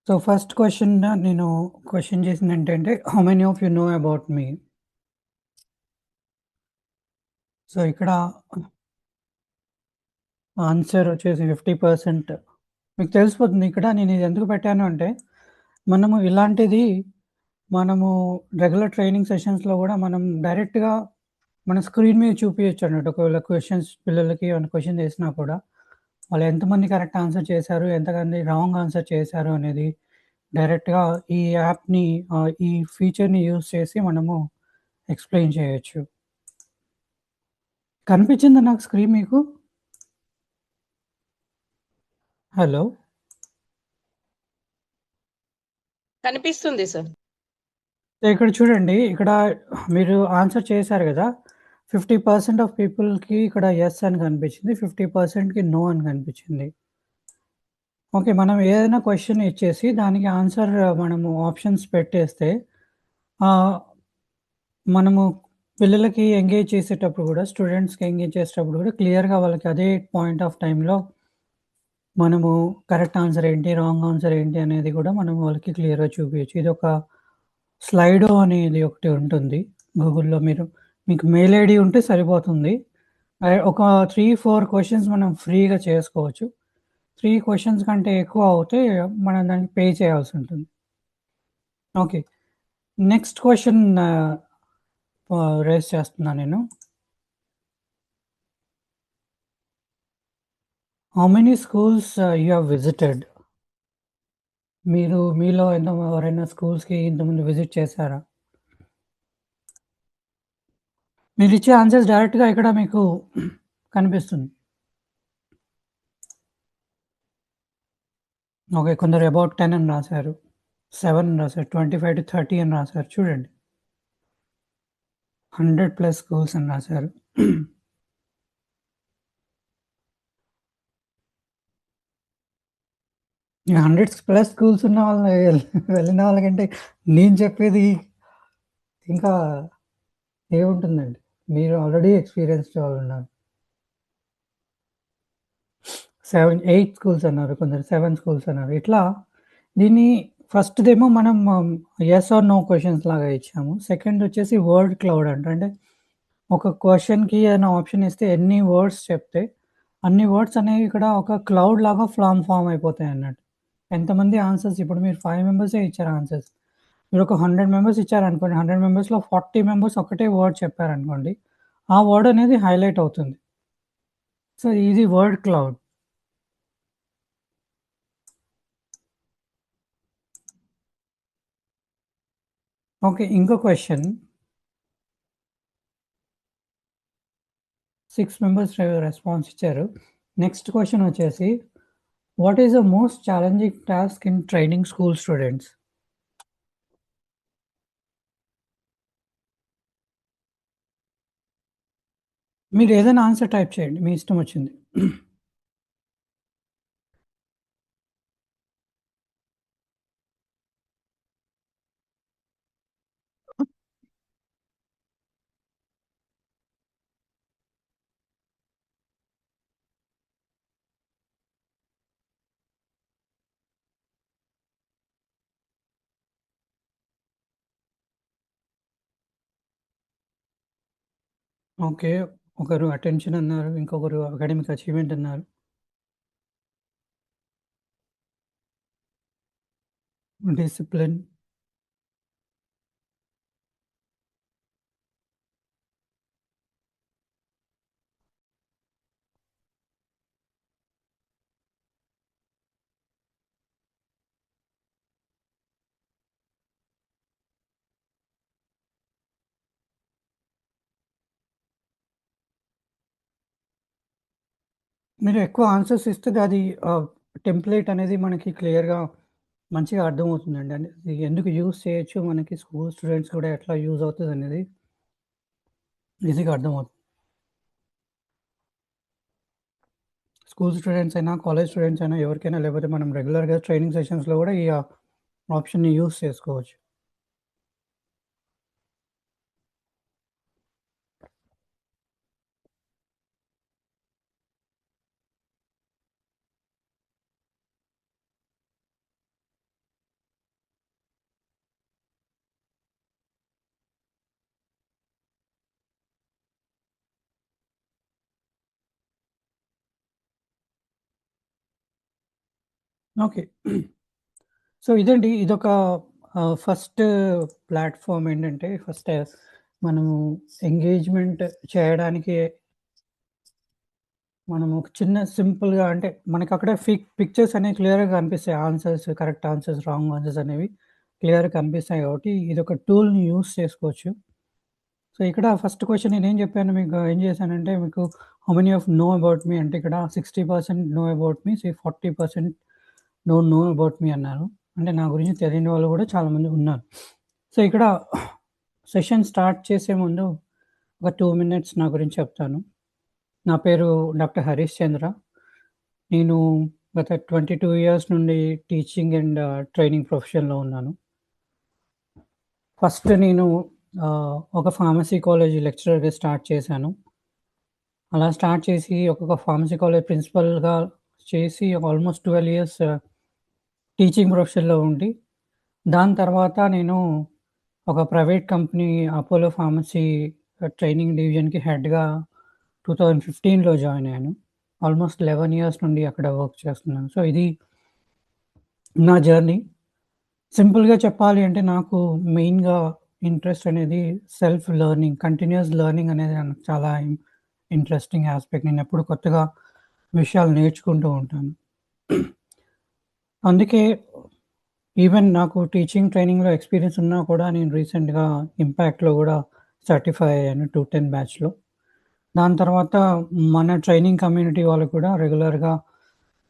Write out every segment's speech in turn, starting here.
So, first question నేను question చేసిందేంటంటే, how many of you know about me? So, ఇక్కడ answer వచ్చేసి 50% మీకు తెలిసిపోతుంది. ఇక్కడ నేను ఇది ఎందుకు పెట్టాను అంటే, మనము ఇలాంటిది మనము రెగ్యులర్ ట్రైనింగ్ సెషన్స్‌లో గూడా మనం డైరెక్ట్‌గా మన స్క్రీన్ మీద చూపియొచ్చన్నట్టు. ఒకవేళ క్వెషన్స్ పిల్లలకి ఏమైనా క్వెషన్ చేసినా కూడా, వాళ్ళు ఎంతమంది కరెక్ట్ ఆన్సర్ చేశారు, ఎంతమంది రాంగ్ ఆన్సర్ చేశారు అనేది డైరెక్ట్‌గా ఈ యాప్‌ని ఈ ఫీచర్‌ని యూజ్ చేసి మనము ఎక్స్‌ప్లెయిన్ చేయొచ్చు. కనిపించిందా నాకు స్క్రీన్ మీకు? హలో! కనిపిస్తుంది సార్. ఇక్కడ చూడండి. ఇక్కడ మీరు ఆన్సర్ చేశారు గదా! 50% ఆఫ్ పీపుల్‌కి ఇక్కడ యెస్ అని కనిపించింది. 50%కి నో అని కనిపించింది. ఓకే. మనం ఏదైనా క్వెషన్ ఇచ్చేసి దానికి ఆన్సర్ మనము ఆప్షన్స్ పెట్టేస్తే ఆహ్, మనము పిల్లలకి ఎంగేజ్ చేసేటప్పుడు గూడా, స్టూడెంట్స్‌కి ఎంగేజ్ చేసేటప్పుడు గూడా క్లియర్‌గా వాళ్ళకి అదే పాయింట్ ఆఫ్ టైమ్‌లో మనము కరెక్ట్ ఆన్సర్ ఏంటి, రాంగ్ ఆన్సర్ ఏంటి అనేది గూడా మనం వాళ్ళకి క్లియర్‌గా చూపియొచ్చు. ఇదొక స్లైడో అనేది ఒకటి ఉంటుంది. గూగుల్‌లో మీకు మెయిల్ ఐడీ ఉంటే సరిపోతుంది. ఒక 3, 4 క్వెషన్స్ మనం ఫ్రీగా చేసుకోవచ్చు. 3 క్వెషన్స్ కంటే ఎక్కువ అవుతే మనం దానికి పే చేయాల్సుంటుంది. ఓకే. నెక్స్ట్ క్వెషన్ రైజ్ చేస్తున్నా నేను. How many schools you have visited? మీలో ఎవరైనా స్కూల్స్‌కి ఇంతకుముందు విజిట్ చేశారా? మీరిచ్చే ఆన్సర్స్ డైరెక్ట్‌గా ఇక్కడ మీకు కనిపిస్తుంది. ఓకే. కొందరు అబౌట్ 10 అని రాసారు. 7 అని రాసారు. 25-30 అని రాసారు. చూడండి. 100 ప్లస్ స్కూల్స్ అని రాసారు. ఈ 100 ప్లస్ స్కూల్స్ ఉన్న వాళ్ళని వెళ్ళిన వాళ్ళకంటే నేను చెప్పేది ఇంకా ఏముంటుందండి. మీరు ఆల్రెడీ ఎక్స్‌పీరియన్స్‌డ్ వాళ్ళున్నారు. 8 స్కూల్స్ అన్నారు. కొందరు 7 స్కూల్స్ అన్నారు. ఇట్లా దీన్ని ఫస్ట్‌దేమో మనం యెస్ ఆర్ నో క్వెషన్స్ లాగా ఇచ్చాము. సెకండొచ్చేసి వర్డ్ క్లౌడ్ అంట. అంటే ఒక క్వెషన్‌కి ఏదైనా ఆప్షన్ ఇస్తే ఎన్ని వర్డ్స్ చెప్తే, అన్ని వర్డ్స్ అనేవి ఇక్కడ ఒక క్లౌడ్ లాగా ఫార్మ్ అయిపోతాయన్నట్టు. ఎంతమంది ఆన్సర్స్ ఇప్పుడు మీరు 5 మెంబర్సే ఇచ్చారు ఆన్సర్స్. మీరొక 100 మెంబర్స్ ఇచ్చారనుకోండి. 100 మెంబర్స్‌లో 40 మెంబర్స్ ఒకటే వర్డ్ చెప్పారనుకోండి. ఆ వర్డ్ అనేది హైలైట్ అవుతుంది. సో, ఇది వర్డ్ క్లౌడ్. ఓకే. ఇంకో క్వెషన్ 6 మెంబర్స్ రెస్పాన్స్ ఇచ్చారు. నెక్స్ట్ క్వెషన్ వచ్చేసి what is the most challenging task in training school students? మీరేదైనా ఆన్సర్ టైప్ చేయండి. మీ ఇష్టం వచ్చింది. ఓకే. ఒకరు అటెన్షన్ అన్నారు. ఇంకొకరు అకాడమిక్ అచీవ్‌మెంట్ అన్నారు. డిసిప్లిన్. మీరు ఎక్కువ ఆన్సర్స్ ఇస్తే అది టెంప్లేట్ అనేది మనకి క్లియర్‌గా మంచిగా అర్థమవుతుందండి. అది ఎందుకు యూజ్ చేయొచ్చు, మనకి స్కూల్ స్టూడెంట్స్ కూడా ఎట్లా యూజ్ అవుతదనేది ఈజీగా అర్థమవుతుంది. స్కూల్ స్టూడెంట్స్ అయినా, కాలేజ్ స్టూడెంట్స్ అయినా ఎవరికైనా లేకపోతే మనం రెగ్యులర్‌గా ట్రైనింగ్ సెషన్స్‌లో కూడా ఈ ఆప్షన్‌ని యూజ్ చేసుకోవచ్చు. ఓకే. సో, ఇదండి. ఇదొక ఫస్ట్ ప్లాట్‌ఫార్మ్ ఏంటంటే, ఫస్ట్ మనము ఎంగేజ్‌మెంట్ చేయడానికి మనము ఒక చిన్న సింపుల్‌గా అంటే, మనకక్కడే పిక్చర్స్ అనేవి క్లియర్‌గా కనిపిస్తాయి. Answers, correct answers, wrong answers అనేవి క్లియర్‌గా కనిపిస్తాయి కాబట్టి, ఇదొక టూల్‌ని యూజ్ చేసుకోవచ్చు. సో, ఇక్కడ ఫస్ట్ క్వెషన్ నేనేం చెప్పాను మీకు ఏం చేశానంటే, మీకు how many of no about మీ అంటే ఇక్కడ 60% no about me, 40% don't know about మీ అన్నారు. అంటే నా గురించి తెలియని వాళ్ళు కూడా చాలామంది ఉన్నారు. సో, ఇక్కడ సెషన్ స్టార్ట్ చేసే ముందు ఒక 2 మినిట్స్ నా గురించి చెప్తాను. నా పేరు డాక్టర్ హరీష్ చంద్ర. నేను గత 22 ఇయర్స్ నుండి టీచింగ్ అండ్ ట్రైనింగ్ ప్రొఫెషన్‌లో ఉన్నాను. ఫస్ట్ నేను ఒక ఫార్మసీ కాలేజ్ లెక్చరర్‌గా స్టార్ట్ చేశాను. అలా స్టార్ట్ చేసి ఒక్కొక్క ఫార్మసీ కాలేజ్ ప్రిన్సిపల్‌గా చేసి ఆల్మోస్ట్ 12 ఇయర్స్ టీచింగ్ ప్రొఫెషన్‌లో ఉండి, దాని తర్వాత నేను ఒక private company Apollo pharmacy training డివిజన్‌కి హెడ్‌గా 2015లో జాయిన్ అయ్యాను. ఆల్మోస్ట్ 11 ఇయర్స్ నుండి అక్కడ వర్క్ చేస్తున్నాను. సో, ఇది నా జర్నీ. సింపుల్‌గా చెప్పాలి అంటే నాకు మెయిన్‌గా ఇంట్రెస్ట్ అనేది సెల్ఫ్ లెర్నింగ్, కంటిన్యూయస్ లెర్నింగ్ అనేది నాకు చాలా ఇంట్రెస్టింగ్ యాస్పెక్ట్. నేనెప్పుడు కొత్తగా విషయాలు నేర్చుకుంటూ ఉంటాను. అందుకే ఈవెన్ నాకు టీచింగ్ ట్రైనింగ్‌లో ఎక్స్‌పీరియన్స్ ఉన్నా కూడా నేను రీసెంట్‌గా ఇంపాక్ట్‌లో గూడా సర్టిఫై అయ్యాను 210 బ్యాచ్‌లో. దాని తర్వాత మన ట్రైనింగ్ కమ్యూనిటీ వాళ్ళు కూడా రెగ్యులర్‌గా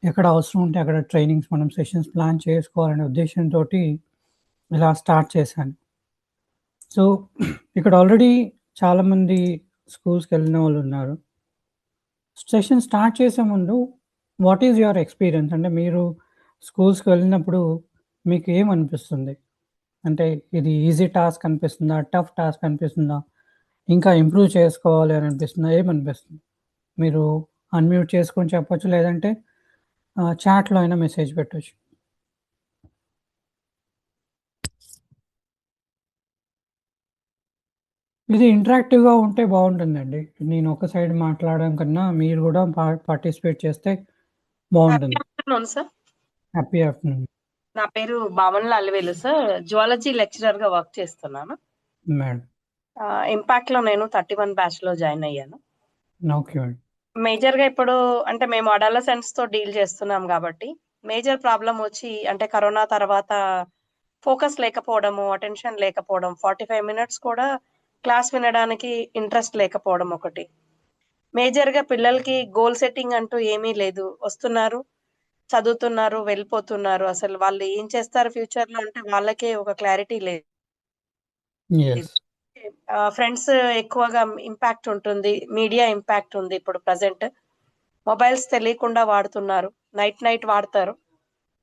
ఎక్కడ అవసరం ఉంటే అక్కడ ట్రైనింగ్స్ మనం సెషన్స్ ప్లాన్ చేసుకోవాలనే ఉద్దేశ్యంతోటి ఇలా స్టార్ట్ చేశాను. సో, ఇక్కడ ఆల్రెడీ చాలామంది స్కూల్స్‌కెళ్ళిన వాళ్ళున్నారు. సెషన్ స్టార్ట్ చేసే ముందు వాట్ ఈస్ యువర్ ఎక్స్‌పీరియన్స్? అంటే మీరు స్కూల్స్‌కి వెళ్ళినప్పుడు మీకు ఏమనిపిస్తుంది? అంటే ఇది ఈజీ టాస్క్ అనిపిస్తుందా? టఫ్ టాస్క్ అనిపిస్తుందా? ఇంకా ఇంప్రూవ్ చేసుకోవాలి అని అనిపిస్తుందా? ఏమనిపిస్తుంది? మీరు అన్‌మ్యూట్ చేసుకొని చెప్పొచ్చు. లేదంటే చాట్‌లో అయినా మెసేజ్ పెట్టొచ్చు. ఇది ఇంటరాక్టివ్‌గా ఉంటే బావుంటుందండి. నేను ఒక సైడ్ మాట్లాడడం కన్నా మీరు గూడా పార్టిసిపేట్ చేస్తే హ్యాపీ బావుంటుంది. Afternoon sir. హ్యాపీ ఆఫ్టర్‌నూన్ నా పేరు భావనల అలివేలు సార్. జువాలజీ లెక్చరర్‌గా వర్క్ చేస్తున్నాను. మేడం. ఇంపాక్ట్‌లో నేను 31 బ్యాచ్‌లో జాయిన్ అయ్యాను. Okay madam. మేజర్‌గా ఇప్పుడు అంటే మేము అడాలసెంట్స్‌తో డీల్ చేస్తున్నాం గాబట్టి, మేజర్ ప్రాబ్లమ్ వచ్చి అంటే కరోనా తర్వాత ఫోకస్ లేకపోవడము, అటెన్షన్ లేకపోవడం, 45 మినిట్స్ కూడా క్లాస్ వినడానికి ఇంట్రెస్ట్ లేకపోవడం ఒకటి. మేజర్‌గా పిల్లలకి గోల్ సెట్టింగ్ అంటూ ఏమీ లేదు. వస్తున్నారు, చదువుతున్నారు, వెళ్ళిపోతున్నారు. అసలు వాళ్ళు ఏం చేస్తారు ఫ్యూచర్‌లో అంటే వాళ్ళకే ఒక క్లారిటీ లేదు. యెస్. ఫ్రెండ్స్ ఎక్కువగా ఇంపాక్ట్ ఉంటుంది. మీడియా ఇంపాక్ట్ ఉంది ఇప్పుడు ప్రెజెంట్. మొబైల్స్ తెలియకుండా వాడుతున్నారు. నైట్ నైట్ వాడతారు.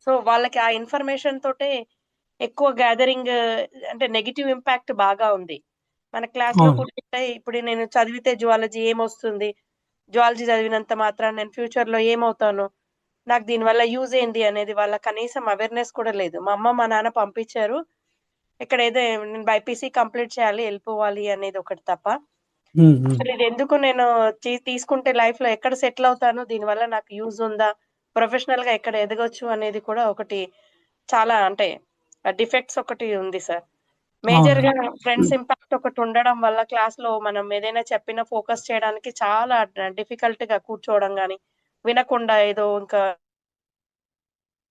సో, వాళ్ళకి ఆ ఇన్ఫర్మేషన్ తోటే ఎక్కువ గ్యాదరింగ్ అంటే నెగెటివ్ ఇంపాక్ట్ బాగా ఉంది. మన క్లాస్‌లో అవును. కూర్చుంటే ఇప్పుడు నేను చదివితే జువాలజీ ఏమొస్తుంది? జువాలజీ చదివినంత మాత్రాన నేను ఫ్యూచర్‌లో ఏమవుతాను? నాకు దీనివల్ల యూజ్ ఏంది అనేది వాళ్ళ కనీసం అవేర్‌నెస్ కూడా లేదు. మా అమ్మ, మా నాన్న పంపించారు. ఇక్కడ ఏదో నేను బైపీసీ కంప్లీట్ చేయాలి, ఎళ్ళిపోవాలి అనేది ఒకటి తప్ప, హ్మ్. హ్మ్. అసలు ఇదెందుకు నేను తీసుకుంటే లైఫ్‌లో ఎక్కడ సెటిల్ అవుతాను? దీనివల్ల నాకు యూజ్ ఉందా? ప్రొఫెషనల్‌గా ఎక్కడ ఎదగొచ్చు అనేది కూడా ఒకటి చాలా అంటే డిఫెక్ట్స్ ఒకటి ఉంది సార్. మేజర్‌గా అవునండి. ఫ్రెండ్స్ ఇంపాక్ట్ ఒకటి ఉండడం వల్ల క్లాస్‌లో మనం ఏదైనా చెప్పినా ఫోకస్ చేయడానికి చాలా డిఫికల్ట్‌గా కూర్చోవడం గాని, వినకుండా ఏదో ఇంకా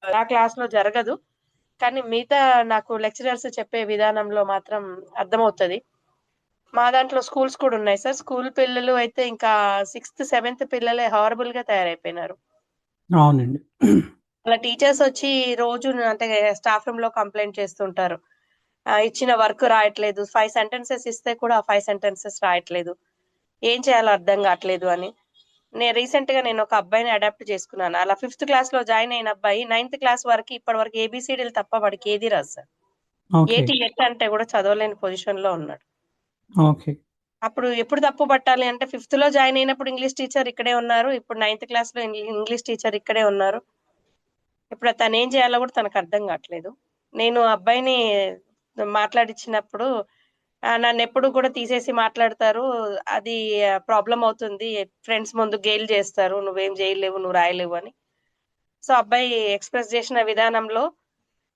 నా క్లాస్‌లో జరగదు. కానీ మిగతా నాకు లెక్చరర్స్ చెప్పే విధానంలో మాత్రం అర్థమవుతది. మా దాంట్లో స్కూల్స్ కూడా ఉన్నాయి సార్. స్కూల్ పిల్లలు అయితే ఇంకా సిక్స్త్, సెవెంత్ పిల్లలే హారబుల్‌గా తయారైపోయినారు. అవునండి. వాళ్ళ టీచర్సొచ్చి రోజు అంటే స్టాఫ్ రూమ్‌లో కంప్లెయింట్ చేస్తుంటారు. ఇచ్చిన వర్క్ రాయట్లేదు. 5 సెంటెన్సెస్ ఇస్తే కూడా ఆ 5 సెంటెన్సెస్ రాయట్లేదు. ఏం చేయాలో అర్థం గాట్లేదు అని. నేను రీసెంట్‌గా ఒక అబ్బాయిని అడాప్ట్ చేసుకున్నాను. అలా ఫిఫ్త్ క్లాస్‌లో జాయిన్ అయిన అబ్బాయి నైన్త్ క్లాస్ వరకి ఇప్పటి వరకు ఏబీసీడీలు తప్ప వాడికి ఏది రాదు సార్. ఓకే. ఏటి ఎట్ అంటే కూడా చదవలేని పొజిషన్‌లో ఉన్నాడు. ఓకే. అప్పుడు ఎప్పుడు తప్పు పట్టాలి అంటే ఫిఫ్త్‌లో జాయిన్ అయినప్పుడు ఇంగ్లీష్ టీచర్ ఇక్కడే ఉన్నారు. ఇప్పుడు నైన్త్ క్లాస్‌లో ఇంగ్లీష్ టీచర్ ఇక్కడే ఉన్నారు. ఇప్పుడు తనేం చేయాలో కూడా తనకర్థం గాట్లేదు. నేను అబ్బాయిని మాట్లాడిచ్చినప్పుడు నన్నెప్పుడు కూడా తీసేసి మాట్లాడతారు. అది ప్రాబ్లమ్ అవుతుంది. ఫ్రెండ్స్ ముందు గేలి చేస్తారు. నువ్వేం చేయలేవు, నువ్వు రాయలేవు అని. సో, అబ్బాయి ఎక్స్‌ప్రెస్ చేసిన విధానంలో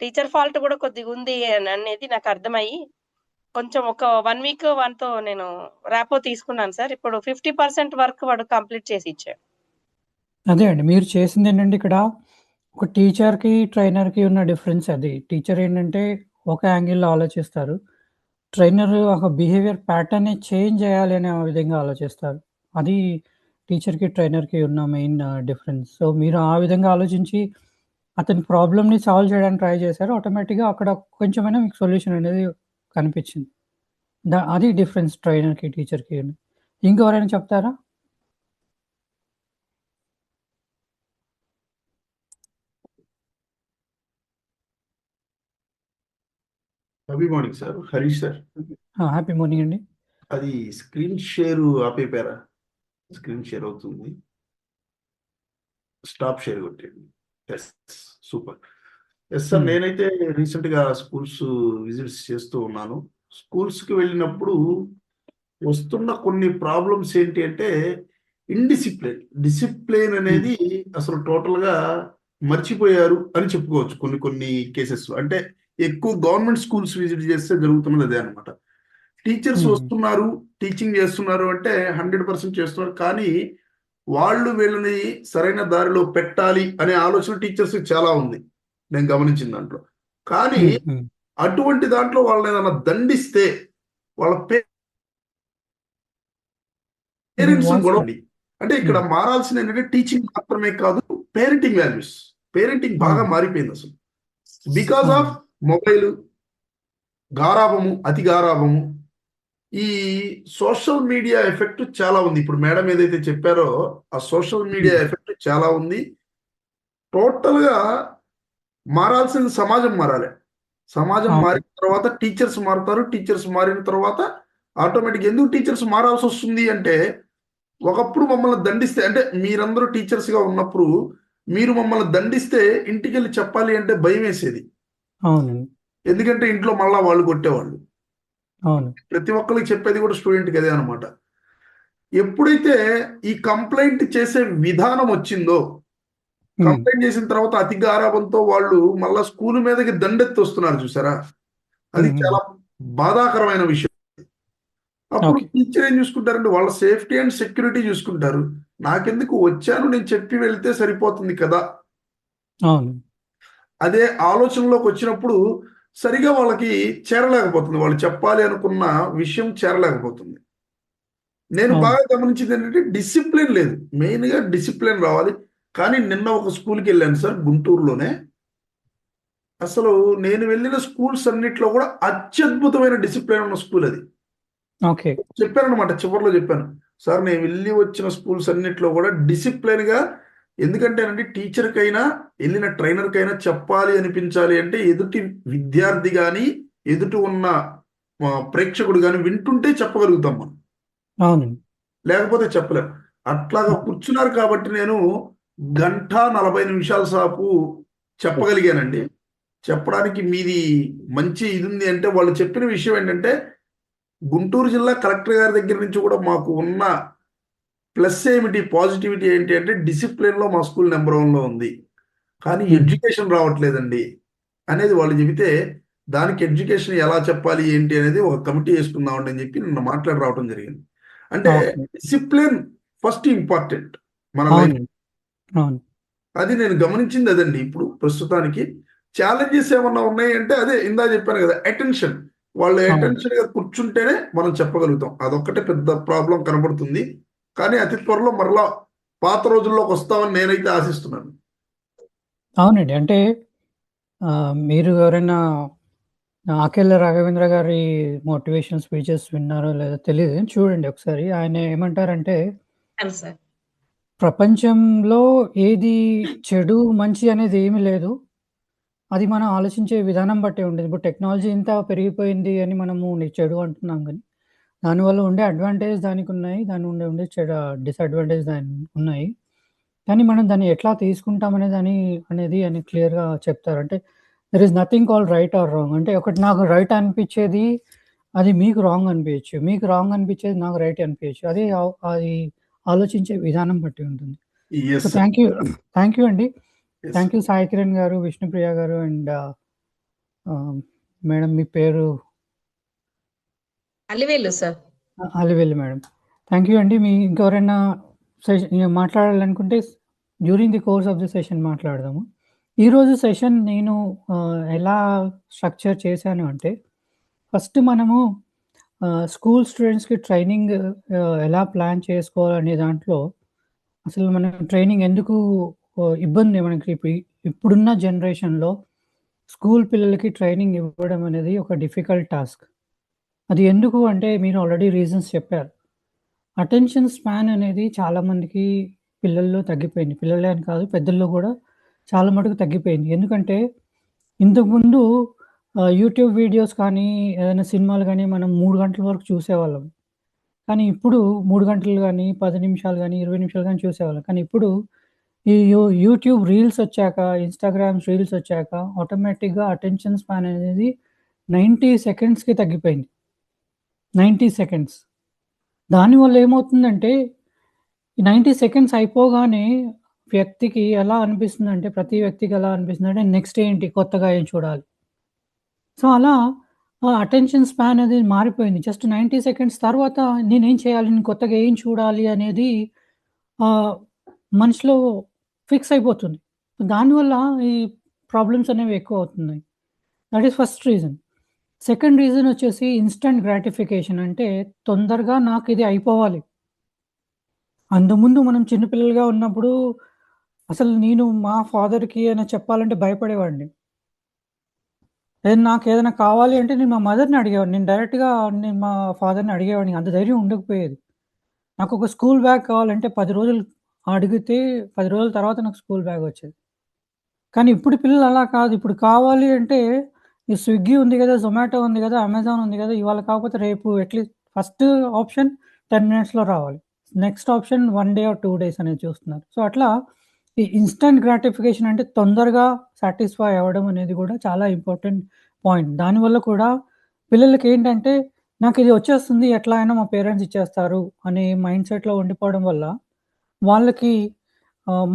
టీచర్ ఫాల్ట్ కూడా కొద్దిగా ఉంది అనేది నాకు అర్థమయ్యి, కొంచెం ఒక 1 వీక్ వానితో నేను ర్యాపో తీసుకున్నాను సార్. ఇప్పుడు 50% వర్క్ వాడు కంప్లీట్ చేసి ఇచ్చాడు. అదే అండి. మీరు చేసిందేంటంటే ఇక్కడ ఒక టీచర్‌కి, ట్రైనర్‌కి ఉన్న డిఫరెన్స్ అది. టీచర్ ఏంటంటే ఒక యాంగిల్‌లో ఆలోచిస్తారు. ట్రైనర్ ఒక బిహేవియర్ ప్యాటర్న్‌ని చేంజ్ చేయాలి అనే విధంగా ఆలోచిస్తారు. అది టీచర్‌కి, ట్రైనర్‌కి ఉన్న మెయిన్ డిఫరెన్స్. సో, మీరు ఆ విధంగా ఆలోచించి అతని ప్రాబ్లమ్‌ని సాల్వ్ చేయడానికి ట్రై చేశారు. ఆటోమేటిక్‌గా అక్కడ కొంచెమైనా మీకు సొల్యూషన్ అనేది కనిపించింది. అది డిఫరెన్స్ ట్రైనర్‌కి, టీచర్‌కి. ఇంకెవరైనా చెప్తారా? Happy morning sir. Harish sir. Happy morning అండి. అది స్క్రీన్ షేర్ ఆపేపారా? స్క్రీన్ షేర్ అవుతుంది. స్టాప్ షేర్ కొట్టండి. Yes, super. ఎస్ సార్, నేనైతే రీసెంట్గా స్కూల్స్ విజిట్స్ చేస్తూ ఉన్నాను. స్కూల్స్కి వెళ్ళినప్పుడు వస్తున్న కొన్ని ప్రాబ్లమ్స్ ఏంటి అంటే డిసిప్లిన్ అనేది అసలు టోటల్గా మర్చిపోయారు అని చెప్పుకోవచ్చు కొన్ని కొన్ని కేసెస్లో. అంటే ఎక్కువ గవర్నమెంట్ స్కూల్స్ విజిట్ చేస్తే జరుగుతున్నది అదే అనమాట. టీచర్స్ వస్తున్నారు, టీచింగ్ చేస్తున్నారు అంటే 100% చేస్తున్నారు, కానీ వాళ్ళు వీళ్ళని సరైన దారిలో పెట్టాలి అనే ఆలోచన టీచర్స్ చాలా ఉంది నేను గమనించిన దాంట్లో. కానీ అటువంటి దాంట్లో వాళ్ళని ఏదైనా దండిస్తే వాళ్ళ పేరెంట్స్ గొడవ. అంటే ఇక్కడ మారాల్సిన ఏంటంటే టీచింగ్ మాత్రమే కాదు, పేరెంటింగ్ వాల్యూస్. పేరెంటింగ్ బాగా మారిపోయింది అసలు. బికాస్ ఆఫ్ మొబైల్, గారాబము, అతి గారాబము, ఈ సోషల్ మీడియా ఎఫెక్ట్ చాలా ఉంది. ఇప్పుడు మేడం ఏదైతే చెప్పారో ఆ సోషల్ మీడియా ఎఫెక్ట్ చాలా ఉంది. టోటల్గా మారాల్సిన సమాజం మారాలి. సమాజం మారిన తర్వాత టీచర్స్ మారుతారు. టీచర్స్ మారిన తర్వాత ఆటోమేటిక్ ఎందుకు టీచర్స్ మారాల్సి వస్తుంది అంటే, ఒకప్పుడు మమ్మల్ని దండిస్తే, అంటే మీరందరూ టీచర్స్గా ఉన్నప్పుడు మీరు మమ్మల్ని దండిస్తే ఇంటికి వెళ్ళి చెప్పాలి అంటే భయం వేసేది. ఎందుకంటే ఇంట్లో మళ్ళా వాళ్ళు కొట్టేవాళ్ళు. ప్రతి ఒక్కరికి చెప్పేది కూడా స్టూడెంట్కి అదే అనమాట. ఎప్పుడైతే ఈ కంప్లైంట్ చేసే విధానం వచ్చిందో, కంప్లైంట్ చేసిన తర్వాత అతి గారాబంతో వాళ్ళు మళ్ళా స్కూల్ మీదకి దండెత్తి వస్తున్నారు చూసారా, అది చాలా బాధాకరమైన విషయం. అప్పుడు టీచర్ ఏం చూసుకుంటారంటే వాళ్ళ సేఫ్టీ అండ్ సెక్యూరిటీ చూసుకుంటారు. నాకెందుకు, వచ్చాను నేను చెప్పి వెళ్తే సరిపోతుంది కదా, అదే ఆలోచనలోకి వచ్చినప్పుడు సరిగా వాళ్ళకి చేరలేకపోతుంది. వాళ్ళు చెప్పాలి అనుకున్న విషయం చేరలేకపోతుంది. నేను బాగా గమనించింది ఏంటంటే డిసిప్లిన్ లేదు. మెయిన్గా డిసిప్లిన్ రావాలి. కానీ నిన్న ఒక స్కూల్కి వెళ్ళాను సార్, గుంటూరులోనే. అసలు నేను వెళ్ళిన స్కూల్స్ అన్నిట్లో కూడా అత్యద్భుతమైన డిసిప్లిన్ ఉన్న స్కూల్ అది. చెప్పాను అనమాట, చివరిలో చెప్పాను, సార్ నేను వెళ్ళి వచ్చిన స్కూల్స్ అన్నిట్లో కూడా డిసిప్లిన్గా, ఎందుకంటేనండి టీచర్కైనా వెళ్ళిన ట్రైనర్కైనా చెప్పాలి అనిపించాలి అంటే ఎదుటి విద్యార్థి కానీ ఎదుటి ఉన్న ప్రేక్షకుడు కానీ వింటుంటే చెప్పగలుగుతాం మనం, లేకపోతే చెప్పలేం. అట్లాగా కూర్చున్నారు కాబట్టి నేను 1:40 సేపు చెప్పగలిగానండి. చెప్పడానికి మీది మంచి ఇది ఉంది అంటే, వాళ్ళు చెప్పిన విషయం ఏంటంటే, గుంటూరు జిల్లా కలెక్టర్ గారి దగ్గర నుంచి కూడా మాకు ఉన్న ప్లస్ ఏమిటి, పాజిటివిటీ ఏంటి అంటే, డిసిప్లిన్లో మా స్కూల్ నెంబర్ 1లో ఉంది, కానీ ఎడ్యుకేషన్ రావట్లేదండి అనేది వాళ్ళు చెబితే, దానికి ఎడ్యుకేషన్ ఎలా చెప్పాలి ఏంటి అనేది ఒక కమిటీ వేసుకుందామండి అని చెప్పి నిన్న మాట్లాడి రావడం జరిగింది. అంటే డిసిప్లిన్ ఫస్ట్ ఇంపార్టెంట్ మన లైఫ్. అది నేను గమనించింది అదండి. ఇప్పుడు ప్రస్తుతానికి ఛాలెంజెస్ ఏమన్నా ఉన్నాయి అంటే అదే ఇందా చెప్పాను కదా, అటెన్షన్. వాళ్ళు అటెన్షన్గా కూర్చుంటేనే మనం చెప్పగలుగుతాం. అదొక్కటే పెద్ద ప్రాబ్లం కనబడుతుంది. కానీ అతి త్వరలో మరలా పాత రోజుల్లోకి వస్తామని నేనైతే ఆశిస్తున్నాను. అవునండి. అంటే మీరు ఎవరైనా ఆకెళ్ళ రాఘవేంద్ర గారి మోటివేషనల్ స్పీచెస్ విన్నారో లేదో తెలీదు. చూడండి ఒకసారి. ఆయన ఏమంటారంటే, ప్రపంచంలో ఏది చెడు, మంచి అనేది ఏమీ లేదు. అది మనం ఆలోచించే విధానం బట్టే ఉండేది. ఇప్పుడు టెక్నాలజీ ఇంత పెరిగిపోయింది అని మనము చెడు అంటున్నాం గానీ, దానివల్ల ఉండే అడ్వాంటేజ్ దానికున్నాయి. దాని ఉండే డిసడ్వాంటేజ్ ఉన్నాయి. కానీ మనం దాన్ని ఎట్లా తీసుకుంటామనే అనేది ఆయన క్లియర్‌గా చెప్తారు. అంటే there is nothing called right or wrong. అంటే ఒకటి నాకు రైట్ అనిపించేది అది మీకు రాంగ్ అనిపించచ్చు. మీకు రాంగ్ అనిపించేది నాకు రైట్ అనిపించచ్చు. అది ఆలోచించే విధానం బట్టి ఉంటుంది. సో, థ్యాంక్ యూ అండి. Yes. Thank you Sai Kiran గారు, విష్ణుప్రియ గారు అండ్ మేడం మీ పేరు Alivelu sir. Alivelli madam. Thank you అండి. మీ ఇంకెవరైనా మాట్లాడాలనుకుంటే during the course of the session మాట్లాడదాము. ఈరోజు సెషన్ నేను ఎలా స్ట్రక్చర్ చేశాను అంటే, ఫస్ట్ మనము స్కూల్ స్టూడెంట్స్‌కి ట్రైనింగ్ ఎలా ప్లాన్ చేసుకోవాలనే దాంట్లో అసలు మనం ట్రైనింగ్ ఎందుకు ఇబ్బంది మనకి ఇప్పుడున్న జనరేషన్‌లో స్కూల్ పిల్లలకి ట్రైనింగ్ ఇవ్వడం అనేది ఒక డిఫికల్ట్ టాస్క్. అది ఎందుకు అంటే మీరు ఆల్రెడీ రీజన్స్ చెప్పారు. అటెన్షన్ స్పాన్ అనేది చాలా మందికి పిల్లల్లో తగ్గిపోయింది. పిల్లలే అని కాదు, పెద్దల్లో కూడా చాలా మటుకు తగ్గిపోయింది. ఎందుకంటే ఇంతకుముందు యూట్యూబ్ వీడియోస్ కానీ, ఏదైనా సినిమాలు గానీ మనం 3 గంటల వరకు చూసేవాళ్ళం. కానీ ఇప్పుడు 3 గంటలు గానీ, 10 నిమిషాలు గానీ, 20 నిమిషాలు గానీ చూసేవాళ్ళం. కానీ ఇప్పుడు ఈ యూట్యూబ్ రీల్స్ వచ్చాక, ఇన్‌స్టాగ్రామ్ రీల్స్ వచ్చాక ఆటోమేటిక్‌గా అటెన్షన్ స్పాన్ అనేది 90 సెకండ్స్‌కి తగ్గిపోయింది. 90 సెకండ్స్. దానివల్ల ఏమవుతుందంటే, ఈ 90 సెకండ్స్ అయిపోగానే వ్యక్తికి ఎలా అనిపిస్తుందంటే, ప్రతి వ్యక్తికి ఎలా అనిపిస్తుందంటే నెక్స్ట్ ఏంటి కొత్తగా ఏం చూడాలి. సో, అలా అటెన్షన్ స్పాన్ అనేది మారిపోయింది. జస్ట్ 90 సెకండ్స్ తర్వాత నేనేం చేయాలి? నేను కొత్తగా ఏం చూడాలి? అనేది మనిషిలో ఫిక్స్ అయిపోతుంది. దానివల్ల ఈ ప్రాబ్లమ్స్ అనేవి ఎక్కువవుతున్నాయి. That is first reason. Second reason వచ్చేసి ఇన్‌స్టంట్ గ్రాటిఫికేషన్. అంటే తొందరగా నాకిది అయిపోవాలి. అంతకుముందు మనం చిన్న పిల్లలుగా ఉన్నప్పుడు అసలు నేను మా ఫాదర్‌కి ఏమైనా చెప్పాలంటే భయపడేవాడిని. నాకేదైనా కావాలి అంటే నేను మా మదర్‌ని అడిగేవాడిని. నేను మా ఫాదర్‌ని అడిగేవాడిని. అంత ధైర్యం ఉండకపోయేది. నాకొక స్కూల్ బ్యాగ్ కావాలంటే 10 రోజులు అడిగితే 10 రోజుల తర్వాత నాకు స్కూల్ బ్యాగ్ వచ్చేది. కానీ ఇప్పుడు పిల్లలు అలా కాదు. ఇప్పుడు కావాలి అంటే ఈ స్విగ్గీ ఉంది గదా! జొమాటో ఉంది గదా! అమెజాన్ ఉంది గదా! ఇవాళ కాకపోతే రేపు అట్‌లీస్ట్ ఫస్ట్ ఆప్షన్ 10 మినిట్స్‌లో రావాలి. Next option 1 day or 2 days అనేది చూస్తున్నారు. సో, అట్లా ఈ ఇన్‌స్టంట్ గ్రాటిఫికేషన్ అంటే తొందరగా సాటిస్ఫై అవ్వడం అనేది కూడా చాలా ఇంపార్టెంట్ పాయింట్. దానివల్ల కూడా పిల్లలకేంటంటే నాకిది వచ్చేస్తుంది ఎట్లా అయినా మా పేరెంట్స్ ఇచ్చేస్తారు అనే మైండ్ సెట్‌లో ఉండిపోవడం వల్ల వాళ్ళకి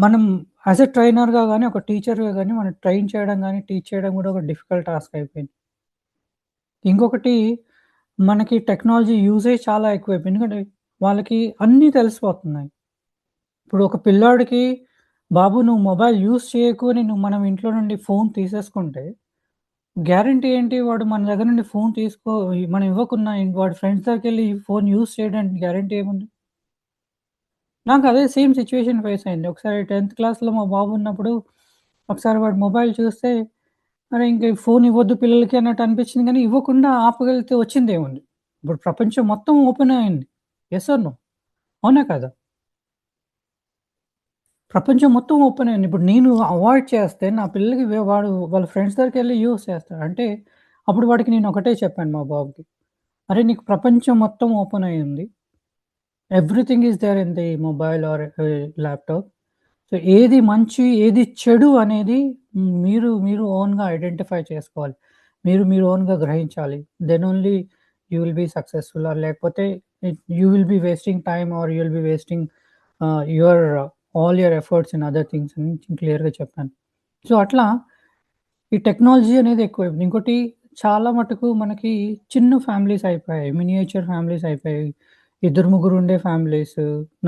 మనం యాస్ ఎ ట్రైనర్‌గా గాని, ఒక టీచర్‌గా గాని మనం ట్రైన్ చేయడం గాని, టీచ్ చేయడం కూడా ఒక డిఫికల్ట్ టాస్క్ అయిపోయింది. ఇంకొకటి మనకి టెక్నాలజీ యూసేజ్ చాలా ఎక్కువైపోయింది. ఎందుకంటే వాళ్ళకి అన్నీ తెలిసిపోతున్నాయి. ఇప్పుడు ఒక పిల్లాడికి బాబు నువ్వు మొబైల్ యూజ్ చేయకు అని మనం ఇంట్లో నుండి ఫోన్ తీసేసుకుంటే గ్యారంటీ ఏంటి? వాడు మన దగ్గర నుండి ఫోన్ మనం ఇవ్వకున్నా వాడి ఫ్రెండ్స్ దగ్గరికెళ్ళి ఫోన్ యూజ్ చేయడానికి గ్యారంటీ ఏముంది? నాకు అదే సేమ్ సిట్యుయేషన్ ఫేస్ అయింది. ఒకసారి 10థ్ క్లాస్‌లో మా బాబు ఉన్నప్పుడు ఒకసారి వాడు మొబైల్ చూస్తే, అరే! ఇంక ఫోన్ ఇవ్వద్దు పిల్లలకి అన్నట్టు అనిపించింది గానీ, ఇవ్వకుండా ఆపగలిగితే వచ్చిందేముంది? ఇప్పుడు ప్రపంచం మొత్తం ఓపెన్ అయింది. Yes or no? అవునా కాదా? ప్రపంచం మొత్తం ఓపెన్ అయింది. ఇప్పుడు నేను అవాయిడ్ చేస్తే నా పిల్లలకి వాడు వాళ్ళ ఫ్రెండ్స్ దగ్గరికెళ్ళి యూజ్ చేస్తాడు. అంటే అప్పుడు వాడికి నేను ఒకటే చెప్పాను మా బాబుకి. అరే! నీకు ప్రపంచం మొత్తం ఓపెన్ అయ్యింది. Everything is there in the mobile or laptop. So, ఏది మంచి, ఏది చెడు అనేది మీరు ఓన్‌గా ఐడెంటిఫై చేసుకోవాలి. మీరు ఓన్‌గా గ్రహించాలి. Then only you will be successful. లేకపోతే you will be wasting time or you will be wasting your all your efforts in other things అని క్లియర్‌గా చెప్పాను. సో, అట్లా ఈ టెక్నాలజీ అనేది ఎక్కువైపోయింది. ఇంకోటి చాలా మటుకు మనకి చిన్న ఫ్యామిలీస్ అయిపోయాయి. మినియేచర్ ఫ్యామిలీస్ అయిపోయాయి. ఇద్దరు, ముగ్గురు ఉండే ఫ్యామిలీస్,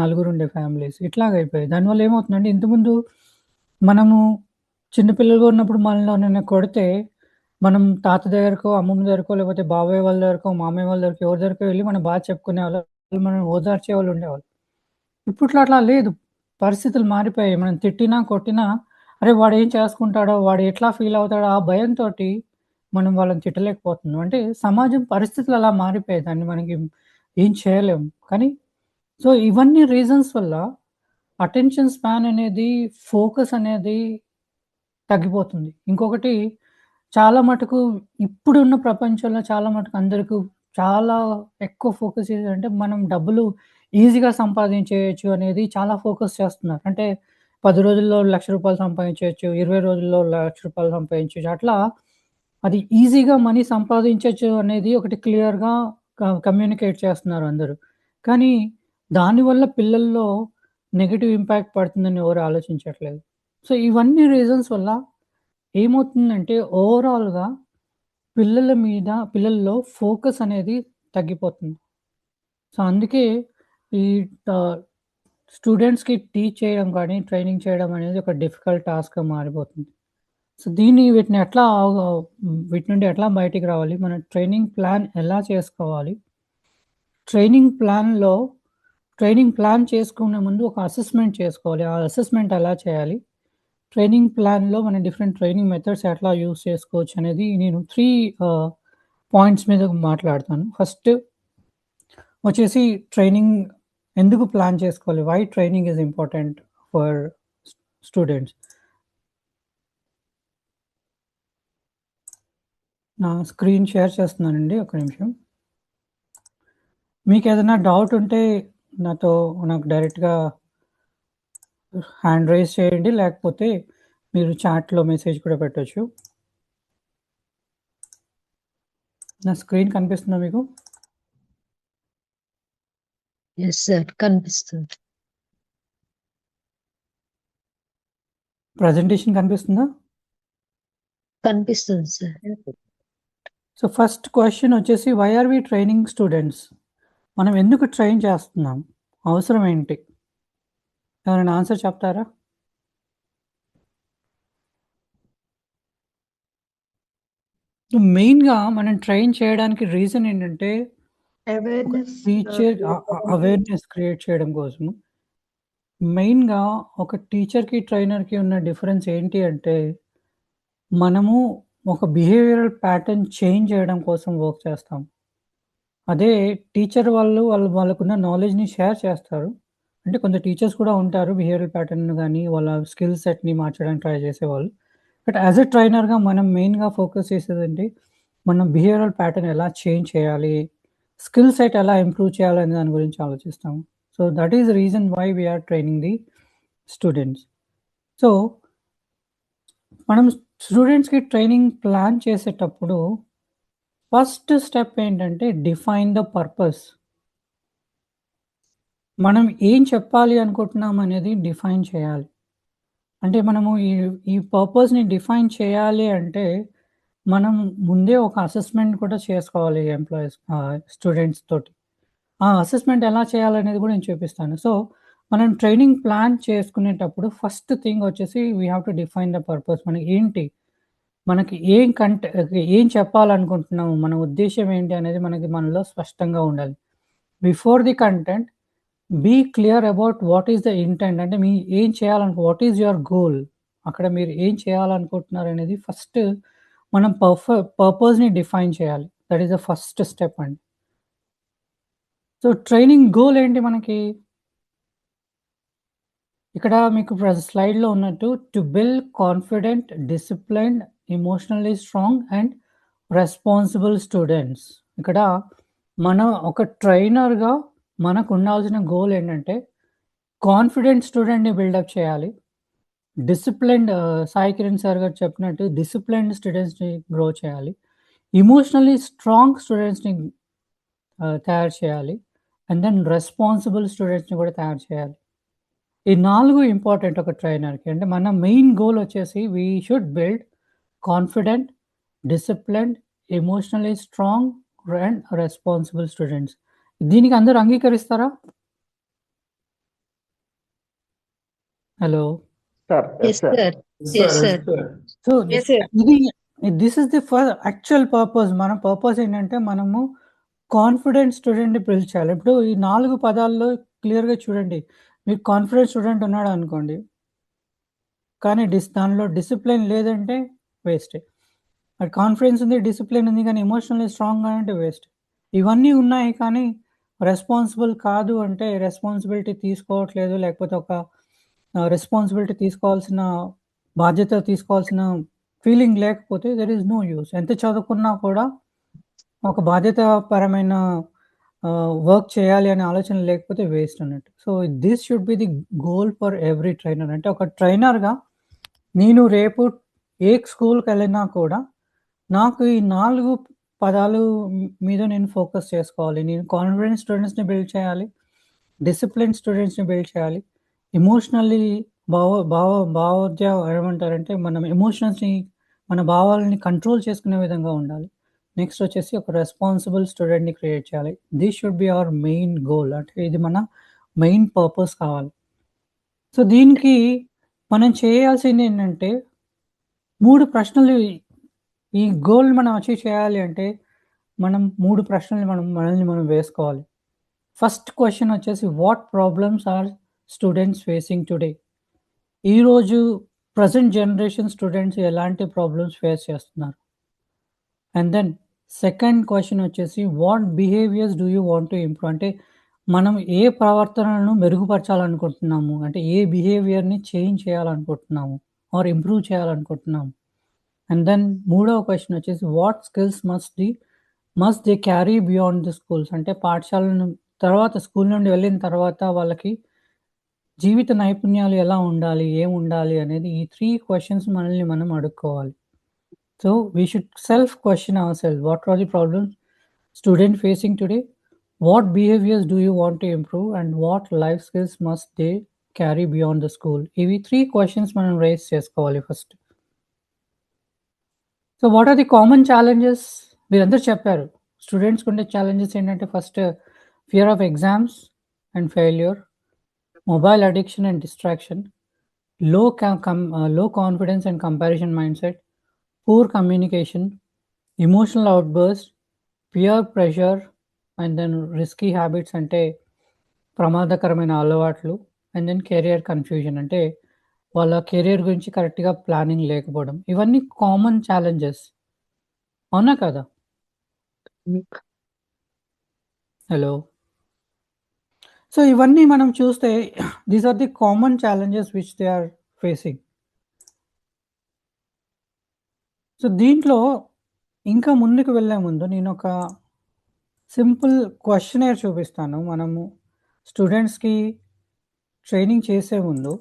నలుగురు ఉండే ఫ్యామిలీస్ ఇట్లాగయిపోయాయి. దానివల్ల ఏమవుతుందంటే ఇంతకుముందు మనము చిన్న పిల్లలుగా ఉన్నప్పుడు మనల్ని ఎవరైనా కొడితే, మనం తాత దగ్గరకో, అమ్మమ్మ దగ్గరకో, లేకపోతే బాబాయ్ వాళ్ళ దగ్గరకో, మామయ్య వాళ్ళ దగ్గరకో, ఎవరి దగ్గరకో వెళ్లి మన బాధ చెప్పుకునేవాళ్ళం. వాళ్ళు మనల్ని ఓదార్చేవాళ్ళు ఉండేవాళ్ళు. ఇప్పట్లో అట్లా లేదు. పరిస్థితులు మారిపోయాయి. మనం తిట్టినా, కొట్టినా అరే! వాడేం చేసుకుంటాడో, వాడు ఎట్లా ఫీల్ అవుతాడో ఆ భయంతోటి మనం వాళ్ళని తిట్టలేకపోతున్నాం. అంటే సమాజం పరిస్థితులు అలా మారిపోయాయి. దాన్ని మనకి ఏం చేయలేము. కానీ సో, ఇవన్నీ రీజన్స్ వల్ల అటెన్షన్ స్పాన్ అనేది, ఫోకస్ అనేది తగ్గిపోతుంది. ఇంకొకటి చాలా మటుకు ఇప్పుడున్న ప్రపంచంలో చాలా మటుకు అందరికి చాలా ఎక్కువ ఫోకస్ ఏదంటే మనం డబ్బులు ఈజీగా సంపాదించేయొచ్చు అనేది చాలా ఫోకస్ చేస్తున్నారు. అంటే 10 రోజుల్లో రూ. 1,00,000 సంపాదించేయొచ్చు. 20 రోజుల్లో రూ. 1,00,000 సంపాదించొచ్చు. అట్లా అది ఈజీగా మనీ సంపాదించొచ్చు అనేది ఒకటి క్లియర్‌గా కమ్యూనికేట్ చేస్తున్నారు అందరూ. కానీ దానివల్ల పిల్లల్లో నెగెటివ్ ఇంపాక్ట్ పడుతుందని ఎవరు ఆలోచించట్లేదు. సో, ఇవన్నీ రీజన్స్ వల్ల ఏమవుతుందంటే ఓవరాల్‌గా పిల్లల్లో ఫోకస్ అనేది తగ్గిపోతుంది. సో, అందుకే ఈ ఆహ్, స్టూడెంట్స్‌కి టీచ్ చేయడం గానీ, ట్రైనింగ్ చేయడం అనేది ఒక డిఫికల్ట్ టాస్క్‌గా మారిపోతుంది. సో, వీటి నుండి ఎట్లా బయటికి రావాలి? మన ట్రైనింగ్ ప్లాన్ ఎలా చేసుకోవాలి? ట్రైనింగ్ ప్లాన్‌లో ట్రైనింగ్ ప్లాన్ చేసుకునే ముందు ఒక అసెస్మెంట్ చేసుకోవాలి. ఆ అసెస్మెంట్ ఎలా చేయాలి? ట్రైనింగ్ ప్లాన్‌లో మనం డిఫరెంట్ ట్రైనింగ్ మెథడ్స్ ఎట్లా యూజ్ చేసుకోవచ్చనేది నేను 3 ఆహ్, పాయింట్స్ మీద మాట్లాడతాను. ఫస్ట్ వచ్చేసి ట్రైనింగ్ ఎందుకు ప్లాన్ చేసుకోవాలి? Why training is important for students. నా స్క్రీన్ షేర్ చేస్తున్నానండి. ఒక్క నిమిషం. మీకేదైనా డౌట్ ఉంటే నాకు డైరెక్ట్‌గా హ్యాండ్ రైజ్ చేయండి. లేకపోతే మీరు చాట్‌లో మెసేజ్ కూడా పెట్టొచ్చు. నా స్క్రీన్ కనిపిస్తుందా మీకు? Yes sir. కనిపిస్తుంది. ప్రెజెంటేషన్ కనిపిస్తుందా? కనిపిస్తుంది సార్. సో, ఫస్ట్ క్వెషన్ వచ్చేసి why are we training students? మనం ఎందుకు ట్రైన్ చేస్తున్నాం? అవసరం ఏంటి? ఎవరైనా ఆన్సర్ చెప్తారా? మెయిన్‌గా మనం ట్రైన్ చేయడానికి రీజన్ ఏంటంటే అవేర్‌నెస్ టీచర్ అవేర్‌నెస్ క్రియేట్ చేయడం కోసము. మెయిన్‌గా ఒక టీచర్‌కి, ట్రైనర్‌కి ఉన్న డిఫరెన్స్ ఏంటి అంటే, మనము ఒక బిహేవియరల్ ప్యాటర్న్ చేంజ్ చేయడం కోసం వర్క్ చేస్తాం. అదే టీచర్ వాళ్ళకున్న నాలెడ్జ్‌ని షేర్ చేస్తారు. అంటే కొంత టీచర్స్ కూడా ఉంటారు బిహేవియరల్ ప్యాటర్న్ గాని, వాళ్ళ స్కిల్ సెట్‌ని మార్చడానికి ట్రై చేసేవాళ్ళు. బట్ యాస్ ఎ ట్రైనర్‌గా మనం మెయిన్‌గా ఫోకస్ చేసేదేంటి, మనం బిహేవియరల్ ప్యాటర్న్ ఎలా చేంజ్ చేయాలి, స్కిల్ సెట్ ఎలా ఇంప్రూవ్ చేయాలనే దాని గురించి ఆలోచిస్తాము. So, that is the reason why we are training the students. So, మనం స్టూడెంట్స్‌కి ట్రైనింగ్ ప్లాన్ చేసేటప్పుడు ఫస్ట్ స్టెప్ ఏంటంటే డిఫైన్ ద పర్పస్. మనం ఏం చెప్పాలి అనుకుంటున్నాం అనేది డిఫైన్ చేయాలి. అంటే మనము ఈ పర్పస్‌ని డిఫైన్ చేయాలి అంటే, మనం ముందే ఒక అసెస్మెంట్ కూడా చేసుకోవాలి స్టూడెంట్స్ తోటి. ఆ అసెస్మెంట్ ఎలా చేయాలనేది కూడా నేను చూపిస్తాను. సో, మనం ట్రైనింగ్ ప్లాన్ చేసుకునేటప్పుడు ఫస్ట్ థింగ్ వచ్చేసి we have to define the purpose. మనకి ఏం చెప్పాలనుకుంటున్నాము, మన ఉద్దేశ్యం ఏంటి అనేది మనలో స్పష్టంగా ఉండాలి. Before the content be clear about what is the intent. అంటే ఏం వాట్ ఈస్ యువర్ గోల్? అక్కడ మీరు ఏం చేయాలనుకుంటున్నారనేది ఫస్ట్ మనం పర్పస్‌ని డిఫైన్ చేయాలి. That is the first step అండి. సో, ట్రైనింగ్ గోల్ ఏంటి మనకి? ఇక్కడ మీకు స్లైడ్‌లో ఉన్నట్టు to build confident, disciplined, emotionally strong and responsible students. ఇక్కడ ఒక ట్రైనర్‌గా మనకుండాల్సిన గోల్ ఏంటంటే కాన్ఫిడెంట్ స్టూడెంట్‌ని బిల్డప్ చేయాలి. సాయి కిరణ్ సార్ గారు చెప్పినట్టు డిసిప్లిన్డ్ స్టూడెంట్స్‌ని గ్రో చేయాలి. ఎమోషనల్లీ స్ట్రాంగ్ స్టూడెంట్స్‌ని తయారు చేయాలి. అండ్ దెన్ రెస్పాన్సిబుల్ స్టూడెంట్స్‌ని కూడా తయారు చేయాలి. ఈ 4 ఇంపార్టెంట్ ఒక ట్రైనర్‌కి. అంటే మన మెయిన్ గోల్ వచ్చేసి we should build confident, disciplined, emotionally strong and responsible students. దీనికి అందరూ అంగీకరిస్తారా? Hello! Sir yes sir. Yes, yes sir. Sir. Yes, sir. So, yes sir. This is the actual purpose. మన purpose ఏంటంటే మనము confident స్టూడెంట్‌ని build చేయాలి. ఇప్పుడు ఈ 4 పదాల్లో క్లియర్‌గా చూడండి. మీకు కాన్ఫిడెంట్ స్టూడెంట్ ఉన్నాడనుకోండి. కానీ దానిలో డిసిప్లిన్ లేదంటే వేస్టే. మరి కాన్ఫిడెన్స్ ఉంది, డిసిప్లిన్ ఉంది కానీ ఎమోషనల్లీ స్ట్రాంగ్‌గా అంటే వేస్ట్. ఇవన్నీ ఉన్నాయి కానీ రెస్పాన్సిబుల్ కాదు అంటే రెస్పాన్సిబిలిటీ తీసుకోవట్లేదు. లేకపోతే రెస్పాన్సిబిలిటీ తీసుకోవాల్సిన బాధ్యత తీసుకోవాల్సిన ఫీలింగ్ లేకపోతే దేర్ ఈస్ నో యూజ్. ఎంత చదువుకున్నా కూడా ఒక బాధ్యతాపరమైన వర్క్ చేయాలి అనే ఆలోచన లేకపోతే వేస్ట్ అన్నట్టు. So, this should be the goal for every trainer. అంటే ఒక ట్రైనర్‌గా నేను రేపు ఏ స్కూల్‌కెళ్ళినా కూడా నాకు ఈ 4 పదాలు మీద నేను ఫోకస్ చేసుకోవాలి. నేను కాన్ఫిడెంట్ స్టూడెంట్స్‌ని బిల్డ్ చేయాలి. డిసిప్లిన్ స్టూడెంట్స్‌ని బిల్డ్ చేయాలి. ఎమోషనల్లీ ఏమంటారంటే మనం ఎమోషన్స్‌ని, మన భావాలని కంట్రోల్ చేసుకునే విధంగా ఉండాలి. నెక్స్ట్ వచ్చేసి ఒక రెస్పాన్సిబుల్ స్టూడెంట్‌ని క్రియేట్ చేయాలి. This should be our main goal. అంటే ఇది మన మెయిన్ పర్పస్ కావాలి. సో, దీనికి మనం చేయాల్సిందేంటంటే 3 ప్రశ్నలు ఈ గోల్ మనం అచీవ్ చేయాలి అంటే, మనం 3 ప్రశ్నలు మనల్ని మనం వేసుకోవాలి. ఫస్ట్ క్వెషన్ వచ్చేసి what problems are students facing today? ఈరోజు ప్రెజెంట్ జనరేషన్ స్టూడెంట్స్ ఎలాంటి ప్రాబ్లమ్స్ ఫేస్ చేస్తున్నారు? అండ్ దెన్ సెకండ్ క్వెషన్ వచ్చేసి what behaviours do you want to improve? అంటే మనం ఏ ప్రవర్తనలను మెరుగుపరచాలనుకుంటున్నాము? అంటే ఏ బిహేవియర్‌ని చేంజ్ చేయాలనుకుంటున్నాము? ఆర్ ఇంప్రూవ్ చేయాలనుకుంటున్నాము? అండ్ దెన్ మూడవ క్వెషన్ వచ్చేసి what skills must they carry beyond the schools? అంటే పాఠశాలను తర్వాత స్కూల్ నుండి వెళ్ళిన తర్వాత వాళ్ళకి జీవిత నైపుణ్యాలు ఎలా ఉండాలి? ఏముండాలి? అనేది ఈ 3 క్వెషన్స్ మనల్ని మనం అడుక్కోవాలి. So, we should self question ourselves. What are the problems student facing today? What behaviors do you want to improve? And what life skills must they carry beyond the school? ఇవి 3 questions మనం raise చేసుకోవాలి first. So, what are the common challenges? మీరందరూ చెప్పారు. స్టూడెంట్స్‌కి ఉండే challenges ఏంటంటే first fear of exams and failure, mobile addiction and distraction, low confidence and comparison mindset, poor communication, emotional outburst, peer pressure, and then risky habits అంటే ప్రమాదకరమైన అలవాట్లు, and then career confusion అంటే వాళ్ళ కెరియర్ గురించి కరెక్ట్‌గా planning లేకపోవడం. ఇవన్నీ common challenges. అవునా కదా? హలో! సో, ఇవన్నీ మనం చూస్తే these are the common challenges which they are facing. So, దీంట్లో ఇంకా ముందుకు వెళ్ళే ముందు నేనొక సింపుల్ క్వెషనైర్ చూపిస్తాను. మనము స్టూడెంట్స్‌కి ట్రైనింగ్ చేసే ముందు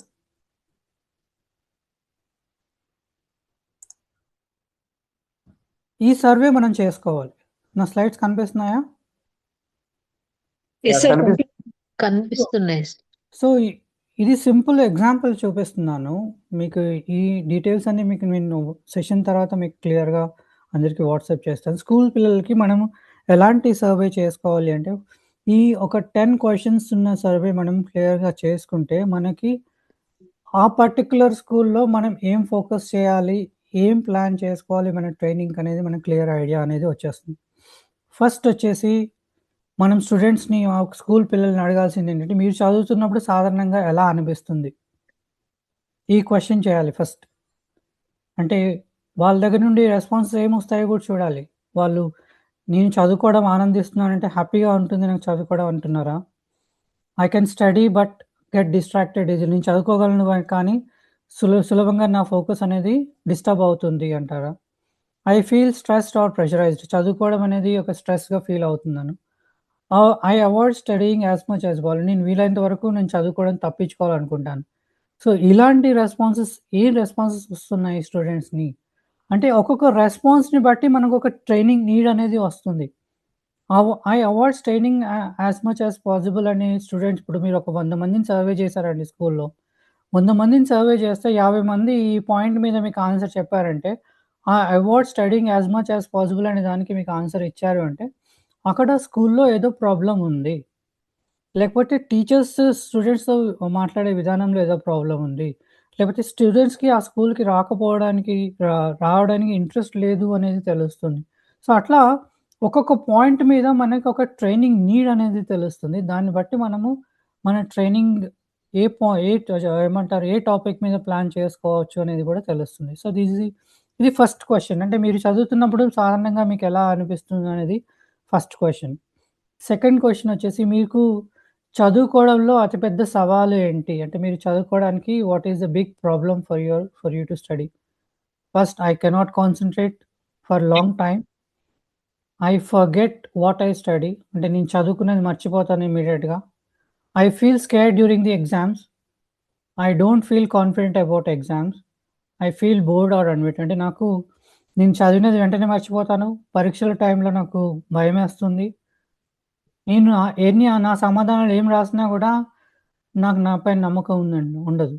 ఈ సర్వే మనం చేసుకోవాలి. నా స్లైడ్స్ కనిపిస్తున్నాయా? Yes, sir. కనిపిస్తుంది. కనిపిస్తున్నాయి. సో, ఇది సింపుల్ ఎగ్జాంపుల్ చూపిస్తున్నాను. మీకు ఈ డీటెయిల్స్ అన్నీ మీకు నేను సెషన్ తర్వాత మీకు క్లియర్‌గా అందరికి వాట్సాప్ చేస్తాను. స్కూల్ పిల్లలకి మనము ఎలాంటి సర్వే చేసుకోవాలి అంటే, ఈ ఒక 10 క్వెషన్స్ ఉన్న సర్వే మనం క్లియర్‌గా చేసుకుంటే, మనకి ఆ పర్టిక్యులర్ స్కూల్‌లో మనం ఏం ఫోకస్ చేయాలి? ఏం ప్లాన్ చేసుకోవాలి మన ట్రైనింగ్‌కి అనేది మనకు క్లియర్ ఐడియా అనేది వచ్చేస్తుంది. ఫస్ట్ వచ్చేసి మనం స్టూడెంట్స్‌ని స్కూల్ పిల్లల్ని అడగాల్సిందేంటంటే, మీరు చదువుతున్నప్పుడు సాధారణంగా ఎలా అనిపిస్తుంది? ఈ క్వెషన్ చేయాలి ఫస్ట్. అంటే వాళ్ళ దగ్గర నుండి రెస్పాన్సెస్ ఏమొస్తాయో కూడా చూడాలి. వాళ్ళు నేను చదువుకోవడం ఆనందిస్తున్నానంటే హ్యాపీగా ఉంటుంది నాకు చదువుకోవడం అంటున్నారా? I can study but get distracted easily. నేను చదువుకోగలను కానీ సులభంగా నా ఫోకస్ అనేది డిస్టర్బ్ అవుతుంది అంటారా? I feel stressed or pressurised. చదువుకోవడం అనేది ఒక స్ట్రెస్‌గా ఫీల్ అవుతున్నాను. I avoid studying as much as possible. నేను వీలైనంత వరకు నేను చదువుకోవడం తప్పించుకోవాలనుకుంటాను. సో, ఇలాంటి రెస్పాన్సెస్ వస్తున్నాయి స్టూడెంట్స్‌ని. అంటే ఒక్కొక్క రెస్పాన్స్‌ని బట్టి మనకొక ట్రైనింగ్ నీడ్ అనేది వస్తుంది. I avoid studying as much as possible అని స్టూడెంట్స్ ఇప్పుడు మీరు ఒక 100 మందిని సర్వే చేశారండి స్కూల్‌లో. 100 మందిని సర్వే చేస్తే 50 మంది ఈ పాయింట్ మీద మీకు ఆన్సర్ చెప్పారంటే, avoid studying as much as possible అనే దానికి మీకు ఆన్సర్ ఇచ్చారు అంటే, అక్కడ స్కూల్‌లో ఏదో ప్రాబ్లమ్ ఉంది. లేకపోతే టీచర్స్ స్టూడెంట్స్‌తో మాట్లాడే విధానంలో ఏదో ప్రాబ్లమ్ ఉంది. లేకపోతే స్టూడెంట్స్‌కి ఆ స్కూల్‌కి రావడానికి ఇంట్రెస్ట్ లేదు అనేది తెలుస్తుంది. సో, అట్లా ఒక్కొక్క పాయింట్ మీద మనకి ఒక ట్రైనింగ్ నీడ్ అనేది తెలుస్తుంది. దాన్ని బట్టి మనము మన ట్రైనింగ్ ఏ పా ఏ ట ఏమంటారు ఏ టాపిక్ మీద ప్లాన్ చేసుకోవచ్చు అనేది కూడా తెలుస్తుంది. సో, ఇది ఫస్ట్ క్వెషన్. అంటే మీరు చదువుతున్నప్పుడు సాధారణంగా మీకు ఎలా అనిపిస్తుంది అనేది ఫస్ట్ క్వెషన్. సెకండ్ క్వెషన్ వచ్చేసి మీకు చదువుకోవడంలో అతిపెద్ద సవాలు ఏంటి? అంటే మీరు చదువుకోవడానికి what is the big problem for you to study? First I cannot concentrate for long time. I forget what I study. అంటే నేను చదువుకున్నది మర్చిపోతాను ఇమ్మీడియేట్‌గా. I feel scared during the exams. I don't feel confident about exams. I feel bored or unfit. అంటే నేను చదివినది వెంటనే మర్చిపోతాను. పరీక్షల టైంలో నాకు భయమేస్తుంది. నా సమాధానాలు ఏం రాసినా గూడా నాపైన నమ్మకం ఉండదు.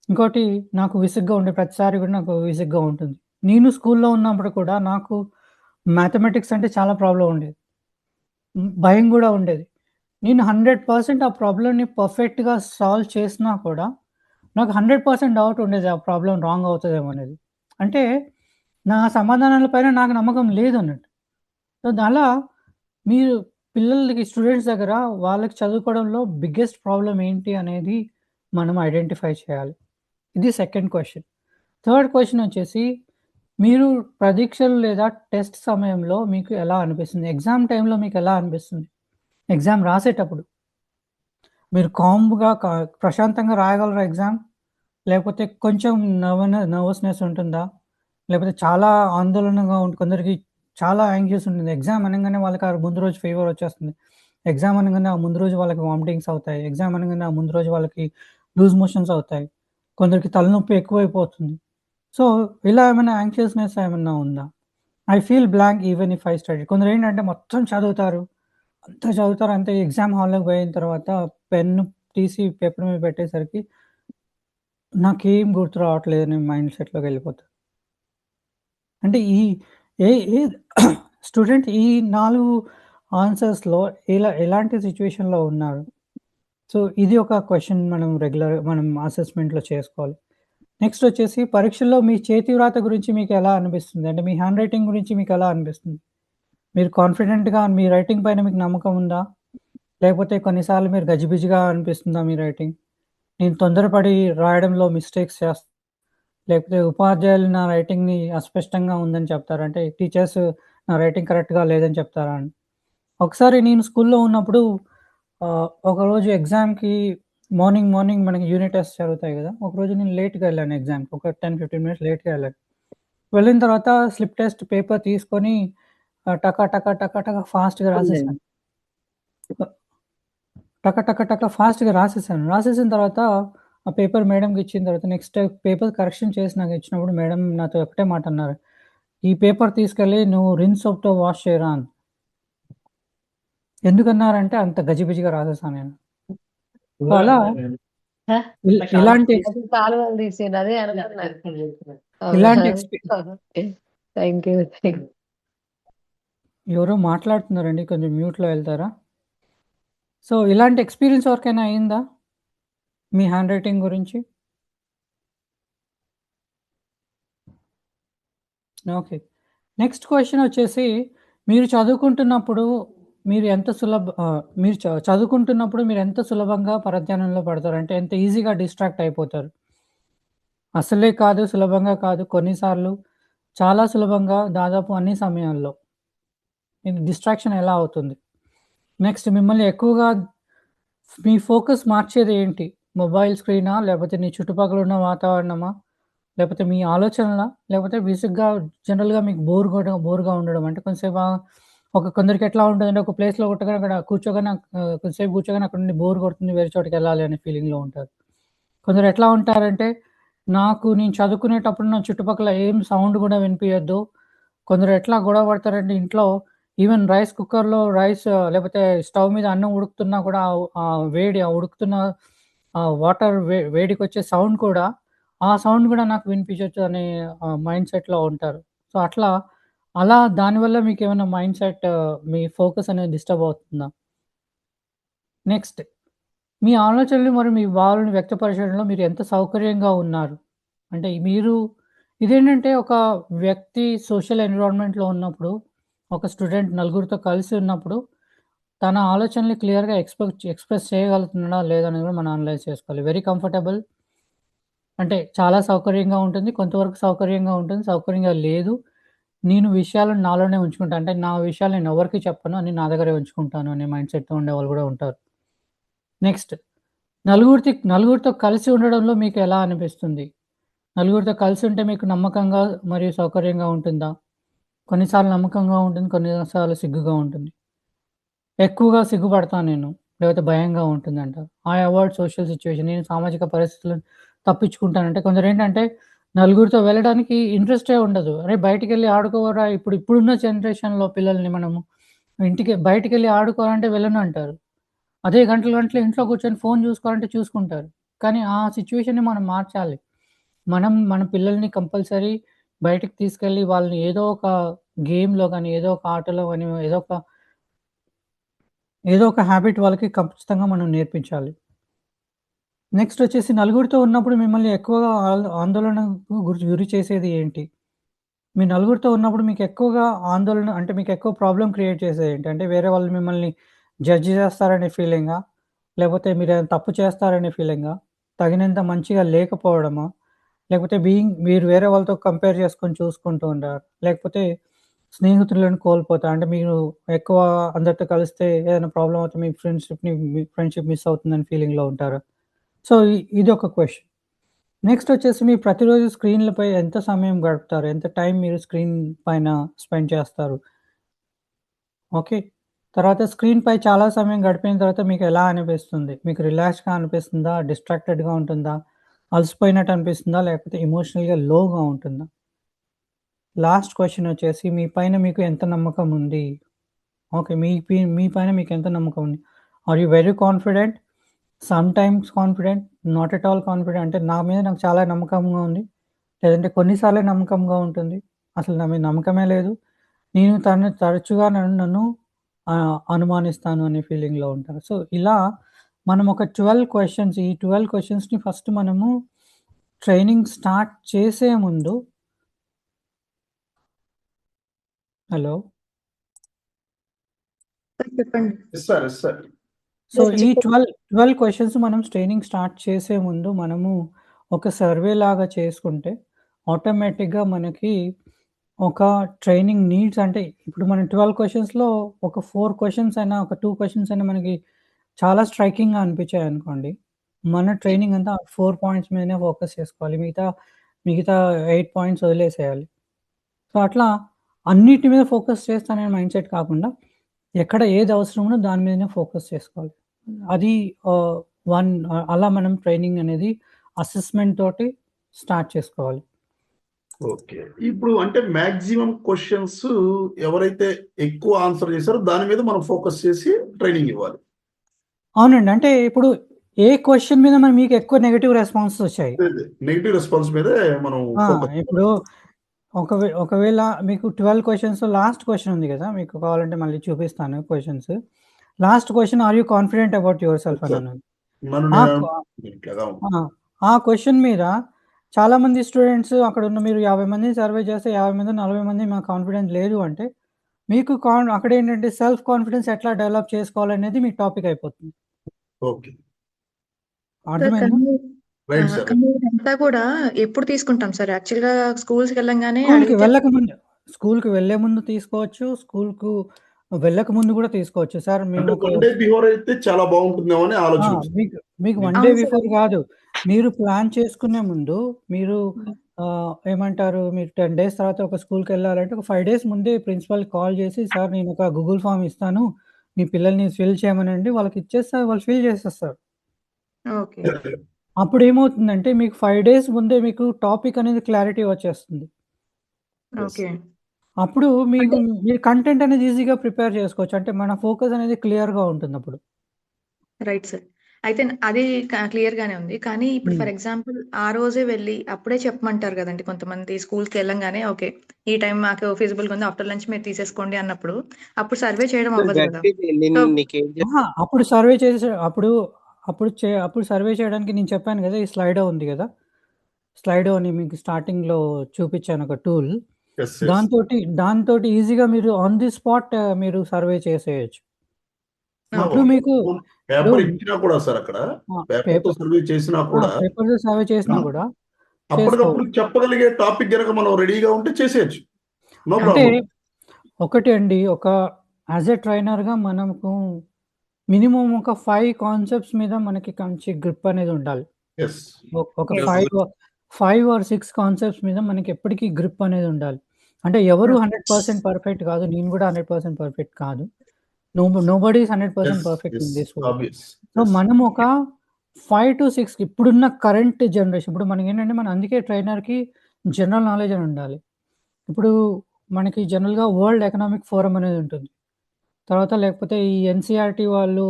ఇంకోటి నాకు విసుగ్గా ఉండే ప్రతిసారి కూడా నాకు విసుగ్గా ఉంటుంది. నేను స్కూల్లో ఉన్నప్పుడు కూడా నాకు మ్యాథమెటిక్స్ అంటే చాలా ప్రాబ్లమ్ ఉండేది. భయం గూడా ఉండేది. నేను 100% ఆ ప్రాబ్లమ్‌ని పర్ఫెక్ట్‌గా సాల్వ్ చేసినా కూడా నాకు 100% డౌట్ ఉండేది. ఆ ప్రాబ్లమ్ రాంగ్ అవుతదేమో అనేది. అంటే నా సమాధానాల పైన నాకు నమ్మకం లేదన్నట్టు. సో, అలా మీరు పిల్లలకి స్టూడెంట్స్ దగ్గర వాళ్ళకి చదువుకోవడంలో బిగ్గెస్ట్ ప్రాబ్లమ్ ఏంటి అనేది మనం ఐడెంటిఫై చేయాలి. ఇది సెకండ్ క్వెషన్. థర్డ్ క్వెషన్ వచ్చేసి మీరు పరీక్షలు లేదా టెస్ట్ సమయంలో మీకు ఎలా అనిపిస్తుంది? ఎగ్జామ్ టైమ్‌లో మీకెలా అనిపిస్తుంది? ఎగ్జామ్ రాసేటప్పుడు మీరు కామ్‌గా ప్రశాంతంగా రాయగలరా ఎగ్జామ్? లేకపోతే కొంచెం నర్వస్‌నెస్ ఉంటుందా? లేకపోతే చాలా ఆందోళనగా కొందరికి చాలా యాంగ్షియస్ ఉంటుంది. ఎగ్జామ్ అనంగానే వాళ్ళకి ఆ ముందు రోజు ఫీవర్ వచ్చేస్తుంది. ఎగ్జామ్ అనంగానే ఆ ముందు రోజు వాళ్ళకి వామిటింగ్స్ అవుతాయి. ఎగ్జామ్ అనంగానే ఆ ముందు రోజు వాళ్ళకి లూజ్ మోషన్స్ అవుతాయి. కొందరికి తలనొప్పి ఎక్కువైపోతుంది. సో, ఇలా ఏమైనా యాంగ్షియస్‌నెస్ ఏమన్నా ఉందా? I feel blank even if I study. కొందరేంటంటే మొత్తం చదువుతారు. అంతా చదువుతారు. అంతే ఎగ్జామ్ హాల్‌లోకి పోయిన తర్వాత పెన్ను తీసి పేపర్ మీద పెట్టేసరికి నాకేం గుర్తు రావట్లేదనే మైండ్ సెట్‌లోకెళ్ళిపోతారు. అంటే ఈ ఏ ఏ స్టూడెంట్ ఈ 4 ఆన్సర్స్‌లో ఎలాంటి సిట్యుయేషన్‌లో ఉన్నారు? సో, ఇది ఒక క్వెషన్ మనం అసెస్‌మెంట్‌లో చేసుకోవాలి. నెక్స్ట్ వచ్చేసి పరీక్షల్లో మీ చేతి వ్రాత గురించి మీకెలా అనిపిస్తుంది? అంటే మీ హ్యాండ్ రైటింగ్ గురించి మీకెలా అనిపిస్తుంది? మీరు కాన్ఫిడెంట్‌గా మీ రైటింగ్ పైన మీకు నమ్మకం ఉందా? లేకపోతే కొన్నిసార్లు మీరు గజిబిజిగా అనిపిస్తుందా మీ రైటింగ్? నేను తొందరపడి రాయడంలో మిస్టేక్స్ లేకపోతే ఉపాధ్యాయులు నా రైటింగ్‌ని అస్పష్టంగా ఉందని చెప్తారా? అంటే టీచర్స్ నా రైటింగ్ కరెక్ట్‌గా లేదని చెప్తారా అని? ఒకసారి నేను స్కూల్‌లో ఉన్నప్పుడు ఒకరోజు ఎగ్జామ్‌కి మార్నింగ్ మనకి యూనిట్ టెస్ట్ జరుగుతాయి గదా! ఒకరోజు నేను లేట్‌గా ఎళ్ళాను ఎగ్జామ్‌కి. ఒక 10, 15 మినిట్స్ లేట్‌గా ఎళ్ళాను. వెళ్ళిన తర్వాత స్లిప్ టెస్ట్ పేపర్ తీసుకొని టక టక టక టక ఫాస్ట్‌గా రాసేసాను. టక టక టక ఫాస్ట్‌గా రాసేసాను. రాసేసిన తర్వాత ఆ పేపర్ మేడమ్‌కి ఇచ్చిన తర్వాత నెక్స్ట్ పేపర్ కరెక్షన్ చేసి నాకిచ్చినప్పుడు మేడమ్ నాతో ఒకటే మాట అన్నారు. "ఈ పేపర్ తీసుకెళ్ళి నువ్వు రిన్ సోప్‌తో వాష్ చేయరా" అని. ఎందుకన్నారంటే అంత గజిబిజిగా రాసేసాను నేను. సో, అలా ఇలాంటి అది కాలువలు తీసిండు అదే అనుకున్నా. అవునా? ఇలాంటి థ్యాంక్ యూ. ఎవరో మాట్లాడుతున్నారండి. కొంచెం మ్యూట్‌లో వెళ్తారా? సో, ఇలాంటి ఎక్స్‌పీరియన్స్ ఎవరికైనా అయిందా? మీ హ్యాండ్ రైటింగ్ గురించి? ఓకే. నెక్స్ట్ క్వెషన్ వచ్చేసి మీరు చదువుకుంటున్నప్పుడు మీరు చదువుకుంటున్నప్పుడు మీరెంత సులభంగా పరధ్యానంలో పడతారు? అంటే ఎంత ఈజీగా డిస్ట్రాక్ట్ అయిపోతారు? అసలే కాదు, సులభంగా కాదు. కొన్నిసార్లు చాలా సులభంగా దాదాపు అన్ని సమయాల్లో. మీకు డిస్ట్రాక్షన్ ఎలా అవుతుంది? నెక్స్ట్ మిమ్మల్ని ఎక్కువగా మీ ఫోకస్ మార్చేది ఏంటి? మొబైల్ స్క్రీనా? లేకపోతే నీ చుట్టుపక్కల ఉన్న వాతావరణమా? లేకపోతే మీ ఆలోచనలా? లేకపోతే బేసిక్‌గా జనరల్‌గా మీకు బోర్‌గా ఉండడం. అంటే కొంతసేపు కొందరికి ఎట్లా ఉంటదంటే ఒక ప్లేస్‌లో కొట్టగానే అక్కడ కూర్చోగానే కొంతసేపు కూర్చోగానే అక్కడి నుండి బోర్ కొడుతుంది. వేరే చోటికెళ్ళాలి అనే ఫీలింగ్‌లో ఉంటారు. కొందరు ఎట్లా ఉంటారంటే, నేను చదువుకునేటప్పుడు నా చుట్టుపక్కల ఏం సౌండ్ గూడా వినిపియద్దు. కొందరు ఎట్లా గొడవ పడతారంటే ఇంట్లో ఈవెన్ రైస్ కుక్కర్‌లో లేపోతే స్టవ్ మీద అన్నం ఉడుకుతున్నా కూడా ఆ ఉడుకుతున్న వాటర్ వేడికొచ్చే సౌండ్ కూడా, ఆ సౌండ్ గూడా నాకు వినిపించొచ్చు అనే మైండ్ సెట్‌లో ఉంటారు. సో, అలా దానివల్ల మీకేమైనా మీ ఫోకస్ అనేది డిస్టర్బ్ అవుతుందా? నెక్స్ట్ మీ ఆలోచనలు మరియు మీ భావాలను వ్యక్తపరచడంలో మీరు ఎంత సౌకర్యంగా ఉన్నారు? అంటే ఇదేంటంటే ఒక వ్యక్తి సోషల్ ఎన్విరాన్మెంట్‌లో ఉన్నప్పుడు, ఒక స్టూడెంట్ నలుగురితో కలిసి ఉన్నప్పుడు, తన ఆలోచనలు క్లియర్‌గా ఎక్స్‌ప్రెస్ చేయగలుగుతున్నాడా లేదా అనేది కూడా మనం అనలైజ్ చేసుకోవాలి. వెరీ కంఫర్టబుల్ అంటే చాలా సౌకర్యంగా ఉంటుంది. కొంతవరకు సౌకర్యంగా ఉంటుంది. సౌకర్యంగా లేదు. నేను విషయాలను నాలోనే ఉంచుకుంటా. అంటే నా విషయాలు నేను ఎవరికీ చెప్పను. అన్నీ నా దగ్గరే ఉంచుకుంటాను అనే మైండ్ సెట్‌తో ఉండేవాళ్ళు కూడా ఉంటారు. నెక్స్ట్ నలుగురితో కలిసి ఉండడంలో మీకెలా అనిపిస్తుంది? నలుగురితో కలిసుంటే మీకు నమ్మకంగా మరియు సౌకర్యంగా ఉంటుందా? కొన్నిసార్లు నమ్మకంగా ఉంటుంది. కొన్నిసార్లు సిగ్గుగా ఉంటుంది. ఎక్కువగా సిగ్గుపడతాను నేను. లేకపోతే భయంగా ఉంటుందంట. I avoid social situation. నేను సామాజిక పరిస్థితులను తప్పించుకుంటానంటే కొందరేంటంటే నలుగురితో వెళ్ళడానికి ఇంట్రెస్టే ఉండదు. అరే! బయటికెళ్ళి ఆడుకోరా ఇప్పుడున్న జనరేషన్‌లో పిల్లల్ని మనము బయటికెళ్ళి ఆడుకోవాలంటే వెళ్ళను అంటారు. అదే గంటలు ఇంట్లో కూర్చొని ఫోను చూసుకోవాలంటే చూసుకుంటారు. కానీ ఆ సిట్యుయేషన్‌ని మనం మార్చాలి. మన పిల్లల్ని కంపల్సరీ బయటికి తీసుకెళ్ళి వాళ్ళని ఏదో ఒక గేమ్‌లో గాని, ఏదో ఒక ఆటలో గాని, ఏదో ఒక హాబిట్ వాళ్ళకి ఖచ్చితంగా మనం నేర్పించాలి. నెక్స్ట్ వచ్చేసి నలుగురితో ఉన్నప్పుడు మిమ్మల్ని ఎక్కువగా ఆందోళనకు గురి చేసేది ఏంటి? మీ నలుగురితో ఉన్నప్పుడు మీకు ఎక్కువగా ఆందోళన అంటే మీకు ఎక్కువ ప్రాబ్లమ్ క్రియేట్ చేసేది ఏంటి? అంటే వేరే వాళ్ళు మిమ్మల్ని జడ్జ్ చేస్తారనే ఫీలింగా? లేకపోతే మీరేమైనా తప్పు చేస్తారనే ఫీలింగా? తగినంత మంచిగా లేకపోవడమా? లేకపోతే మీరు వేరే వాళ్ళతో కంపేర్ చేసుకొని చూసుకుంటూ ఉంటారా? లేకపోతే స్నేహితులను కోల్పోతారా? అంటే మీరు ఎక్కువ అందరితో కలిస్తే ఏదైనా ప్రాబ్లమ్ అవుతే మీ ఫ్రెండ్‌షిప్ మిస్ అవుతుందని ఫీలింగ్‌లో ఉంటారా? సో, ఇదొక క్వెషన్. నెక్స్ట్ వచ్చేసి మీరు ప్రతిరోజు స్క్రీన్‌లపై ఎంత సమయం గడుపుతారు? ఎంత టైం మీరు స్క్రీన్ పైన స్పెండ్ చేస్తారు? ఓకే. తర్వాత స్క్రీన్‌పై చాలా సమయం గడిపిన తర్వాత మీకెలా అనిపిస్తుంది? మీకు రిలాక్స్‌గా అనిపిస్తుందా? డిస్ట్రాక్టెడ్‌గా ఉంటుందా? అలసిపోయినట్టు అనిపిస్తుందా? లేకపోతే ఎమోషనల్‌గా లోగా ఉంటుందా? లాస్ట్ క్వెషన్ వచ్చేసి మీ పైన మీకు ఎంత నమ్మకం ఉంది? ఓకే. మీ పైన మీకెంత నమ్మకం ఉంది? Are you very confident? Sometimes confident? Not at all confident? అంటే నా మీద నాకు చాలా నమ్మకంగా ఉంది. లేదంటే కొన్ని సార్లే నమ్మకంగా ఉంటుంది. అసలు నా మీద నమ్మకమే లేదు. నేను తరచుగా నన్ను అనుమానిస్తాను అనే ఫీలింగ్‌లో ఉంటారు. సో, ఇలా మనం ఒక 12 క్వెషన్స్ ఈ 12 క్వెషన్స్‌ని ఫస్ట్ మనము ట్రైనింగ్ స్టార్ట్ చేసే ముందు హలో! సార్ చెప్పండి. Yes sir. Yes sir. So, లేదు ఈ చెప్పండి. 12 క్వెషన్స్ మనం ట్రైనింగ్ స్టార్ట్ చేసే ముందు మనము ఒక సర్వే లాగా చేసుకుంటే ఆటోమేటిక్‌గా మనకి ఒక ట్రైనింగ్ నీడ్స్ అంటే ఇప్పుడు మనం 12 క్వెషన్స్‌లో ఒక 4 క్వెషన్స్ అయినా, ఒక 2 క్వెషన్స్ అయినా మనకి చాలా స్ట్రైకింగ్‌గా అనిపించాయనుకోండి. మన ట్రైనింగ్ అంతా 4 పాయింట్స్ మీదనే ఫోకస్ చేసుకోవాలి. మిగతా 8 పాయింట్స్ వదిలేసేయాలి. సో, అట్లా అన్నిటి మీద ఫోకస్ చేస్తాననే మైండ్‌సెట్ కాకుండా, ఎక్కడ ఏది అవసరమో దాని మీదనే ఫోకస్ చేసుకోవాలి. అది ఆహ్, అలా మనం ట్రైనింగ్ అనేది అసెస్‌మెంట్ తోటి స్టార్ట్ చేసుకోవాలి. ఓకే. ఇప్పుడు అంటే మాక్సిమం క్వెషన్స్ ఎవరైతే ఎక్కువ ఆన్సర్ చేశారో దాని మీద మనం ఫోకస్ చేసి ట్రైనింగ్ ఇవ్వాలి. అవునండి. అంటే ఇప్పుడు ఏ క్వెషన్ మీద మీకు ఎక్కువ నెగెటివ్ రెస్పాన్సెస్ వచ్చాయి? నెగెటివ్ రెస్పాన్స్ మీదే మనం ఫోకస్ ఇప్పుడు ఒకవేళ మీకు 12 క్వెషన్స్‌లో లాస్ట్ క్వెషన్ ఉంది గదా! మీకు కావాలంటే మళ్ళీ చూపిస్తాను questions. Last question are you confident about yourself అని సార్. అన్నది. నన్ను ఆ నేను క్వ ఇట్లాగా ఆ! ఆ క్వెషన్ మీద చాలామంది స్టూడెంట్స్ అక్కడున్న మీరు 50 మందిని సర్వే చేస్తే 50 మంది, 40 మంది మాకు కాన్ఫిడెన్స్ లేదు అంటే, మీకు అక్కడేంటంటే సెల్ఫ్ కాన్ఫిడెన్స్ ఎట్లా డెవలప్ చేసుకోవాలనేది మీ టాపిక్ అయిపోతుంది. ఓకే. సార్ అర్థమైందా? Right sir. కానీ ఇదంతా కూడా ఎప్పుడు తీసుకుంటాం సార్? యాక్చువల్‌గా స్కూల్స్‌కెళ్ళంగానే స్కూల్‌కి అడిగితే వెళ్ళకముందు స్కూల్‌కి వెళ్ళే ముందు తీసుకోవచ్చు. స్కూల్‌కు వెళ్ళక ముందు గూడా తీసుకోవచ్చు. సార్ అంటే మేము ఒక 1 డే బిఫోర్ అయితే చాలా బాగుంటుందేమో అని ఆ! ఆలోచన వచ్చింది. మీకు 1 డే అవును సార్. బిఫోర్ గాదు. మీరు ప్లాన్ చేసుకునే ముందు మీరు హ్మ్. ఏమంటారు మీరు 10 డేస్ తర్వాత ఒక స్కూల్‌కెళ్ళాలంటే ఒక 5 డేస్ ముందే ప్రిన్సిపల్‌కి కాల్ చేసి, సార్ నేనొక గూగుల్ ఫార్మ్ ఇస్తాను. మీ పిల్లల్ని ఫిల్ చేయమనండి. వాళ్ళకిచ్చేస్తే వాళ్ళు ఫిల్ చేసేస్తారు. ఓకే. అప్పుడేమవుతుందంటే మీకు 5 డేస్ ముందే మీకు టాపిక్ అనేది క్లారిటీ వచ్చేస్తుంది. యెస్. ఓకే. అప్పుడు అంటే మీరు కంటెంట్ అనేది ఈజీగా ప్రిపేర్ చేసుకోవచ్చు. అంటే మన ఫోకస్ అనేది క్లియర్‌గా ఉంటుందప్పుడు. Right sir. అయితే అది క్లియర్‌గానే ఉంది. కానీ ఇప్పుడు హ్మ్. ఫర్ ఎగ్జాంపుల్ ఆ రోజే వెళ్లి అప్పుడే చెప్పమంటారు గదండీ కొంతమంది స్కూల్స్‌కెళ్ళంగానే ఓకే. ఈ టైం మాకు ఫీజిబుల్‌గా ఉంది. ఆఫ్టర్ లంచ్ మీరు తీసేసుకోండి అన్నప్పుడు, అప్పుడు సర్వే చేయడం అవ్వదు గదా! గట్టిది సో నీకేం అహా! అప్పుడు సర్వే చేసే అప్పుడు అప్పుడు సర్వే చేయడానికి నేను చెప్పాను గదా! ఈ స్లైడో ఉంది గదా! స్లైడో అని మీకు స్టార్టింగ్‌లో చూపిచ్చాను ఒక టూల్. యెస్. యెస్. దాంతోటి ఈజీగా మీరు ఆన్ ది స్పాట్ మీరు సర్వే చేసేయొచ్చు. ఆ! అప్పుడు మీకు ఇప్పుడు పేపర్ ఇచ్చినా కూడా సార్ అక్కడ పేపర్‌తో పేపర్ సర్వే చేసినా కూడా పేపర్‌తో సర్వే చేసినా మనం గూడా అప్పటికప్పుడు చేసుకోవచ్చు. చెప్పగలిగే టాపిక్ గనక మనం రెడీగా ఉంటే చేసేయొచ్చు. నో అంటే ప్రాబ్లమ్. ఒకటి అండి. యాస్ ఎ ట్రైనర్‌గా మనకు మినిమమ్ ఒక 5 కాన్సెప్ట్స్ మీద మనకి మంచి గ్రిప్ అనేది ఉండాలి. యెస్. ఒక యెస్. 5 ఆర్ 6 కాన్సెప్ట్స్ మీద మనకి ఎప్పటికి గ్రిప్ అనేది ఉండాలి. అంటే ఎవరు ఓకే. 100% పర్ఫెక్ట్ కాదు. నేను కూడా 100% పర్ఫెక్ట్ కాదు. Nobody is 100% yes. Perfect yes. In this world. Obvious. So, yes. మనం ఒక 5-6 ఇప్పుడున్న కరెంట్ జనరేషన్ ఇప్పుడు మనకేంటంటే మనం అందుకే ట్రైనర్‌కి జనరల్ నాలెడ్జ్ అని ఉండాలి. ఇప్పుడు మనకి జనరల్‌గా వరల్డ్ ఎకనామిక్ ఫోరమ్ అనేది ఉంటుంది. తర్వాత లేకపోతే ఈ ఎన్‌సీఈఆర్‌టీ వాళ్ళు,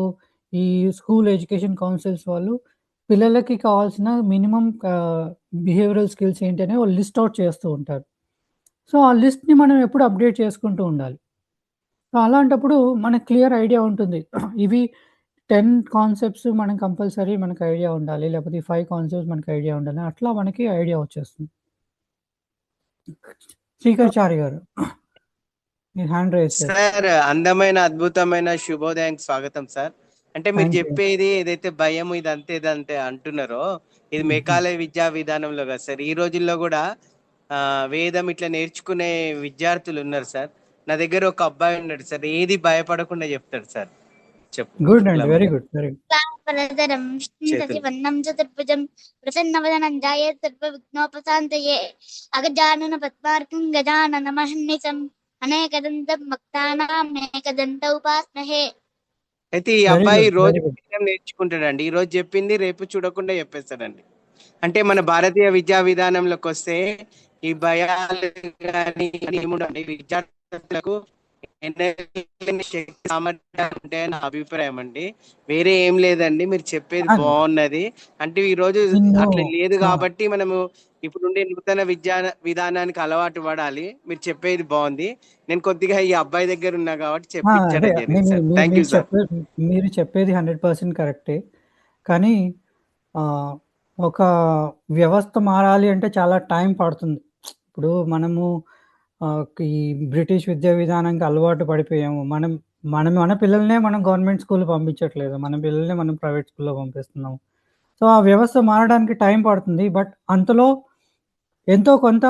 ఈ స్కూల్ ఎడ్యుకేషన్ కౌన్సిల్స్ వాళ్ళు పిల్లలకి కావాల్సిన మినిమం బిహేవియరల్ స్కిల్స్ ఏంటి అని వాళ్ళు లిస్ట్ ఔట్ చేస్తూ ఉంటారు. సో, ఆ లిస్ట్‌ని మనం ఎప్పుడు అప్డేట్ చేసుకుంటూ ఉండాలి. సో, అలాంటప్పుడు మనకు క్లియర్ ఐడియా ఉంటుంది. ఇవి 10 కాన్సెప్ట్స్ మనం కంపల్సరీ మనకు ఐడియా ఉండాలి. లేకపోతే 5 కాన్సెప్ట్స్ మనకు ఐడియా ఉండాలి. అట్లా మనకి ఐడియా వచ్చేస్తుంది. శ్రీకర్ గారు మీరు హ్యాండ్ రైజ్ చేశారు. సార్, అందమైన అద్భుతమైన శుభోదయానికి స్వాగతం సార్. అంటే మీరు థ్యాంక్ యూ. చెప్పేది ఏదైతే భయం ఇదంతే అంటున్నారో, ఇది హుహు. మేఘాలయ విద్యా విధానంలో కదా సార్. ఈ రోజుల్లో కూడా వేదం ఇట్లా నేర్చుకునే విద్యార్థులు ఉన్నారు సార్. నా దగ్గర ఒక అబ్బాయి ఉన్నాడు సార్, ఏది భయపడకుండా చెప్తాడు సార్. గుడ్ అండి. Very good. Very good. ఫలధరం సచివన్నం చతుర్భుజం ప్రసన్నవదనం ధ్యాయేత్ సర్వవిఘ్నోపశాంతయే అగజానన పద్మార్కం గజానన మహర్నిశం అనేకదంతం భక్తానాం ఏకదంత ఉపాస్మహే. అయితే ఈ వెరీ అబ్బాయి గుడ్. రోజు వెరీ గుడ్. వేదం నేర్చుకుంటాడండి. ఈ రోజు చెప్పింది రేపు చూడకుండా చెప్పేస్తాడండి. అంటే మన భారతీయ విద్యా విధానంలోకి వస్తే ఈ భయాలు కానీ ఏముండండి, విద్యార్థులకు ఎనలేని శక్తి సామర్థ్యాలు ఉంటాయని నా అభిప్రాయం అండి. వేరే ఏం లేదండి, మీరు చెప్పేది అది బాగున్నది. అంటే ఈ రోజు నిన్ను అట్లా లేదు ఆ! కాబట్టి మనము ఇప్పుడుండే నూతన విద్యా విధానానికి అలవాటు పడాలి. మీరు చెప్పేది బాగుంది. నేను కొద్దిగా ఈ అబ్బాయి దగ్గర ఉన్నా కాబట్టి అదే చెప్పించడం జరిగింది సార్. Thank you sir. మీరు చెప్పేది 100% కరెక్టే. కానీ ఒక వ్యవస్థ మారాలి అంటే చాలా టైం పడుతుంది. ఇప్పుడు మనము ఈ బ్రిటిష్ విద్యా విధానానికి అలవాటు పడిపోయాము. మన పిల్లల్నే మనం గవర్నమెంట్ స్కూల్‌కి పంపించట్లేదు. మన పిల్లల్ని మనం ప్రైవేట్ స్కూల్‌లో పంపిస్తున్నాము. సో, ఆ వ్యవస్థ మారడానికి టైం పడుతుంది. బట్ అంతలో ఎంతో కొంత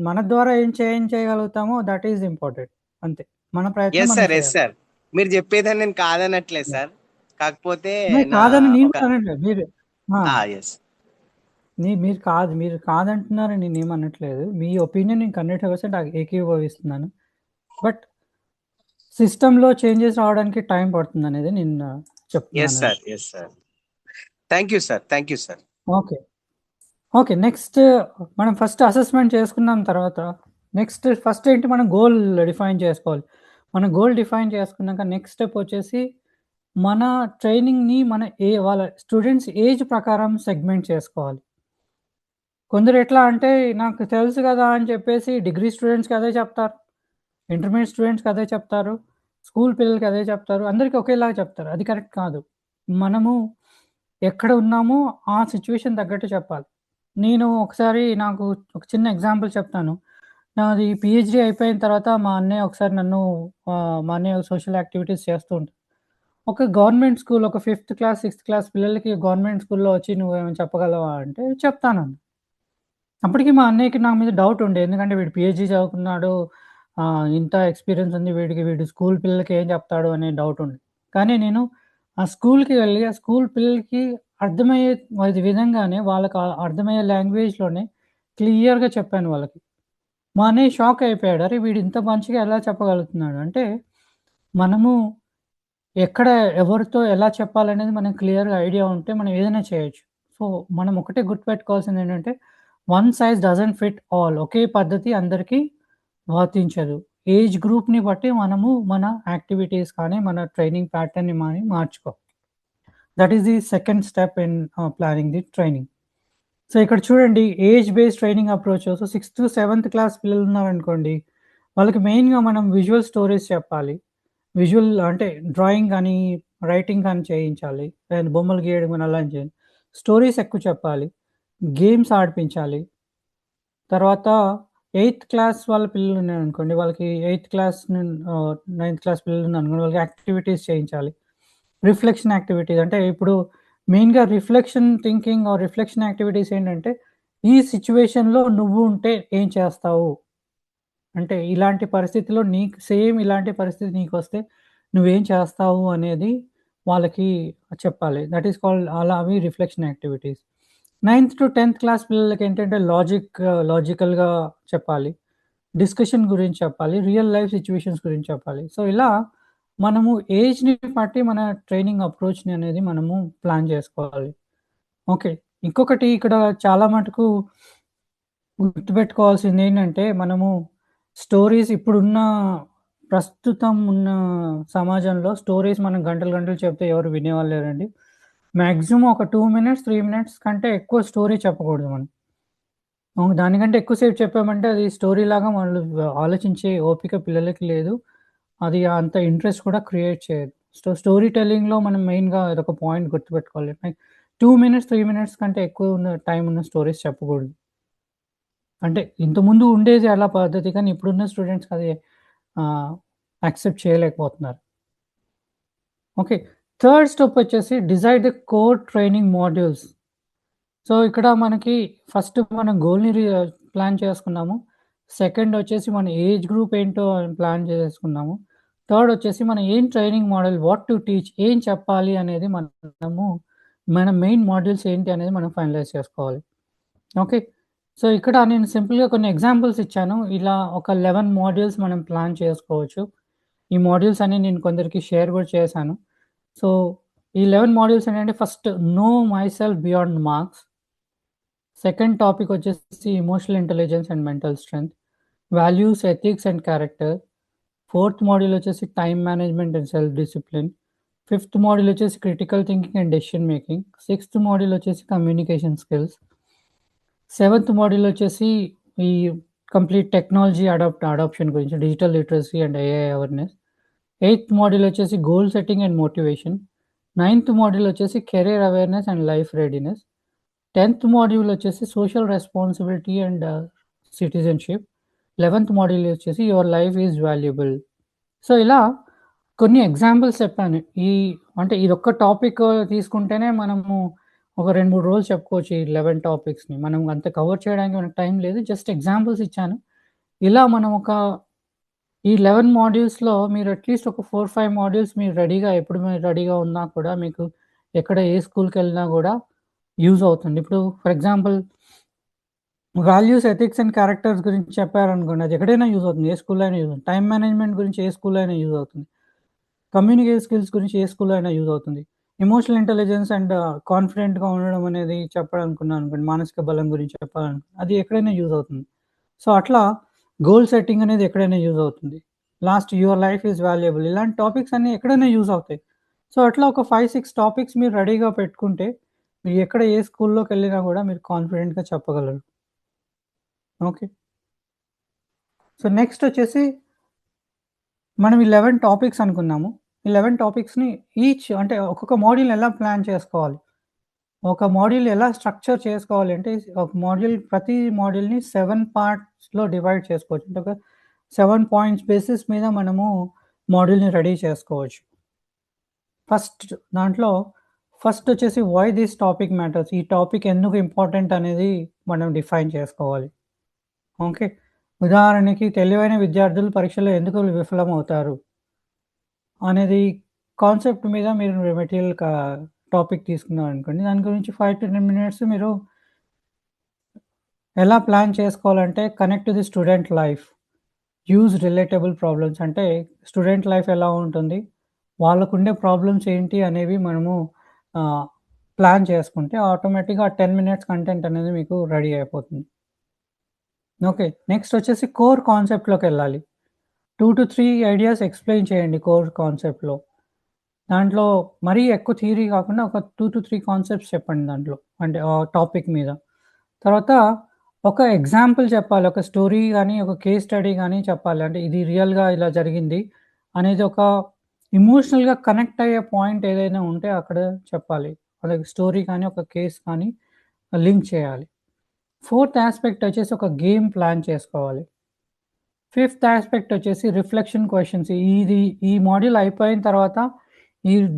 మన ద్వారా ఏం చేయగలుగుతామో దట్ ఈస్ ఇంపార్టెంట్. అంతే. మన ప్రయత్నం ఎస్ మనం సార్, ఎస్ చేయాలి. సార్. మీరు చెప్పేదని నేను కాదనట్లేదు సార్. కాకపోతే నా కాదని నేను ఒక కూడా అనట్లేదు. ఎస్ మీరు కాదంటున్నారని నేనేమనట్లేదు. మీ ఒపీనియన్ నేను 100% ఏకీభవిస్తున్నాను. బట్ సిస్టమ్‌లో చేంజెస్ రావడానికి టైం పడుతుందనేది నేను ఎస్ చెప్తున్నాను. Sir, yes sir. Thank you sir, thank you sir. Okay. Next మనం ఫస్ట్ అసెస్మెంట్ చేసుకున్నాం తర్వాత ఫస్ట్ ఏంటి మనం గోల్ డిఫైన్ చేసుకోవాలి. మన గోల్ డిఫైన్ చేసుకున్నాక నెక్స్ట్ స్టెప్ వచ్చేసి మన ట్రైనింగ్‌ని వాళ్ళ స్టూడెంట్స్ ఏజ్ ప్రకారం సెగ్మెంట్ చేసుకోవాలి. కొందరు ఎట్లా అంటే నాకు తెలుసు కదా అని చెప్పేసి డిగ్రీ స్టూడెంట్స్‌కి అదే చెప్తారు. ఇంటర్మీడియేట్ స్టూడెంట్స్‌కి అదే చెప్తారు. స్కూల్ పిల్లలకి అదే చెప్తారు. అందరికి ఒకేలాగా చెప్తారు. అది కరెక్ట్ కాదు. మనము ఎక్కడ ఉన్నామో ఆ సిట్యుయేషన్ తగ్గట్టు చెప్పాలి. నేను ఒకసారి నాకు ఒక చిన్న ఎగ్జాంపుల్ చెప్తాను. నాది పీహెచ్‌డీ అయిపోయిన తర్వాత మా అన్నయ్య ఒకసారి నన్ను మా అన్నయ్య సోషల్ యాక్టివిటీస్ చేస్తూ ఉంటారు. ఒక గవర్నమెంట్ స్కూల్ ఒక 5థ్ క్లాస్, 6థ్ క్లాస్ పిల్లలకి గవర్నమెంట్ స్కూల్‌లో వచ్చి నువ్వేమైనా చెప్పగలవా అంటే చెప్తానన్నా. అప్పటికి మా అన్నయ్యకి నా మీద డౌట్ ఉండే. ఎందుకంటే వీడు పీహెచ్‌డీ చదువుకున్నాడు. ఇంత ఎక్స్‌పీరియన్స్ ఉంది వీడు స్కూల్ పిల్లలకి ఏం చెప్తాడు అనే డౌట్ ఉండే. కానీ నేను ఆ స్కూల్‌కి వెళ్ళి ఆ స్కూల్ పిల్లలకి అర్థమయ్యే విధంగానే వాళ్ళకి అర్థమయ్యే లాంగ్వేజ్‌లోనే క్లియర్‌గా చెప్పాను వాళ్ళకి. మా అన్నయ్య షాక్ అయిపోయాడు. అరే! వీడు ఇంత మంచిగా ఎలా చెప్పగలుగుతున్నాడు అంటే మనము ఎక్కడ ఎవరితో ఎలా చెప్పాలనేది మనకు క్లియర్‌గా ఐడియా ఉంటే మనం ఏదైనా చేయొచ్చు. సో, మనం ఒకటే గుర్తుపెట్టుకోవాల్సింది ఏంటంటే one size doesn't fit all. ఒకే పద్ధతి అందరికీ వర్తించదు. ఏజ్ గ్రూప్‌ని బట్టి మనము మన యాక్టివిటీస్ కానీ, మన ట్రైనింగ్ ప్యాటర్న్‌ని మార్చుకోవాలి. That is the second step in planning the training. So, ఇక్కడ చూడండి age based training approach. So, 6థ్-7థ్ క్లాస్ పిల్లలున్నారనుకోండి, వాళ్ళకి మెయిన్‌గా మనం విజువల్ స్టోరీస్ చెప్పాలి. విజువల్ అంటే డ్రాయింగ్ కానీ, రైటింగ్ కానీ చేయించాలి. లేదంటే బొమ్మలు గీయడం గాని అలాంటివి చేయాలి. స్టోరీస్ ఎక్కువ చెప్పాలి. గేమ్స్ ఆడిపించాలి. తర్వాత 8థ్ క్లాస్ వాళ్ళ పిల్లలున్నారనుకోండి, వాళ్ళకి 8థ్ క్లాస్ 9థ్ క్లాస్ పిల్లలున్నారనుకోండి, వాళ్ళకి యాక్టివిటీస్ చేయించాలి. రిఫ్లెక్షన్ యాక్టివిటీస్ అంటే ఇప్పుడు మెయిన్‌గా reflection thinking or reflection activities ఏంటంటే, ఈ సిట్యుయేషన్‌లో నువ్వు ఉంటే ఏం చేస్తావు? అంటే ఇలాంటి పరిస్థితిలో ఇలాంటి పరిస్థితి నీకొస్తే నువ్వేం చేస్తావు అనేది వాళ్ళకి చెప్పాలి. దట్ ఈస్ కాల్డ్ అవి రిఫ్లెక్షన్ యాక్టివిటీస్. 9థ్-10థ్ క్లాస్ పిల్లలకేంటంటే లాజికల్‌గా చెప్పాలి. డిస్కషన్ గురించి చెప్పాలి. రియల్ లైఫ్ సిట్యుయేషన్స్ గురించి చెప్పాలి. సో, ఇలా మనము ఏజ్‌ని బట్టి మన ట్రైనింగ్ అప్రోచ్‌ని అనేది మనము ప్లాన్ చేసుకోవాలి. ఓకే. ఇంకొకటి ఇక్కడ చాలా మటుకు గుర్తుపెట్టుకోవాల్సిందేంటంటే మనము స్టోరీస్ ప్రస్తుతం ఉన్న సమాజంలో స్టోరీస్ మనం గంటలు చెప్తే ఎవరు వినేవాళ్ళు లేరండి. మాక్సిమం ఒక 2 మినిట్స్, 3 మినిట్స్ కంటే ఎక్కువ స్టోరీ చెప్పకూడదు మనం. దానికంటే ఎక్కువసేపు చెప్పామంటే అది స్టోరీలాగా వాళ్ళు ఆలోచించే ఓపిక పిల్లలకి లేదు. అది అంత ఇంట్రెస్ట్ కూడా క్రియేట్ చేయదు. స్టోరీ టెల్లింగ్‌లో మనం మెయిన్‌గా అదొక పాయింట్ గుర్తుపెట్టుకోవాలి. 2 మినిట్స్, 3 మినిట్స్ కంటే ఎక్కువ ఉన్న టైం ఉన్న స్టోరీస్ చెప్పకూడదు. అంటే ఇంతకుముందు ఉండేది అలా పద్ధతి, కానీ ఇప్పుడున్న స్టూడెంట్స్‌కి అది యాక్సెప్ట్ చేయలేకపోతున్నారు. ఓకే. థర్డ్ స్టెప్ వచ్చేసి decide the core training modules. So, ఇక్కడ మనకి ఫస్ట్ మనం గోల్‌ని ప్లాన్ చేసుకున్నాము. సెకండ్ వచ్చేసి మన ఏజ్ గ్రూప్ ఏంటో ప్లాన్ చేసుకున్నాము. థర్డ్ వచ్చేసి మనం ఏం training model, what to teach, ఏం చెప్పాలి అనేది మన మెయిన్ మాడ్యూల్స్ ఏంటి అనేది మనం ఫైనలైజ్ చేసుకోవాలి. ఓకే. సో, ఇక్కడ నేను సింపుల్‌గా కొన్ని ఎగ్జాంపుల్స్ ఇచ్చాను. ఇలా ఒక 11 మాడ్యూల్స్ మనం ప్లాన్ చేసుకోవచ్చు. ఈ మాడ్యూల్స్ అన్ని నేను కొందరికి షేర్ కూడా చేశాను. సో, ఈ 11 మాడ్యూల్స్ ఏంటంటే first know myself beyond marks. Second topic వచ్చేసి emotional intelligence and mental strength, values, ethics and character. Fourth module వచ్చేసి time management and self discipline. Fifth module వచ్చేసి critical thinking and decision making. Sixth module వచ్చేసి communication skills. Seventh module వచ్చేసి ఈ complete technology adoption గురించి, digital literacy and AI awareness. Eighth module వచ్చేసి goal setting and motivation. Ninth module వచ్చేసి career awareness and life readiness. 10th module వచ్చేసి social responsibility and citizenship. 11th module వచ్చేసి your life is valuable. So, ఇలా కొన్ని examples చెప్పాను. అంటే ఇదొక్క topic తీసుకుంటేనే మనము ఒక 2, 3 రోజులు చెప్పుకోవచ్చు ఈ 11 టాపిక్స్‌ని. మనం అంత కవర్ చేయడానికి మనకు టైం లేదు. జస్ట్ ఎగ్జాంపుల్స్ ఇచ్చాను. ఇలా మనం ఈ 11 మాడ్యూల్స్‌లో మీరు అట్‌లీస్ట్ ఒక 4, 5 మాడ్యూల్స్ మీరు రెడీగా ఉన్నా కూడా మీకు ఎక్కడ ఏ స్కూల్‌కెళ్ళినా కూడా యూజ్ అవుతుంది. ఇప్పుడు for example values, ethics and characters గురించి చెప్పారనుకోండి, అది ఎక్కడైనా యూజ్ అవుతుంది. ఏ స్కూల్‌లో అయినా యూజ్ అవుతుంది. టైమ్ మేనేజ్మెంట్ గురించి ఏ స్కూల్‌లో అయినా యూజ్ అవుతుంది. కమ్యూనికేషన్ స్కిల్స్ గురించి ఏ స్కూల్‌లో అయినా యూజ్ అవుతుంది. ఎమోషనల్ ఇంటెలిజెన్స్ అండ్ కాన్ఫిడెంట్‌గా ఉండడం అనేది చెప్పాలనుకున్నాననుకోండి, మానసిక బలం గురించి అది ఎక్కడైనా యూజ్ అవుతుంది. సో, అట్లా గోల్ సెట్టింగ్ అనేది ఎక్కడైనా యూజ్ అవుతుంది. Lost your life is valuable, ఇలాంటి టాపిక్స్ అన్నీ ఎక్కడైనా యూజ్ అవుతాయి. సో, అట్లా ఒక 5, 6 టాపిక్స్ మీరు రెడీగా పెట్టుకుంటే మీరు ఎక్కడ ఏ స్కూల్‌లోకెళ్ళినా కూడా మీరు కాన్ఫిడెంట్‌గా చెప్పగలరు. ఓకే. సో, నెక్స్ట్ వచ్చేసి మనం 11 టాపిక్స్ అనుకున్నాము. 11 టాపిక్స్‌ని అంటే ఒక్కొక్క మాడ్యూల్ ఎలా ప్లాన్ చేసుకోవాలి, ఒక మాడ్యూల్ ఎలా స్ట్రక్చర్ చేసుకోవాలి అంటే, ప్రతి మాడ్యూల్‌ని 7 పార్ట్స్‌లో డివైడ్ చేసుకోవచ్చు. అంటే ఒక 7 పాయింట్స్ బేసిస్ మీద మనము మాడ్యూల్‌ని రెడీ చేసుకోవచ్చు. ఫస్ట్ వచ్చేసి వై దిస్ టాపిక్ మ్యాటర్స్, ఈ టాపిక్ ఎందుకు ఇంపార్టెంట్ అనేది మనం డిఫైన్ చేసుకోవాలి. ఓకే. ఉదాహరణకి తెలివైన విద్యార్థులు పరీక్షలో ఎందుకు విఫలమవుతారు అనేది కాన్సెప్ట్ మీద మీరు మెటీరియల్ టాపిక్ తీసుకున్నారనుకోండి, దాని గురించి 5 to 10 మినిట్స్ మీరు ఎలా ప్లాన్ చేసుకోవాలంటే, connect to the student life, use relatable problems. అంటే స్టూడెంట్ లైఫ్ ఎలా ఉంటుంది, వాళ్ళకుండే ప్రాబ్లమ్స్ ఏంటి అనేవి మనము ప్లాన్ చేసుకుంటే ఆటోమేటిక్‌గా 10 మినిట్స్ కంటెంట్ అనేది మీకు రెడీ అయిపోతుంది. ఓకే. నెక్స్ట్ వచ్చేసి కోర్ కాన్సెప్ట్‌లోకెళ్ళాలి. 2 to 3 ఐడియాస్ ఎక్స్‌ప్లెయిన్ చేయండి కోర్ కాన్సెప్ట్‌లో. దాంట్లో మరీ ఎక్కువ థియరీ కాకుండా ఒక 2 to 3 కాన్సెప్ట్స్ చెప్పండి దాంట్లో. అంటే టాపిక్ మీద. తర్వాత ఒక ఎగ్జాంపుల్ చెప్పాలి. ఒక స్టోరీ గానీ, ఒక కేస్ స్టడీ గానీ చెప్పాలి. అంటే ఇది రియల్‌గా ఇలా జరిగింది అనేది ఒక ఎమోషనల్‌గా కనెక్ట్ అయ్యే పాయింట్ ఏదైనా ఉంటే అక్కడ చెప్పాలి. అదే స్టోరీ కానీ, ఒక కేస్ కానీ లింక్ చేయాలి. ఫోర్త్ యాస్పెక్ట్ వచ్చేసి ఒక గేమ్ ప్లాన్ చేసుకోవాలి. ఫిఫ్త్ యాస్పెక్ట్ వచ్చేసి రిఫ్లెక్షన్ క్వెషన్స్. ఈ మాడ్యూల్ అయిపోయిన తర్వాత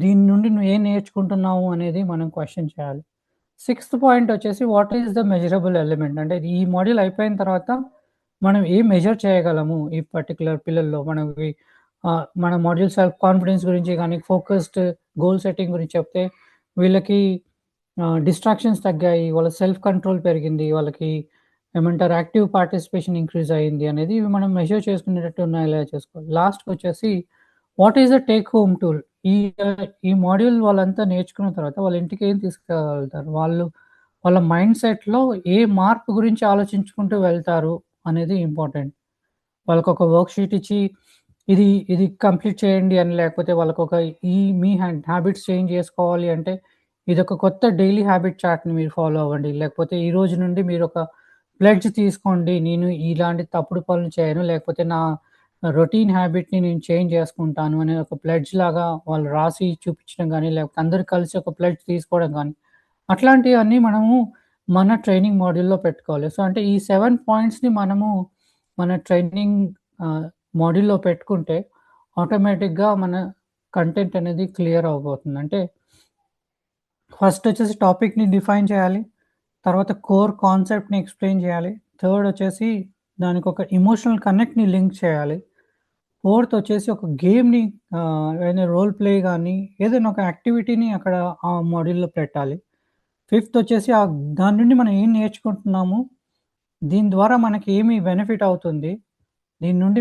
దీని నుండి నువ్వు ఏం నేర్చుకుంటున్నావు అనేది మనం క్వెషన్ చేయాలి. సిక్స్త్ పాయింట్ వచ్చేసి what is the measurable element, అంటే ఈ మాడ్యూల్ అయిపోయిన తర్వాత మనం ఏం మెజర్ చేయగలము ఈ పర్టిక్యులర్ పిల్లల్లో. మన మాడ్యూల్ సెల్ఫ్ కాన్ఫిడెన్స్ గురించి కానీ, ఫోకస్డ్ గోల్ సెట్టింగ్ గురించి చెప్తే వీళ్ళకి డిస్ట్రాక్షన్స్ తగ్గాయి, వాళ్ళ సెల్ఫ్ కంట్రోల్ పెరిగింది, వాళ్ళకి ఏమంటారు యాక్టివ్ పార్టిసిపేషన్ ఇంక్రీజ్ అయింది అనేది ఇవి మనం మెజర్ చేసుకునేటట్టు ఇలా చేసుకోవాలి. లాస్ట్‌కి వచ్చేసి what is the take home tool. ఈ మాడ్యూల్ వాళ్ళంతా నేర్చుకున్న తర్వాత వాళ్ళ ఇంటికి ఏం తీసుకెళ్తారు, వాళ్ళ మైండ్ సెట్‌లో ఏ మార్పు గురించి ఆలోచించుకుంటూ వెళ్తారు అనేది ఇంపార్టెంట్. వాళ్ళకొక వర్క్ షీట్ ఇచ్చి ఇది కంప్లీట్ చేయండి అని, లేకపోతే వాళ్ళకొక మీ హ్యాబిట్స్ చేంజ్ చేసుకోవాలి అంటే ఇదొక కొత్త డైలీ హ్యాబిట్ చార్ట్‌ని మీరు ఫాలో అవ్వండి. లేకపోతే ఈ రోజు నుండి మీరొక ప్లెడ్జ్ తీసుకోండి. నేను ఇలాంటి తప్పుడు పనులు చేయను. లేకపోతే నా రొటీన్ హ్యాబిట్‌ని నేను చేంజ్ చేసుకుంటాను అనే ఒక ప్లెడ్జ్ లాగా వాళ్ళు రాసి చూపించడం గానీ, లేకపోతే అందరూ కలిసి ఒక ప్లెడ్జ్ తీసుకోవడం గానీ, అట్లాంటియన్నీ మనము మన ట్రైనింగ్ మాడ్యూల్‌లో పెట్టుకోవాలి. సో, అంటే ఈ 7 పాయింట్స్‌ని మనము మన ట్రైనింగ్ మాడ్యూల్‌లో పెట్టుకుంటే ఆటోమేటిక్‌గా మన కంటెంట్ అనేది క్లియర్ అవ్వబోతుంది. అంటే ఫస్ట్ వచ్చేసి టాపిక్‌ని డిఫైన్ చేయాలి. తర్వాత కోర్ కాన్సెప్ట్‌ని ఎక్స్‌ప్లెయిన్ చేయాలి. థర్డ్ వచ్చేసి దానికొక ఎమోషనల్ కనెక్ట్‌ని లింక్ చేయాలి. ఫోర్త్ వచ్చేసి ఒక గేమ్‌ని ఏదైనా రోల్ ప్లే గానీ, ఏదైనా ఒక యాక్టివిటీని అక్కడ ఆ మాడ్యూల్‌లో పెట్టాలి. ఫిఫ్త్ వచ్చేసి దాని నుండి మనం ఏం నేర్చుకుంటున్నాము? దీని ద్వారా మనకి ఏమి బెనిఫిట్ అవుతుంది? దీని నుండి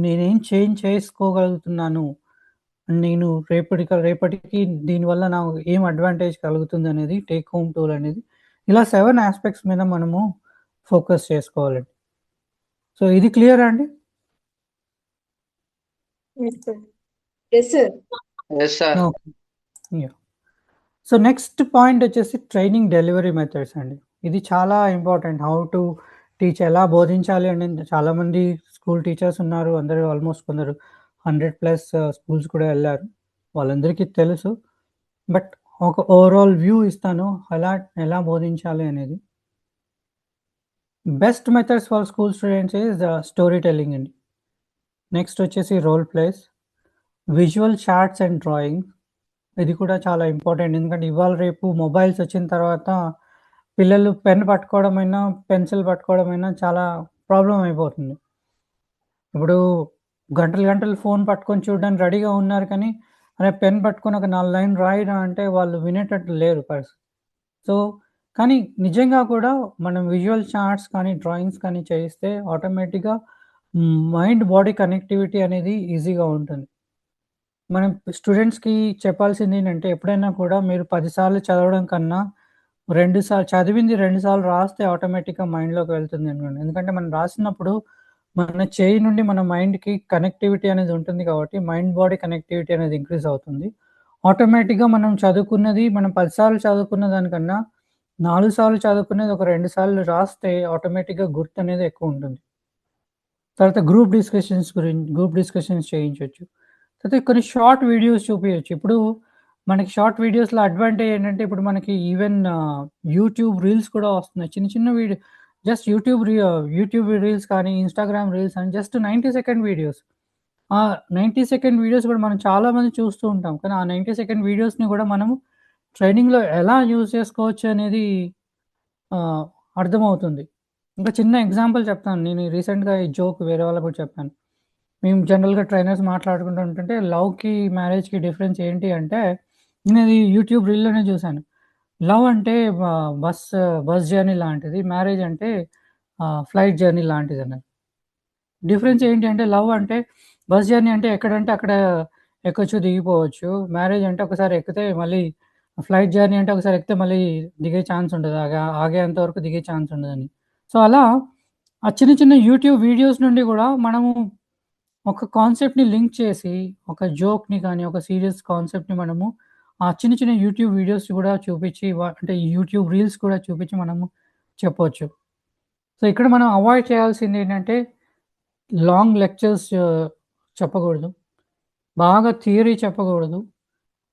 నేనేం చేంజ్ చేసుకోగలుగుతున్నాను? నేను రేపటికి దీనివల్ల నాకు ఏం అడ్వాంటేజ్ కలుగుతుందనేది టేక్ హోమ్ టూల్ అనేది. ఇలా 7 యాస్పెక్ట్స్ మీద మనము ఫోకస్ చేసుకోవాలండి. సో, ఇది క్లియరా అండి? Yes, sir. Yes, sir. Okay. Yeah! So, next point వచ్చేసి ట్రైనింగ్ డెలివరీ మెథడ్స్ అండి. ఇది చాలా ఇంపార్టెంట్. హౌ టు టీచ్, ఎలా బోధించాలి అనేది చాలామంది స్కూల్ టీచర్స్ ఉన్నారు. అందరూ ఆల్మోస్ట్ కొందరు 100+ స్కూల్స్ కూడా ఎళ్లారు. వాళ్ళందరికీ తెలుసు. బట్ ఒక ఓవరాల్ వ్యూ ఇస్తాను. ఎలా బోధించాలి అనేది. Best methods for school students is storytelling అండి. నెక్స్ట్ వచ్చేసి role plays, visual charts and drawing. ఇది కూడా చాలా ఇంపార్టెంట్. ఎందుకంటే ఇవాళ రేపు మొబైల్స్ వచ్చిన తర్వాత పిల్లలు పెన్ పట్టుకోవడమైనా, పెన్సిల్ పట్టుకోవడమైనా చాలా ప్రాబ్లమ్ అయిపోతుంది. ఇప్పుడు గంటలు ఫోన్ పట్టుకొని చూడడానికి రెడీగా ఉన్నారు కానీ, అరే పెన్ పట్టుకొని ఒక 4 లైన్‌లు రాయరా అంటే వాళ్ళు వినేటట్టు లేరు పరిస్థితి. సో, కానీ నిజంగా కూడా మనం విజువల్ చార్ట్స్ కానీ, డ్రాయింగ్స్ కానీ చేయిస్తే ఆటోమేటిక్‌గా మైండ్ బాడీ కనెక్టివిటీ అనేది ఈజీగా ఉంటుంది. మనం స్టూడెంట్స్‌కి చెప్పాల్సిందేంటంటే ఎప్పుడైనా కూడా మీరు 10 సార్లు చదవడం కన్నా 2 సార్లు చదివింది 2 సార్లు రాస్తే ఆటోమేటిక్‌గా మైండ్‌లోకి వెళ్తుందనుకోండి. ఎందుకంటే మనం రాసినప్పుడు మన చేయి నుండి మన మైండ్‌కి కనెక్టివిటీ అనేది ఉంటుంది కాబట్టి మైండ్ బాడీ కనెక్టివిటీ అనేది ఇంక్రీజ్ అవుతుంది. ఆటోమేటిక్‌గా మనం 10 సార్లు చదువుకున్న దానికన్నా 4 సార్లు చదువుకునేది ఒక 2 సార్లు రాస్తే ఆటోమేటిక్‌గా గుర్తనేది ఎక్కువుంటుంది. తర్వాత గ్రూప్ డిస్కషన్స్ చేయించొచ్చు. తర్వాత కొన్ని షార్ట్ వీడియోస్ చూపియొచ్చు. ఇప్పుడు మనకి షార్ట్ వీడియోస్‌లో అడ్వాంటేజ్ ఏంటంటే, ఇప్పుడు మనకి ఈవెన్ యూట్యూబ్ రీల్స్ కూడా వస్తున్నాయి. చిన్న వీడియో జస్ట్ యూట్యూబ్ రీల్స్ కానీ, ఇన్‌స్టాగ్రామ్ రీల్స్ అని జస్ట్ 90 సెకండ్ వీడియోస్. ఆ 90 సెకండ్ వీడియోస్ కూడా మనం చాలామంది చూస్తూ ఉంటాం. కానీ ఆ 90 సెకండ్ వీడియోస్‌ని కూడా మనము ట్రైనింగ్‌లో ఎలా యూజ్ చేసుకోవచ్చు అనేది అర్థమవుతుంది. ఇంకా చిన్న ఎగ్జాంపుల్ చెప్తాను. నేను రీసెంట్‌గా ఈ జోక్ వేరే వాళ్ళకి కూడా చెప్పాను. మేము జనరల్‌గా ట్రైనర్స్ మాట్లాడుకుంటూ ఉంటుంటే లవ్‌కి, మ్యారేజ్‌కి డిఫరెన్స్ ఏంటి అంటే, నేనది యూట్యూబ్ రీల్‌లోనే చూసాను. లవ్ అంటే బస్ జర్నీ లాంటిది. మ్యారేజ్ అంటే ఫ్లైట్ జర్నీ లాంటిదన్నారు. డిఫరెన్స్ ఏంటి అంటే, లవ్ అంటే బస్ జర్నీ అంటే ఎక్కడంటే అక్కడ ఎక్కొచ్చు, దిగిపోవచ్చు. మ్యారేజ్ అంటే ఒకసారి ఎక్కితే మళ్ళీ ఫ్లైట్ జర్నీ అంటే ఒకసారి ఎక్కితే మళ్ళీ దిగే ఛాన్స్ ఉండదు. ఆగేంత వరకు దిగే ఛాన్స్ ఉండదని. సో, అలా ఆ చిన్న యూట్యూబ్ వీడియోస్ నుండి కూడా మనము ఒక కాన్సెప్ట్‌ని లింక్ చేసి, ఒక జోక్‌ని కానీ, ఒక సీరియస్ కాన్సెప్ట్‌ని మనము ఆ చిన్న యూట్యూబ్ వీడియోస్ కూడా చూపించి అంటే యూట్యూబ్ రీల్స్ కూడా చూపించి మనము చెప్పొచ్చు. సో, ఇక్కడ మనం అవాయిడ్ చేయాల్సిందేంటంటే, లాంగ్ లెక్చర్స్ చెప్పకూడదు. బాగా థియరీ చెప్పకూడదు.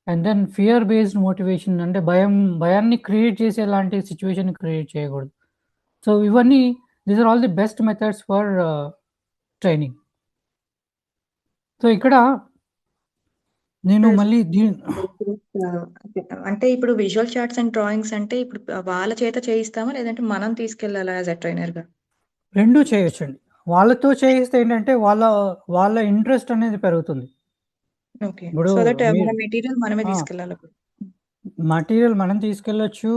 And then fear based motivation అంటే భయాన్ని క్రియేట్ చేసేలాంటి సిట్యుయేషన్ క్రియేట్ చేయకూడదు. సో, ఇవన్నీ these are all the best methods for training. So, ఇక్కడ నేను సార్ మళ్ళీ అంటే ఇప్పుడు విజువల్ చార్ట్స్ అండ్ డ్రాయింగ్స్ అంటే ఇప్పుడు వాళ్ళ చేత చేయిస్తామా? లేదంటే మనం తీసుకెళ్ళాలా యాస్ ఎ ట్రైనర్‌గా? 2 చేయొచ్చండి. వాళ్ళతో చేయిస్తే ఏంటంటే వాళ్ళ ఇంట్రెస్ట్ అనేది పెరుగుతుంది. ఓకే. ఇప్పుడు సో దట్ మన మీరు మెటీరియల్ మనమే ఆ! తీసుకెళ్ళాలప్పుడు. మెటీరియల్ మనం తీసుకెళ్ళొచ్చు.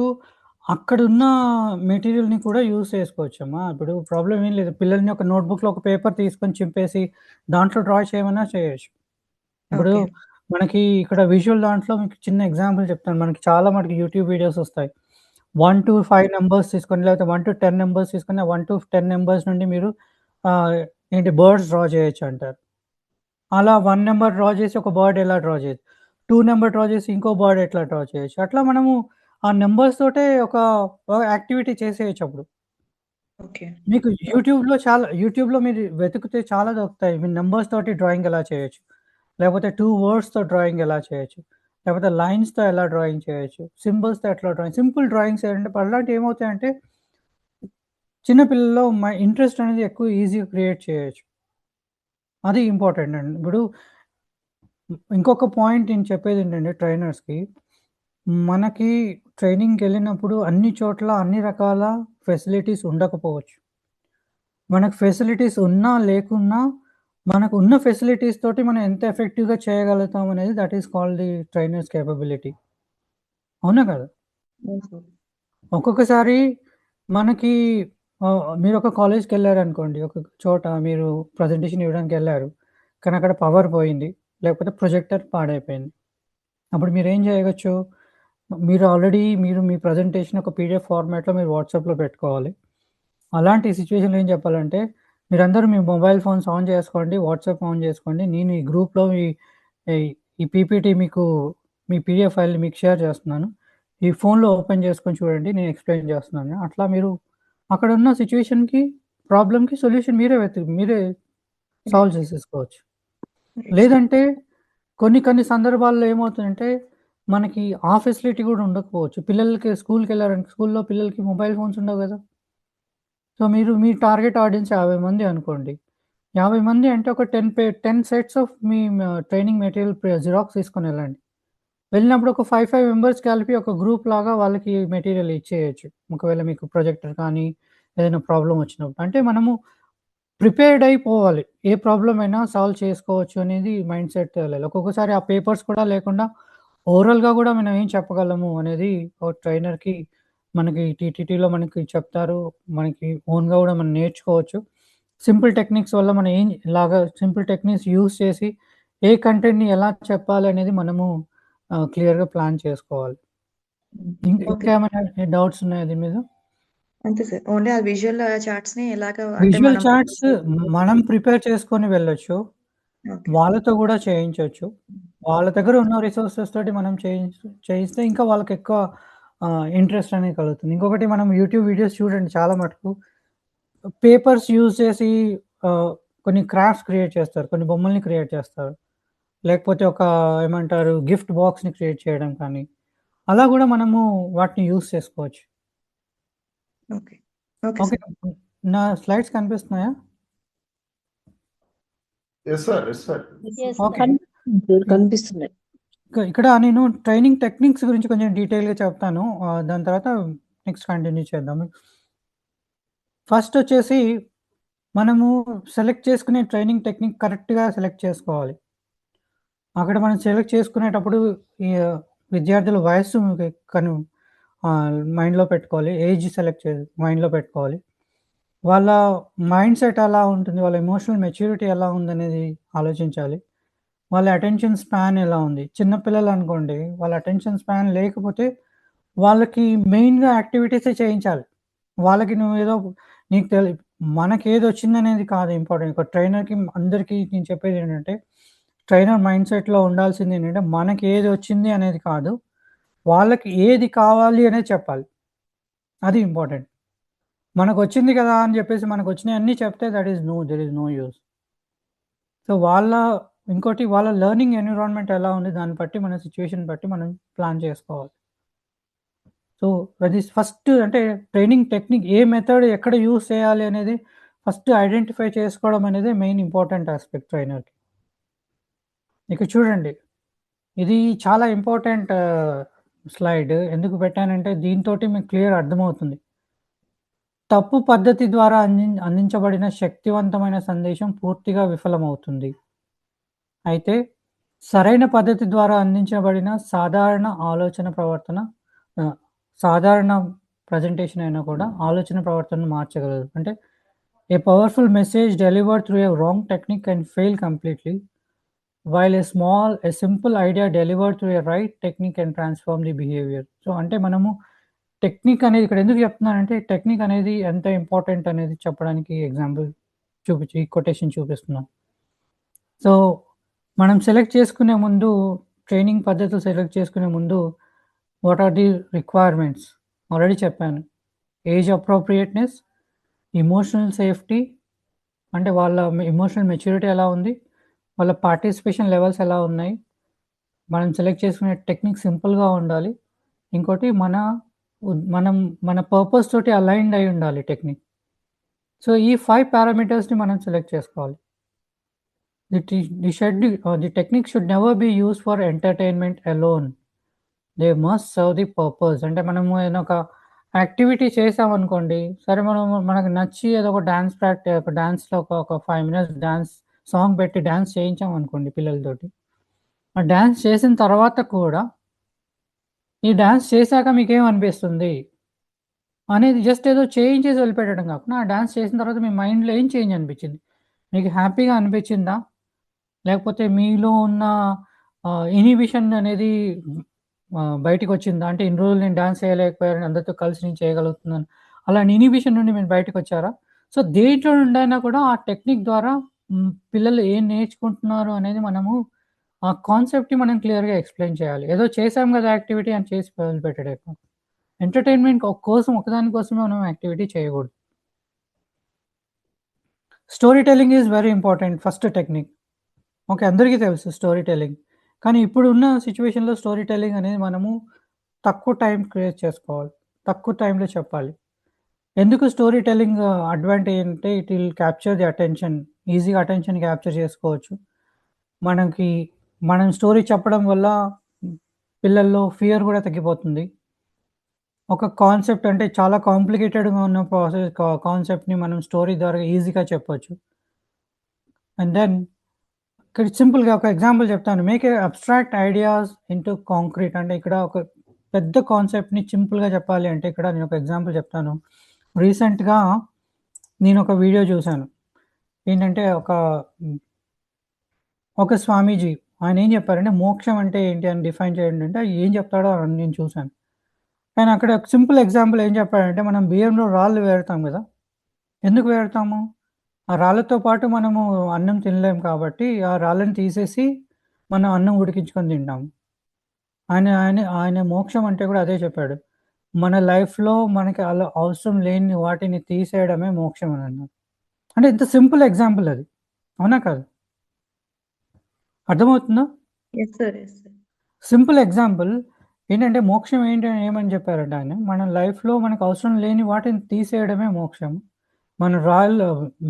అక్కడున్న మెటీరియల్‌ని కూడా యూజ్ చేసుకోవచ్చమ్మా. ఇప్పుడు ప్రాబ్లమ్ ఏం లేదు. పిల్లల్ని ఒక నోట్‌బుక్‌లో ఒక పేపర్ తీసుకొని చింపేసి దాంట్లో డ్రా చేయమన్నా చేయొచ్చు. ఇప్పుడు ఓకే. మనకి ఇక్కడ విజువల్ దాంట్లో మీకు చిన్న ఎగ్జాంపుల్ చెప్తాను. మనకి చాలా మటుకు యూట్యూబ్ వీడియోస్ వస్తాయి. 1-5 నంబర్స్ తీసుకొని లేకపోతే 1-10 నంబర్స్ తీసుకొని 1-10 నంబర్స్ నుండి మీరు బర్డ్స్ డ్రా చేయొచ్చు అంటారు. అలా 1 నంబర్ డ్రా చేసి ఒక బర్డ్ ఎలా డ్రా చేయొచ్చు. 2 నెంబర్ డ్రా చేసి ఇంకో బర్డ్ ఎట్లా డ్రా చేయొచ్చు. అట్లా మనము ఆ నంబర్స్ తోటే ఒక యాక్టివిటీ చేసేయొచ్చు అప్పుడు. ఓకే. మీకు యూట్యూబ్‌లో మీరు వెతికితే చాలా దొరుకుతాయి. మీరు నంబర్స్ తోటి డ్రాయింగ్ ఎలా చేయొచ్చు. లేకపోతే 2 వర్డ్స్‌తో డ్రాయింగ్ ఎలా చేయొచ్చు. లేకపోతే లైన్స్‌తో ఎలా డ్రాయింగ్ చేయొచ్చు. సింబల్స్‌తో ఎట్లా సింపుల్ డ్రాయింగ్స్ ఏంటంటే అలాంటివి ఏమవుతాయంటే చిన్న పిల్లల్లో ఇంట్రెస్ట్ అనేది ఎక్కువ ఈజీగా క్రియేట్ చేయొచ్చు. అది ఇంపార్టెంట్ అండి. ఇప్పుడు ఇంకొక పాయింట్ నేను చెప్పేదేంటంటే ట్రైనర్స్‌కి, మనకి ట్రైనింగ్‌కెళ్ళినప్పుడు అన్ని చోట్ల అన్ని రకాల ఫెసిలిటీస్ ఉండకపోవచ్చు. మనకు ఫెసిలిటీస్ ఉన్నా, లేకున్నా మనకు ఉన్న ఫెసిలిటీస్ తోటి మనం ఎంత ఎఫెక్టివ్‌గా చేయగలుగుతాం అనేది that is called the trainers capability. అవునా కదా? హుహు. ఒక్కొక్కసారి మనకి మీరొక కాలేజ్‌కెళ్లారనుకోండి. ఒక చోట మీరు ప్రజెంటేషన్ ఇవ్వడానికెళ్లారు. కానీ అక్కడ పవర్ పోయింది. లేకపోతే ప్రొజెక్టర్ పాడైపోయింది. అప్పుడు మీరేం చేయవచ్చు? మీరు మీ ప్రజెంటేషన్ ఒక పీడీఎఫ్ ఫార్మాట్‌లో మీరు వాట్సాప్‌లో పెట్టుకోవాలి. అలాంటి సిట్యుయేషన్‌లో ఏం చెప్పాలంటే, మీరందరూ మీ మొబైల్ ఫోన్స్ ఆన్ చేసుకోండి. వాట్సాప్ ఆన్ చేసుకోండి. నేను ఈ గ్రూప్‌లో ఈ ఈ పీపీటీ మీ పీడీఎఫ్ ఫైల్‌ని మీకు షేర్ చేస్తున్నాను. ఈ ఫోన్‌లో ఓపెన్ చేసుకొని చూడండి. నేను ఎక్స్‌ప్లెయిన్ చేస్తున్నాను. అట్లా మీరు అక్కడున్న ప్రాబ్లమ్‌కి సొల్యూషన్ మీరే సాల్వ్ చేసేసుకోవచ్చు. రైట్. లేదంటే కొన్ని సందర్భాల్లో ఏమవుతుందంటే, మనకి ఆ ఫెసిలిటీ కూడా ఉండకపోవచ్చు. స్కూల్‌లో పిల్లలకి మొబైల్ ఫోన్స్ ఉండవు కదా! సో, మీ టార్గెట్ ఆడియన్స్ 50 మంది అనుకోండి. 50 మంది అంటే ఒక 10 సెట్స్ ఆఫ్ మీ ట్రైనింగ్ మెటీరియల్ జిరాక్స్ తీసుకొనెళ్ళండి. వెళ్ళినప్పుడు ఒక 5 మెంబర్స్ కలిపి ఒక గ్రూప్ లాగా వాళ్ళకి మెటీరియల్ ఇచ్చేయొచ్చు. ఒకవేళ మీకు ప్రొజెక్టర్ కానీ, ఏదైనా ప్రాబ్లమ్ వచ్చినప్పుడు. అంటే మనము ప్రిపేర్డ్ అయిపోవాలి. ఏ ప్రాబ్లమ్ అయినా సాల్వ్ చేసుకోవచ్చు అనేది మైండ్ సెట్ వెళ్ళాలి. ఒక్కొక్కసారి ఆ పేపర్స్ కూడా లేకుండా ఓరల్‌గా కూడా మనం ఏం చెప్పగలము అనేది ఒక ట్రైనర్‌కి మనకి టీటీటీలో మనకి చెప్తారు. మనకి ఓన్‌గా కూడా మనం నేర్చుకోవచ్చు. సింపుల్ టెక్నిక్స్ యూజ్ చేసి ఏ కంటెంట్‌ని ఎలా చెప్పాలనేది మనము క్లియర్‌గా ప్లాన్ చేసుకోవాలి. ఓకే. ఇంకేమైనా డౌట్స్ ఉన్నాయా దీని మీద? అంతే సార్. ఓన్లీ ఆ విజువల్ చార్ట్స్‌ని ఎలాగా అంటే విజువల్ మనం చార్ట్స్ మనం ప్రిపేర్ చేసుకొని వెళ్ళొచ్చు. ఓకే. వాళ్ళతో గూడా చేయించొచ్చు. వాళ్ళ దగ్గర ఉన్న రిసోర్సెస్ తోటి మనం చేయిస్తే ఇంకా వాళ్ళకెక్కువ ఇంట్రెస్ట్ అనేది కలుగుతుంది. ఇంకొకటి మనం యూట్యూబ్ వీడియోస్ చూడండి చాలా మటుకు పేపర్స్ యూజ్ చేసి కొన్ని క్రాఫ్ట్స్ క్రియేట్ చేస్తారు. కొన్ని బొమ్మల్ని క్రియేట్ చేస్తారు. లేకపోతే ఏమంటారు గిఫ్ట్ బాక్స్‌ని క్రియేట్ చేయడం కానీ, అలా గూడా మనము వాటిని యూజ్ చేసుకోవచ్చు. ఓకే. Okay okay. సార్. నా స్లైడ్స్ కనిపిస్తున్నాయా? Yes sir. Yes sir. Okay. కనిపిస్తున్నాయి. ఇక్కడ నేను ట్రైనింగ్ టెక్నిక్స్ గురించి కొంచెం డీటెయిల్‌గా చెప్తాను. దాని తర్వాత నెక్స్ట్ కంటిన్యూ చేద్దాము. ఫస్ట్ వచ్చేసి మనము సెలెక్ట్ చేసుకునే ట్రైనింగ్ టెక్నిక్ కరెక్ట్‌గా సెలెక్ట్ చేసుకోవాలి. అక్కడ మనం సెలెక్ట్ చేసుకునేటప్పుడు ఈ విద్యార్థుల వయస్సు కను మైండ్‌లో పెట్టుకోవాలి. ఏజ్ మైండ్‌లో పెట్టుకోవాలి. వాళ్ళ మైండ్ సెట్ ఎలా ఉంటుంది? వాళ్ళ ఎమోషనల్ మెచ్యూరిటీ ఎలా ఉందనేది ఆలోచించాలి. వాళ్ళ అటెన్షన్ స్పాన్ ఎలా ఉంది? చిన్న పిల్లలనుకోండి, వాళ్ళ అటెన్షన్ స్పాన్ లేకపోతే వాళ్ళకి మెయిన్‌గా యాక్టివిటీసే చేయించాలి. వాళ్ళకి నువ్వేదో నీకు తెలి మనకేదొచ్చిందనేది కాదు ఇంపార్టెంట్. ఒక ట్రైనర్‌కి అందరికీ నేను చెప్పేదేంటంటే, ట్రైనర్ మైండ్ సెట్‌లో ఉండాల్సిందేంటంటే, మనకేదొచ్చింది అనేది కాదు. వాళ్ళకి ఏది కావాలి అనేది చెప్పాలి. అది ఇంపార్టెంట్. మనకొచ్చింది కదా! అని చెప్పేసి మనకొచ్చినయన్నీ చెప్తే there is no use. So, ఇంకోటి వాళ్ళ లెర్నింగ్ ఎన్విరాన్మెంట్ ఎలా ఉంది దాన్ని బట్టి మన సిట్యుయేషన్ బట్టి మనం ప్లాన్ చేసుకోవాలి. సో, అది ఫస్ట్ అంటే ట్రైనింగ్ టెక్నిక్ ఏ మెథడ్ ఎక్కడ యూజ్ చేయాలి అనేది ఫస్ట్ ఐడెంటిఫై చేసుకోవడం అనేది మెయిన్ ఇంపార్టెంట్ యాస్పెక్ట్ ట్రైనర్‌కి. ఇక చూడండి. ఇది చాలా ఇంపార్టెంట్ స్లైడ్. ఎందుకు పెట్టానంటే దీనితోటి మీకు క్లియర్ అర్థమవుతుంది. తప్పు పద్ధతి ద్వారా అందించబడిన శక్తివంతమైన సందేశం పూర్తిగా విఫలమవుతుంది. అయితే సరైన పద్ధతి ద్వారా అందించబడిన సాధారణ ప్రజెంటేషన్ అయినా కూడా ఆలోచన ప్రవర్తనను మార్చగలదు. అంటే a powerful message delivered through a wrong technique can fail completely. While A simple idea delivered through a right technique can transform the behaviour. So, అంటే మనము టెక్నిక్ అనేది ఇక్కడ ఎందుకు చెప్తున్నానంటే, టెక్నిక్ అనేది ఎంత ఇంపార్టెంట్ అనేది చెప్పడానికి ఎగ్జాంపుల్ ఈ కొటేషన్ చూపిస్తున్నాను. సో, మనం సెలెక్ట్ చేసుకునే ముందు ట్రైనింగ్ పద్ధతులు సెలెక్ట్ చేసుకునే ముందు what are the requirements already చెప్పాను. ఏజ్ అప్రోప్రియేట్‌నెస్, ఎమోషనల్ సేఫ్టీ అంటే వాళ్ళ ఎమోషనల్ మెచ్యూరిటీ ఎలా ఉంది, వాళ్ళ పార్టిసిపేషన్ లెవెల్స్ ఎలా ఉన్నాయి, మనం సెలెక్ట్ చేసుకునే టెక్నిక్ సింపుల్‌గా ఉండాలి. ఇంకోటి మన పర్పస్ తోటి అలైన్డ్ అయి ఉండాలి టెక్నిక్. సో, ఈ 5 పారామీటర్స్‌ని మనం సెలెక్ట్ చేసుకోవాలి. The technique should never be used for entertainment alone. They must serve the purpose. అంటే మనము ఏదైనా ఒక యాక్టివిటీ చేసామనుకోండి, సరే మనకు నచ్చి ఏదో ఒక డాన్స్‌లో ఒక 5 మినిట్స్ సాంగ్ పెట్టి డాన్స్ చేయించామనుకోండి పిల్లలతోటి. ఆ డాన్స్ చేసిన తర్వాత కూడా, ఈ డాన్స్ చేశాక మీకేమనిపిస్తుంది అనేది జస్ట్ ఏదో చేయించేసి వదిలిపెట్టడం కాకుండా, ఆ డాన్స్ చేసిన తర్వాత మీ మైండ్‌లో ఏం చేంజ్ అనిపించింది? మీకు హ్యాపీగా అనిపించిందా? లేకపోతే మీలో ఉన్న ఇన్హిబిషన్ అనేది బయటికొచ్చిందా? అంటే ఇన్ని రోజులు నేను డాన్స్ చేయలేకపోయాను, అందరితో కలిసి నేను చేయగలుగుతున్నాను. అలాంటి ఇన్హిబిషన్ నుండి మీరు బయటకొచ్చారా? సో, దేంట్లో నుండైనా కూడా ఆ టెక్నిక్ ద్వారా పిల్లలు ఏం నేర్చుకుంటున్నారు అనేది మనము ఆ కాన్సెప్ట్‌ని మనం క్లియర్‌గా ఎక్స్‌ప్లెయిన్ చేయాలి. ఏదో చేసాం కదా యాక్టివిటీ అని చేసి వదిలిపెట్టడం కాదు. ఎంటర్‌టైన్‌మెంట్ ఒకదాని కోసమే మనం యాక్టివిటీ చేయకూడదు. Story telling is very important first technique. Okay. అందరికీ తెలుసు స్టోరీ టెల్లింగ్. కానీ ఇప్పుడున్న సిట్యుయేషన్‌లో స్టోరీ టెల్లింగ్ అనేది మనము తక్కువ టైం క్రియేట్ చేసుకోవాలి. తక్కువ టైంలో చెప్పాలి. ఎందుకు స్టోరీ టెల్లింగ్ అడ్వాంటేజ్ అంటే it will capture the attention. ఈజీగా అటెన్షన్ క్యాప్చర్ చేసుకోవచ్చు. మనం స్టోరీ చెప్పడం వల్ల పిల్లల్లో ఫియర్ కూడా తగ్గిపోతుంది. ఒక కాన్సెప్ట్ అంటే చాలా కాంప్లికేటెడ్‌గా ఉన్న కాన్సెప్ట్‌ని మనం స్టోరీ ద్వారా ఈజీగా చెప్పొచ్చు. అండ్ దెన్ ఇక్కడ సింపుల్‌గా ఒక ఎగ్జాంపుల్ చెప్తాను. Make a abstract ideas into concrete. అంటే ఇక్కడ ఒక పెద్ద కాన్సెప్ట్‌ని సింపుల్‌గా చెప్పాలి అంటే ఇక్కడ నేను ఒక ఎగ్జాంపుల్ చెప్తాను. రీసెంట్‌గా నేను ఒక వీడియో చూసాను. ఏంటంటే ఒక స్వామీజీ ఆయన ఏం చెప్పారంటే మోక్షం అంటే ఏంటి అని డిఫైన్ చేయండి అంటే ఏం చెప్తాడో అని నేను చూసాను. ఆయన అక్కడ ఒక సింపుల్ ఎగ్జాంపుల్ ఏం చెప్పాడంటే మనం బియ్యంలో రాళ్ళు వేరుతాం కదా! ఎందుకు వేరుతాము? ఆ రాళ్ళతో పాటు మనము అన్నం తినలేం కాబట్టి ఆ రాళ్ళని తీసేసి మనం అన్నం ఉడికించుకొని తింటాము. ఆయన మోక్షం అంటే కూడా అదే చెప్పాడు. మన లైఫ్‌లో మనకి అలా అవసరం లేని వాటిని తీసేయడమే మోక్షం అని అన్నాడు. అంటే ఇంత సింపుల్ ఎగ్జాంపుల్ అది. అవునా కాదా? అర్థమవుతుందా? Yes sir. Yes sir. Simple example ఏంటంటే మోక్షం ఏమని చెప్పారంటే ఆయన, మన లైఫ్‌లో మనకు అవసరం లేని వాటిని తీసేయడమే మోక్షం. మన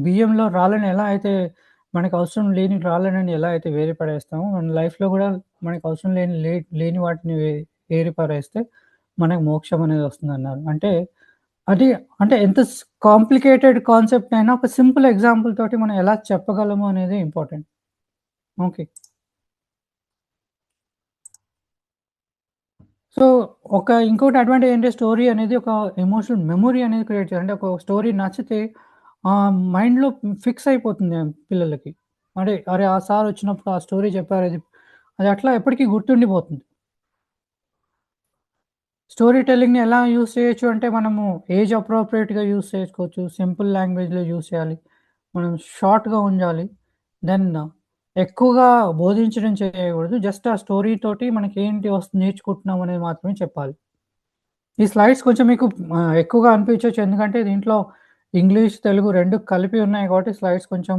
బియ్యంలో రాళ్ళని ఎలా అయితే మనకు అవసరం లేని రాళ్ళని ఎలా అయితే వేరు పడేస్తామో, మన లైఫ్‌లో కూడా మనకు అవసరం లేని వాటిని ఏరి పారేస్తే మనకు మోక్షం అనేది వస్తుందన్నారు. అంటే ఎంత కాంప్లికేటెడ్ కాన్సెప్ట్ అయినా ఒక సింపుల్ ఎగ్జాంపుల్ తోటి మనం ఎలా చెప్పగలము అనేది ఇంపార్టెంట్. ఓకే. సో, ఇంకోటి అడ్వాంటేజ్ ఏంటంటే స్టోరీ అనేది ఒక ఎమోషనల్ మెమరీ అనేది క్రియేట్ చేయాలి. అంటే ఒక స్టోరీ నచ్చితే మైండ్‌లో ఫిక్స్ అయిపోతుంది పిల్లలకి. అంటే అరే! ఆ సార్ వచ్చినప్పుడు ఆ స్టోరీ చెప్పారు. అది అట్లా ఎప్పటికీ గుర్తుండిపోతుంది. స్టోరీ టెల్లింగ్‌ని ఎలా యూజ్ చేయొచ్చు అంటే మనము ఏజ్ అప్రోప్రియేట్‌గా యూజ్ చేసుకోవచ్చు. సింపుల్ లాంగ్వేజ్‌లో యూజ్ చేయాలి. మనం షార్ట్‌గా ఉండాలి. దెన్ ఎక్కువగా బోధించడం చేయకూడదు. జస్ట్ ఆ స్టోరీ తోటి మనకేంటి నేర్చుకుంటున్నాం అనేది మాత్రమే చెప్పాలి. ఈ స్లైడ్స్ కొంచెం మీకు ఎక్కువగా అనిపించొచ్చు. ఎందుకంటే దీంట్లో ఇంగ్లీష్, తెలుగు 2 కలిపి ఉన్నాయి కాబట్టి స్లైడ్స్ కొంచెం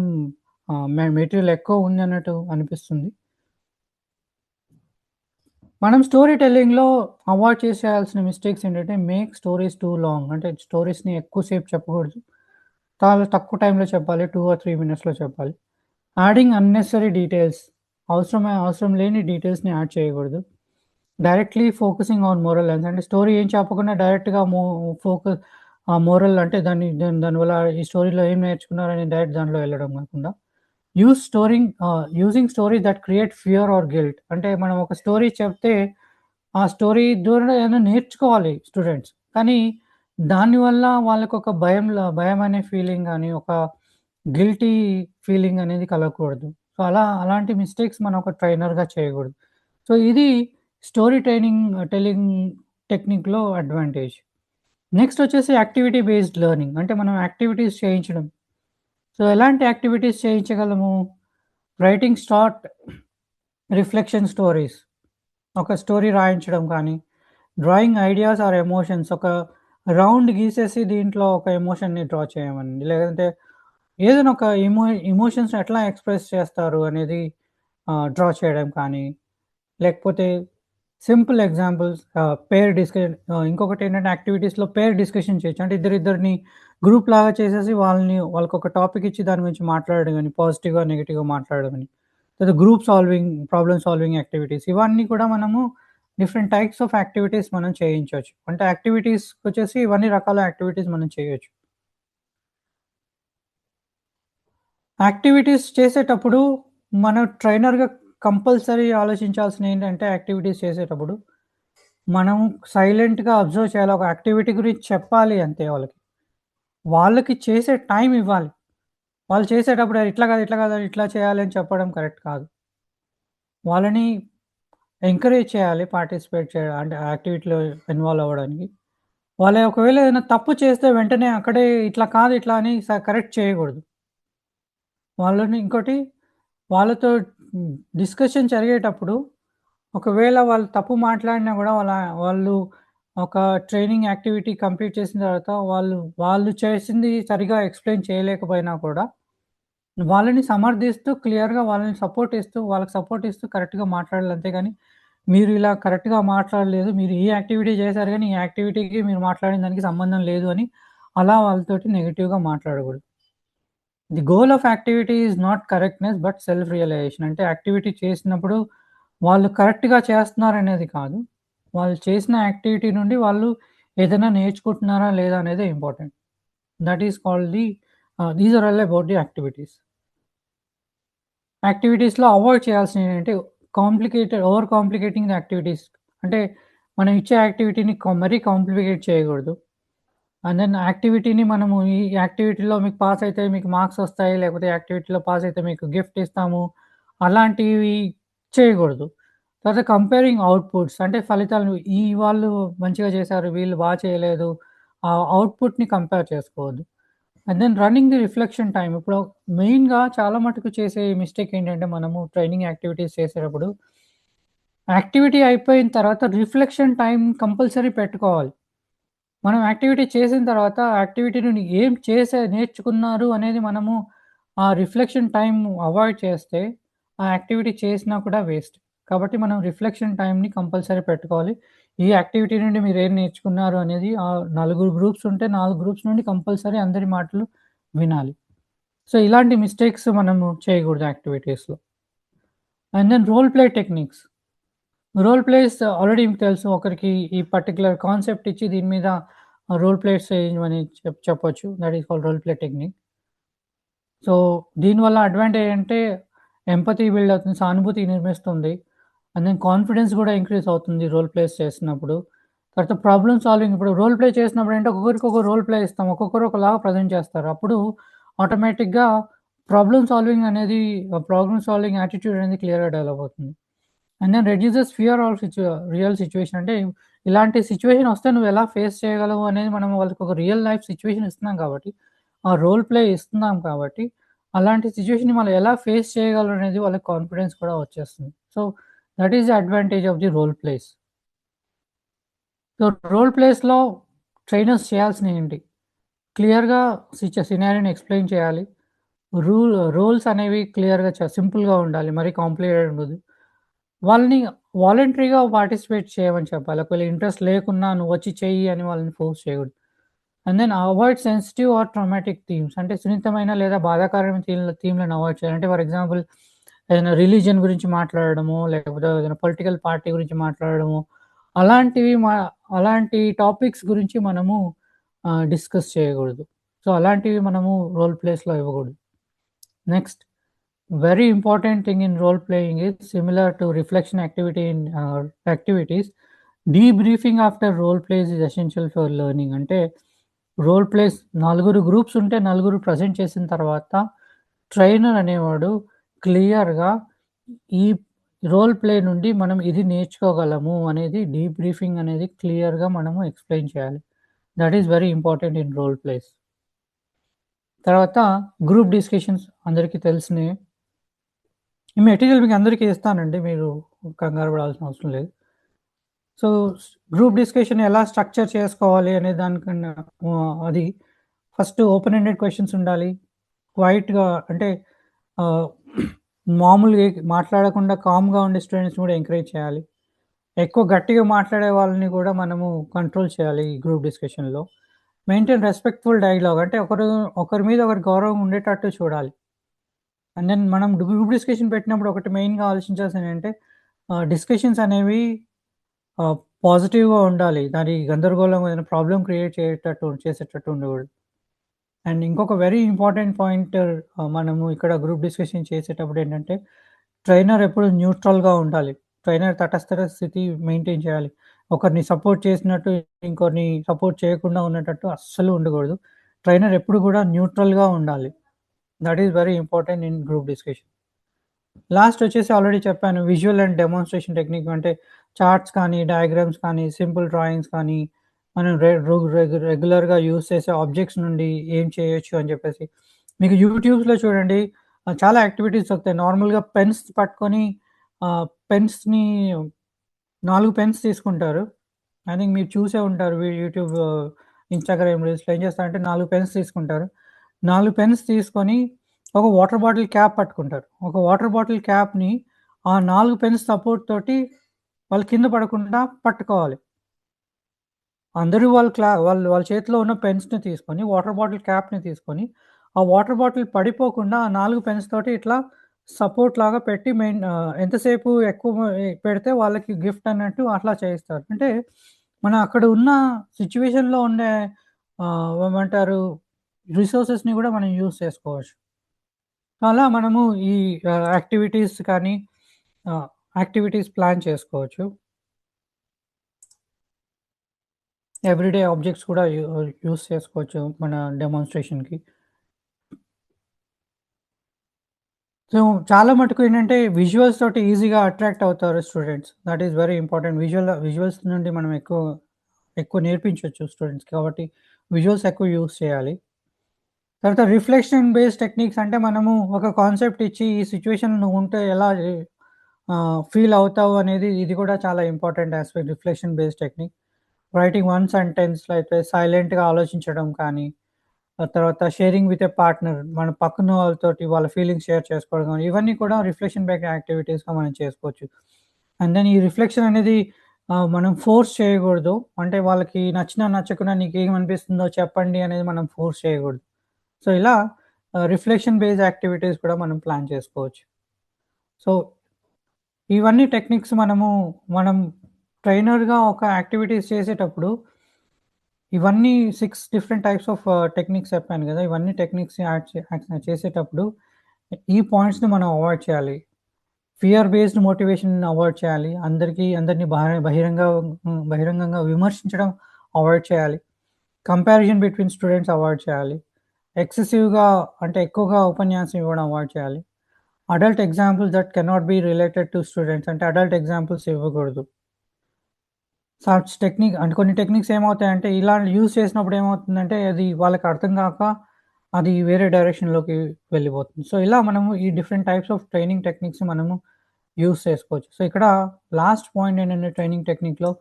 మెటీరియల్ ఎక్కువ ఉంది అన్నట్టు అనిపిస్తుంది. మనం స్టోరీ టెల్లింగ్‌లో అవాయిడ్ చేసేయాల్సిన మిస్టేక్స్ ఏంటంటే మేక్ స్టోరీస్ టూ లాంగ్. అంటే స్టోరీస్‌ని ఎక్కువసేపు చెప్పకూడదు. చాలా తక్కువ టైంలో చెప్పాలి. 2 ఆర్ 3 మినిట్స్‌లో చెప్పాలి. యాడింగ్ అన్నెసెసరీ డీటెయిల్స్ అవసరం లేని డీటెయిల్స్‌ని యాడ్ చేయకూడదు. Directly focusing on moral lessons. అంటే స్టోరీ ఏం చెప్పకుండా డైరెక్ట్‌గా మోరల్ అంటే దానివల్ల ఈ స్టోరీలో ఏం నేర్చుకున్నారని డైరెక్ట్ దాంట్లో వెళ్ళడం కాకుండా using stories that create fear or guilt. అంటే మనం ఒక స్టోరీ చెప్తే ఆ స్టోరీ ద్వారా ఏదైనా నేర్చుకోవాలి స్టూడెంట్స్. కానీ దానివల్ల వాళ్ళకొక భయం అనే ఫీలింగ్ గాని, ఒక గిల్టీ ఫీలింగ్ అనేది కలగకూడదు. సో, అలాంటి మిస్టేక్స్ మనం ఒక ట్రైనర్‌గా చేయకూడదు. సో, ఇది స్టోరీ టెల్లింగ్ టెక్నిక్‌లో అడ్వాంటేజ్. నెక్స్ట్ వచ్చేసి యాక్టివిటీ బేస్డ్ లెర్నింగ్. అంటే మనం యాక్టివిటీస్ చేయించడం. సో, ఎలాంటి యాక్టివిటీస్ చేయించగలము? Writing short reflection stories. ఒక స్టోరీ రాయించడం కానీ, డ్రాయింగ్ ఐడియాస్ ఆర్ ఎమోషన్స్ ఒక రౌండ్ గీసేసి దీంట్లో ఒక ఎమోషన్‌ని డ్రా చేయమనండి. లేదంటే ఏదైనా ఒక ఎమోషన్స్‌ని ఎట్లా ఎక్స్‌ప్రెస్ చేస్తారు అనేది డ్రా చేయడం కానీ, లేకపోతే సింపుల్ ఎగ్జాంపుల్స్ పెయిర్ డిస్కషన్ ఇంకొకటేంటంటే యాక్టివిటీస్‌లో పెయిర్ డిస్కషన్ చేయొచ్చు. అంటే ఇద్దరిద్దరిని గ్రూప్ లాగా చేసేసి వాళ్ళకొక టాపిక్ ఇచ్చి దాని గురించి మాట్లాడడం గాని, పాజిటివ్‌గా, నెగెటివ్‌గా మాట్లాడడం గాని, లేదా group solving, problem solving activities ఇవన్నీ కూడా మనము డిఫరెంట్ టైప్స్ ఆఫ్ యాక్టివిటీస్ మనం చేయించొచ్చు. అంటే యాక్టివిటీస్‌కొచ్చేసి ఇవన్నీ రకాల యాక్టివిటీస్ మనం చేయొచ్చు. యాక్టివిటీస్ చేసేటప్పుడు మనం ట్రైనర్‌గా కంపల్సరీ ఆలోచించాల్సినయేంటంటే యాక్టివిటీస్ చేసేటప్పుడు, మనం సైలెంట్‌గా అబ్జర్వ్ చేయాలి. ఒక యాక్టివిటీ గురించి చెప్పాలి అంతే వాళ్ళకి. వాళ్ళకి చేసే టైం ఇవ్వాలి. వాళ్ళు చేసేటప్పుడు ఇట్లా కాదు, ఇట్లా కాదు, ఇట్లా చేయాలి అని చెప్పడం కరెక్ట్ కాదు. వాళ్ళని ఎంకరేజ్ చేయాలి పార్టిసిపేట్ చేయడం అంటే యాక్టివిటీలో ఇన్వాల్వ్ అవ్వడానికి. వాళ్ళు ఒకవేళ ఏదైనా తప్పు చేస్తే వెంటనే అక్కడే ఇట్లా కాదు, ఇట్లా అని కరెక్ట్ చేయకూడదు. వాళ్ళని ఇంకోటి వాళ్ళతో డిస్కషన్ జరిగేటప్పుడు ఒకవేళ వాళ్ళు తప్పు మాట్లాడినా గూడా వాళ్ళు ఒక ట్రైనింగ్ యాక్టివిటీ కంప్లీట్ చేసిన తర్వాత వాళ్ళు చేసింది సరిగ్గా ఎక్స్‌ప్లెయిన్ చేయలేకపోయినా కూడా, వాళ్ళని సమర్థిస్తూ క్లియర్‌గా వాళ్ళని వాళ్ళకి సపోర్ట్ ఇస్తూ కరెక్ట్‌గా మాట్లాడాలి. అంతేగాని మీరు ఇలా కరెక్ట్‌గా మాట్లాడలేదు. మీరు ఈ యాక్టివిటీ చేశారు గానీ, ఈ యాక్టివిటీకి మీరు మాట్లాడిన దానికి సంబంధం లేదు అని అలా వాళ్ళతోటి నెగెటివ్‌గా మాట్లాడకూడదు. The goal of activity is not correctness but self realisation. అంటే యాక్టివిటీ చేసినప్పుడు వాళ్ళు కరెక్ట్‌గా చేస్తున్నారనేది కాదు. వాళ్ళు చేసిన యాక్టివిటీ నుండి వాళ్ళు ఏదైనా నేర్చుకుంటున్నారా లేదా అనేదే important. That is called these are all about the activities. యాక్టివిటీస్‌లో అవాయిడ్ చేయాల్సినయేంటంటే ఓవర్ కాంప్లికేటింగ్ ది యాక్టివిటీస్. అంటే మనం ఇచ్చే యాక్టివిటీని మరీ కాంప్లికేట్ చేయకూడదు. అండ్ దెన్ యాక్టివిటీని మనము ఈ యాక్టివిటీలో మీకు పాస్ అయితే మీకు మార్క్స్ వస్తాయి. లేకపోతే యాక్టివిటీలో పాస్ అయితే మీకు గిఫ్ట్ ఇస్తాము. అలాంటివి చేయకూడదు. తర్వాత కంపేరింగ్ అవుట్‌పుట్స్ అంటే ఫలితాలు వాళ్ళు మంచిగా చేశారు, వీళ్ళు చేయలేదు. ఆ అవుట్‌పుట్‌ని కంపేర్ చేసుకోవద్దు. And then running the reflection time. ఇప్పుడు మెయిన్‌గా చాలా మటుకు చేసే మిస్టేక్ ఏంటంటే మనము ట్రైనింగ్ యాక్టివిటీస్ చేసేటప్పుడు యాక్టివిటీ అయిపోయిన తర్వాత రిఫ్లెక్షన్ టైమ్ కంపల్సరీ పెట్టుకోవాలి. మనం యాక్టివిటీ చేసిన తర్వాత యాక్టివిటీ నుండి నేర్చుకున్నారు అనేది మనము ఆ రిఫ్లెక్షన్ టైమ్ అవాయిడ్ చేస్తే, ఆ యాక్టివిటీ చేసినా కూడా వేస్ట్. కాబట్టి మనం రిఫ్లెక్షన్ టైమ్‌ని కంపల్సరీ పెట్టుకోవాలి. ఈ యాక్టివిటీ నుండి మీరేం నేర్చుకున్నారు అనేది నలుగురు గ్రూప్స్ ఉంటే 4 గ్రూప్స్ నుండి కంపల్సరీ అందరి మాటలు వినాలి. సో, ఇలాంటి మిస్టేక్స్ మనము చేయకూడదు యాక్టివిటీస్‌లో. And then role play techniques. Role plays already మీకు తెలుసు. ఒకరికి ఈ పర్టిక్యులర్ కాన్సెప్ట్ ఇచ్చి దీని మీద రోల్ ప్లేస్ చేయమని చెప్పొచ్చు. That is called role play technique. So, దీనివల్ల అడ్వాంటేజ్ అంటే ఎంపథీ బిల్డ్ అవుతుంది. సానుభూతి నిర్మిస్తుంది. అండ్ దెన్ కాన్ఫిడెన్స్ కూడా ఇంక్రీజ్ అవుతుంది రోల్ ప్లేస్ చేస్తున్నప్పుడు. తర్వాత ప్రాబ్లమ్ సాల్వింగ్ ఇప్పుడు రోల్ ప్లే చేసినప్పుడు అంటే ఒక్కొక్కరికి ఒక రోల్ ప్లే ఇస్తాం. ఒక్కొక్కరు ఒకలాగా ప్రెజెంట్ చేస్తారు. అప్పుడు ఆటోమేటిక్‌గా ప్రాబ్లమ్ సాల్వింగ్ యాటిట్యూడ్ అనేది క్లియర్‌గా డెవలప్ అవుతుంది. And then reduces fear of real situation అంటే ఇలాంటి సిట్యుయేషన్ వస్తే నువ్వు ఎలా ఫేస్ చేయగలవు అనేది మనం వాళ్ళకి ఒక రియల్ లైఫ్ సిట్యుయేషన్ ఇస్తున్నాం కాబట్టి, ఆ రోల్ ప్లే ఇస్తున్నాం కాబట్టి, అలాంటి సిట్యుయేషన్‌ని మనం ఎలా ఫేస్ చేయగలరు అనేది వాళ్ళకి కాన్ఫిడెన్స్ కూడా వచ్చేస్తుంది. So, that is the advantage of the role plays. So, role ప్లేస్‌లో ట్రైనర్స్ చేయాల్సినయేంటి? క్లియర్‌గా సినారియోని ఎక్స్‌ప్లెయిన్ చేయాలి. రోల్స్ అనేవి క్లియర్‌గా సింపుల్‌గా ఉండాలి. మరీ కాంప్లికేటెడ్ ఉండదు. వాళ్ళని వాలంటరీగా పార్టిసిపేట్ చేయమని చెప్పాలి. ఒకవేళ ఇంట్రెస్ట్ లేకున్నా నువ్వొచ్చి చెయ్యి అని వాళ్ళని ఫోర్స్ చేయకూడదు. And then avoid sensitive or traumatic themes అంటే సున్నితమైన లేదా బాధాకరమైన థీమ్‌లను అవాయిడ్ చేయాలి. అంటే ఫర్ ఎగ్జాంపుల్ ఏదైనా రిలిజియన్ గురించి మాట్లాడడమో, లేకపోతే ఏదైనా పొలిటికల్ పార్టీ గురించి మాట్లాడడమో, అలాంటివి అలాంటి టాపిక్స్ గురించి మనము డిస్కస్ చేయకూడదు. సో, అలాంటివి మనము రోల్ ప్లేస్‌లో ఇవ్వకూడదు. Next very important thing in role playing is similar to reflection activity in activities. Debriefing after role plays is essential for learning. అంటే రోల్ ప్లేస్ నలుగురు గ్రూప్స్ ఉంటే నలుగురు ప్రెజెంట్ చేసిన తర్వాత ట్రైనర్ అనేవాడు క్లియర్‌గా ఈ రోల్ ప్లే నుండి మనం ఇది నేర్చుకోగలము అనేది డీబ్రీఫింగ్ అనేది క్లియర్‌గా మనము ఎక్స్‌ప్లెయిన్ చేయాలి. That is very important in role plays. తర్వాత గ్రూప్ డిస్కషన్స్ అందరికీ తెలిసినయే. ఈ మెటీరియల్ మీకు అందరికీ ఇస్తానండి. మీరు కంగారు పడాల్సిన అవసరం లేదు. సో గ్రూప్ డిస్కషన్ ఎలా స్ట్రక్చర్ చేసుకోవాలి అనే దానికన్నా అది ఫస్ట్ ఓపెన్ ఎండెడ్ క్వశ్చన్స్ ఉండాలి. క్వైట్‌గా అంటే మామూలుగా మాట్లాడకుండా కామ్‌గా ఉండే స్టూడెంట్స్‌ని కూడా ఎంకరేజ్ చేయాలి. ఎక్కువ గట్టిగా మాట్లాడే వాళ్ళని కూడా మనము కంట్రోల్ చేయాలి ఈ గ్రూప్ డిస్కషన్‌లో. మెయింటైన్ రెస్పెక్ట్‌ఫుల్ డైలాగ్ అంటే ఒకరి మీద ఒకరి గౌరవం ఉండేటట్టు చూడాలి. అండ్ దెన్ మనం గ్రూప్ డిస్కషన్ పెట్టినప్పుడు ఒకటి మెయిన్‌గా ఆలోచించాల్సింది ఏంటంటే డిస్కషన్స్ అనేవి పాజిటివ్‌గా ఉండాలి. దాని గందరగోళం ఏదైనా ప్రాబ్లమ్ క్రియేట్ చేసేటట్టు ఉండకూడదు. అండ్ ఇంకొక వెరీ ఇంపార్టెంట్ పాయింట్ మనము ఇక్కడ గ్రూప్ డిస్కషన్ చేసేటప్పుడు ఏంటంటే ట్రైనర్ ఎప్పుడు న్యూట్రల్‌గా ఉండాలి. ట్రైనర్ తటస్థ స్థితి మెయింటైన్ చేయాలి. ఒకరిని సపోర్ట్ చేసినట్టు ఇంకొకరిని సపోర్ట్ చేయకుండా ఉండేటట్టు అస్సలు ఉండకూడదు. ట్రైనర్ ఎప్పుడు కూడా న్యూట్రల్‌గా ఉండాలి. That is very important in group discussion. Last వచ్చేసి ఆల్రెడీ చెప్పాను విజువల్ అండ్ డెమాన్స్ట్రేషన్ టెక్నిక్ అంటే చార్ట్స్ కానీ, డయాగ్రామ్స్ కానీ, సింపుల్ డ్రాయింగ్స్ కానీ మనం రెగ్యులర్‌గా యూజ్ చేసే ఆబ్జెక్ట్స్ నుండి ఏం చేయొచ్చు అని చెప్పేసి. మీకు యూట్యూబ్స్‌లో చూడండి చాలా యాక్టివిటీస్ దొరుకుతాయి. నార్మల్‌గా పెన్స్ పట్టుకొని పెన్స్‌ని 4 పెన్స్ తీసుకుంటారు. ఐ థింక్ మీరు చూసే ఉంటారు యూట్యూబ్, ఇన్‌స్టాగ్రామ్ రీల్స్‌లో ఏం చేస్తారంటే 4 పెన్స్ తీసుకుంటారు. 4 పెన్స్ తీసుకొని ఒక వాటర్ బాటిల్ క్యాప్ పట్టుకుంటారు. ఒక వాటర్ బాటిల్ క్యాప్‌ని ఆ 4 పెన్స్ సపోర్ట్ తోటి వాళ్ళు కింద పడకుండా పట్టుకోవాలి. అందరూ వాళ్ళ చేతిలో ఉన్న పెన్స్‌ని తీసుకొని, వాటర్ బాటిల్ క్యాప్‌ని తీసుకొని, ఆ వాటర్ బాటిల్ పడిపోకుండా ఆ 4 పెన్స్ తోటి ఇట్లా సపోర్ట్ లాగా పెట్టి ఎంతసేపు ఎక్కువ పెడితే వాళ్ళకి గిఫ్ట్ అన్నట్టు అట్లా చేయిస్తారు. అంటే మనం అక్కడ ఉన్న సిట్యుయేషన్‌లో ఉండే ఏమంటారు రిసోర్సెస్‌ని కూడా మనం యూజ్ చేసుకోవచ్చు. అలా మనము ఈ యాక్టివిటీస్ కానీ యాక్టివిటీస్ ప్లాన్ చేసుకోవచ్చు. ఎవ్రీడే ఆబ్జెక్ట్స్ కూడా యూజ్ చేసుకోవచ్చు మన డెమాన్స్ట్రేషన్‌కి. సో, చాలా మటుకు ఏంటంటే విజువల్స్ తోటి ఈజీగా అట్రాక్ట్ అవుతారు students. That is very important. Visuals నుండి మనం ఎక్కువ నేర్పించొచ్చు స్టూడెంట్స్‌కి. కాబట్టి విజువల్స్ ఎక్కువ యూజ్ చేయాలి. తర్వాత రిఫ్లెక్షన్ బేస్డ్ టెక్నిక్స్ అంటే మనము ఒక కాన్సెప్ట్ ఇచ్చి ఈ సిట్యుయేషన్‌లో నువ్వు ఉంటే ఎలా ఫీల్ అవుతావు అనేది ఇది కూడా చాలా important aspect reflection based technique. Writing one సెంటెన్స్‌లో అయితే సైలెంట్‌గా ఆలోచించడం కానీ, ఆ తర్వాత షేరింగ్ విత్ ఎ పార్ట్నర్ మన పక్కన వాళ్ళతోటి వాళ్ళ ఫీలింగ్స్ షేర్ చేసుకోవడం కానీ, ఇవన్నీ కూడా రిఫ్లెక్షన్ బేస్డ్ యాక్టివిటీస్‌గా మనం చేసుకోవచ్చు. అండ్ దెన్ ఈ రిఫ్లెక్షన్ అనేది మనం ఫోర్స్ చేయకూడదు. అంటే వాళ్ళకి నచ్చినా, నచ్చకున్నా నీకేమనిపిస్తుందో చెప్పండి అనేది మనం ఫోర్స్ చేయకూడదు. సో, ఇలా రిఫ్లెక్షన్ బేస్డ్ యాక్టివిటీస్ కూడా మనం ప్లాన్ చేసుకోవచ్చు. సో, ఇవన్నీ టెక్నిక్స్ మనం ట్రైనర్‌గా ఒక యాక్టివిటీస్ చేసేటప్పుడు ఇవన్నీ 6 డిఫరెంట్ టైప్స్ ఆఫ్ టెక్నిక్స్ చెప్పాను గదా! ఇవన్నీ టెక్నిక్స్ చేసేటప్పుడు ఈ పాయింట్స్‌ని మనం అవాయిడ్ చేయాలి. ఫియర్ బేస్డ్ మోటివేషన్‌ని అవాయిడ్ చేయాలి. అందరిని బహిరంగంగా విమర్శించడం అవాయిడ్ చేయాలి. కంపారిజన్ బిట్వీన్ స్టూడెంట్స్ అవాయిడ్ చేయాలి. ఎక్సెసివ్‌గా అంటే ఎక్కువగా ఉపన్యాసం ఇవ్వడం అవాయిడ్ చేయాలి. Adult examples that cannot be related to students అంటే అడల్ట్ ఎగ్జాంపుల్స్ ఇవ్వకూడదు. సచ్ టెక్నిక్ అంటే కొన్ని టెక్నిక్స్ ఏమవుతాయంటే ఇలా యూజ్ చేసినప్పుడు ఏమవుతుందంటే అది వాళ్ళకి అర్థం కాక అది వేరే డైరెక్షన్‌లోకి వెళ్ళిపోతుంది. సో, ఇలా మనము ఈ different types of training techniques మనము యూజ్ చేసుకోవచ్చు. సో, ఇక్కడ లాస్ట్ పాయింట్ ఏంటంటే ట్రైనింగ్ టెక్నిక్‌లో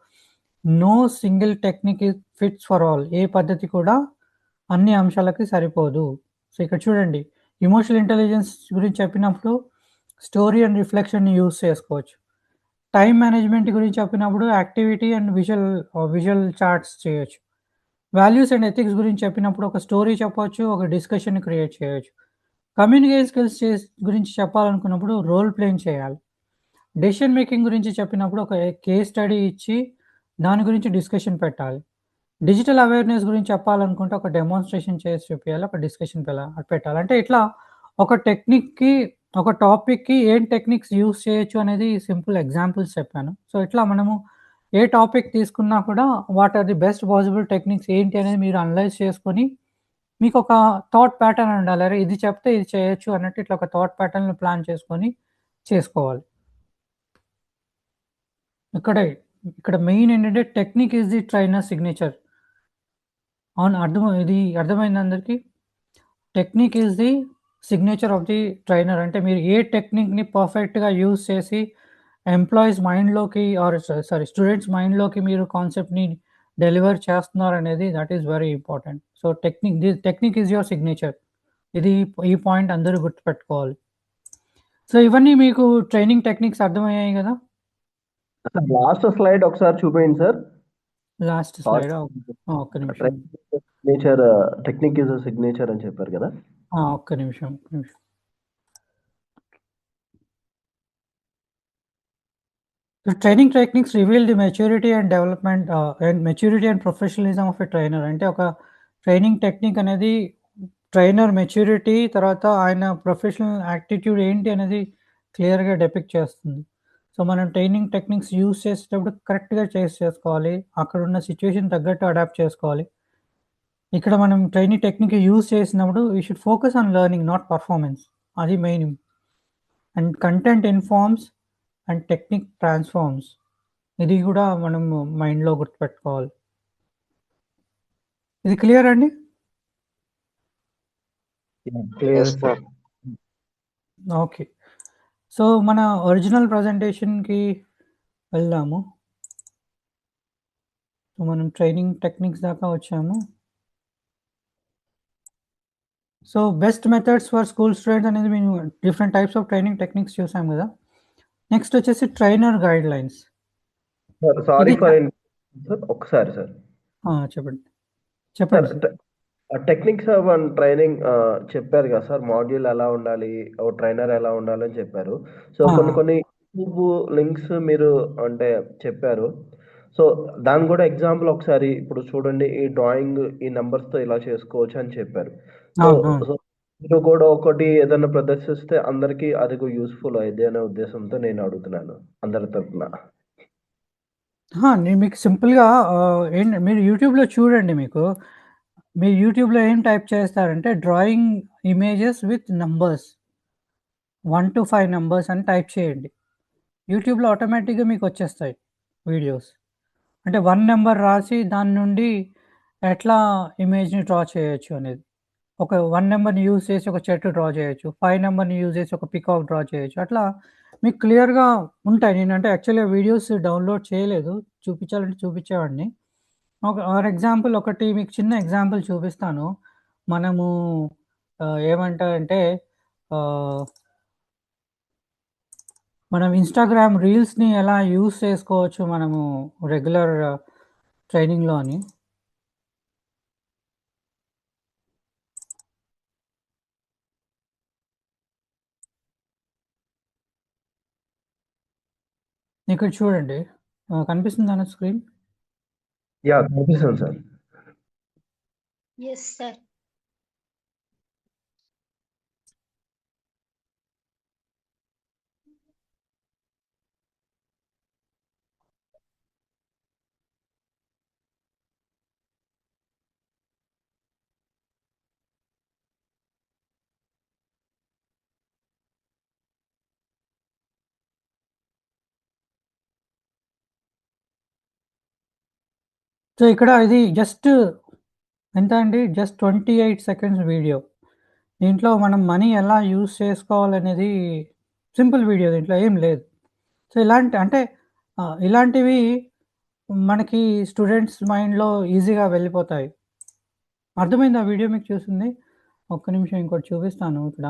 no single technique fits for all. ఏ పద్ధతి కూడా అన్ని అంశాలకి సరిపోదు. సో, ఇక్కడ చూడండి ఎమోషనల్ ఇంటెలిజెన్స్ గురించి చెప్పినప్పుడు స్టోరీ అండ్ రిఫ్లెక్షన్‌ని యూజ్ చేసుకోవచ్చు. టైమ్ మేనేజ్మెంట్ గురించి చెప్పినప్పుడు యాక్టివిటీ అండ్ విజువల్ చార్ట్స్ చేయొచ్చు. వాల్యూస్ అండ్ ఎథిక్స్ గురించి చెప్పినప్పుడు ఒక స్టోరీ చెప్పొచ్చు, ఒక డిస్కషన్ క్రియేట్ చేయొచ్చు. కమ్యూనికేషన్ స్కిల్స్ గురించి చెప్పాలనుకున్నప్పుడు రోల్ ప్లేయింగ్ చేయాలి. డెసిషన్ మేకింగ్ గురించి చెప్పినప్పుడు ఒక కేస్ స్టడీ ఇచ్చి దాని గురించి డిస్కషన్ పెట్టాలి. డిజిటల్ అవేర్‌నెస్ గురించి చెప్పాలనుకుంటే ఒక డెమాన్స్ట్రేషన్ చేసి చూపియాలి. ఒక డిస్కషన్ పెట్టాలి. అంటే ఇట్లా ఒక ఒక టాపిక్‌కి ఏం టెక్నిక్స్ యూజ్ చేయొచ్చు అనేది సింపుల్ ఎగ్జాంపుల్స్ చెప్పాను. సో, ఇట్లా మనము ఏ టాపిక్ తీసుకున్నా కూడా what are the best possible techniques ఏంటి అనేది మీరు అనలైజ్ చేసుకొని మీకొక థాట్ ప్యాటర్న్ ఉండాలి. అరే! ఇది చెప్తే ఇది చేయొచ్చు అన్నట్టు ఇట్లా ఒక థాట్ ప్యాటర్న్‌ని ప్లాన్ చేసుకొని చేసుకోవాలి. ఇక్కడ మెయిన్ ఏంటంటే technique is the trainer signature. అవును. ఇది అర్థమైందా అందరికి? Technique is the signature of the trainer. అంటే మీరు ఏ టెక్నిక్‌ని పర్ఫెక్ట్‌గా యూజ్ చేసి ఎంప్లాయీస్ మైండ్లోకి ఆర్ సారీ స్టూడెంట్స్ మైండ్లోకి మీరు కాన్సెప్ట్ని డెలివర్ చేస్తున్నారనేది that is very important. So technique is your signature. ఈ పాయింట్ అందరూ గుర్తుపెట్టుకోవాలి. సో ఇవన్నీ మీకు ట్రైనింగ్ టెక్నిక్స్ అర్థమయ్యాయి కదా? లాస్ట్ స్లైడ్ ఒకసారి చూపించండి సార్. లాస్ట్ స్లైడ్ ఒక్క నిమిషం. సిగ్నేచర్ టెక్నిక్ ఇస్ సిగ్నేచర్ అని చెప్పారు కదా. ఒక్క నిమిషం. The training techniques reveal the maturity and development and maturity and professionalism of a trainer. అంటే ఒక ట్రైనింగ్ టెక్నిక్ అనేది ట్రైనర్ మెచ్యూరిటీ తర్వాత ఆయన ప్రొఫెషనల్ యాటిట్యూడ్ ఏంటి అనేది క్లియర్గా డెపిక్ట్ చేస్తుంది. సో మనం ట్రైనింగ్ టెక్నిక్స్ యూజ్ చేసేటప్పుడు కరెక్ట్గా చేసుకోవాలి, అక్కడ ఉన్న సిచ్యువేషన్ తగ్గట్టు అడాప్ట్ చేసుకోవాలి. ఇక్కడ మనం ట్రైనింగ్ టెక్నిక్ యూజ్ చేసినప్పుడు we should focus on learning, not performance. అది main. And content informs and technique transforms. ఇది కూడా మనం మైండ్లో గుర్తుపెట్టుకోవాలి. ఇది క్లియర్ అండి? ఓకే. సో మన ఒరిజినల్ ప్రజెంటేషన్కి వెళ్దాము. సో మనం ట్రైనింగ్ టెక్నిక్స్ దాకా వచ్చాము. So best methods for school students అనేది మేము different types of training techniques చూసాం కదా. నెక్స్ట్ వచ్చేసి trainer guidelines. Sorry for sir, ఒకసారి సార్ చెప్పండి. టెక్నిక్స్ ఆఫ్ ట్రైనింగ్ చెప్పారు కదా సార్, మాడ్యూల్ ఎలా ఉండాలి, ఓ ట్రైనర్ ఎలా ఉండాలి అని చెప్పారు. సో కొన్ని యూట్యూబ్ లింక్స్ మీరు అంటే చెప్పారు. సో దాని కూడా ఎగ్జాంపుల్ ఒకసారి ఇప్పుడు చూడండి, ఈ డ్రాయింగ్ ఈ numbers తో ఇలా చేసుకోవచ్చు అని చెప్పారు. సో మీరు కూడా ఒకటి ఏదైనా ప్రదర్శిస్తే అందరికీ అది యూస్ఫుల్ అయ్యేది అనే ఉద్దేశంతో నేను అడుగుతున్నాను అందరి తరఫున. నేను మీకు సింపుల్గా ఏంటి, మీరు యూట్యూబ్లో చూడండి. మీరు యూట్యూబ్లో ఏం టైప్ చేస్తారంటే drawing images with numbers 1 to 5 numbers అని టైప్ చేయండి. యూట్యూబ్లో ఆటోమేటిక్గా మీకు వచ్చేస్తాయి వీడియోస్. అంటే 1 నెంబర్ రాసి దాని నుండి ఎట్లా ఇమేజ్ని డ్రా చేయొచ్చు అనేది, ఒక 1 నెంబర్ని యూజ్ చేసి ఒక చెట్టు డ్రా చేయొచ్చు, 5 నెంబర్ని యూజ్ చేసి ఒక పికాక్ డ్రా చేయొచ్చు. అట్లా మీకు క్లియర్గా ఉంటాయి. నేనంటే యాక్చువల్గా వీడియోస్ డౌన్లోడ్ చేయలేదు, చూపించాలంటే చూపించేవాడిని. ఫర్ ఎగ్జాంపుల్ ఒకటి మీకు చిన్న ఎగ్జాంపుల్ చూపిస్తాను. మనము ఏమంటారంటే మనం ఇన్స్టాగ్రామ్ రీల్స్ని ఎలా యూజ్ చేసుకోవచ్చు మనము రెగ్యులర్ ట్రైనింగ్లో అని. ఇక్కడ చూడండి, కనిపిస్తుంది అన్న స్క్రీన్? యా కనిపిస్తుంది సార్. Yes, sir. సో ఇక్కడ ఇది జస్ట్ ఎంత అండి, జస్ట్ 28 సెకండ్స్ వీడియో. దీంట్లో మనం మనీ ఎలా యూజ్ చేసుకోవాలనేది సింపుల్ వీడియో, దీంట్లో ఏం లేదు. సో ఇలాంటివి మనకి స్టూడెంట్స్ మైండ్లో ఈజీగా వెళ్ళిపోతాయి. అర్థమైంది ఆ వీడియో మీకు చూసింది? ఒక్క నిమిషం ఇంకోటి చూపిస్తాను. ఇక్కడ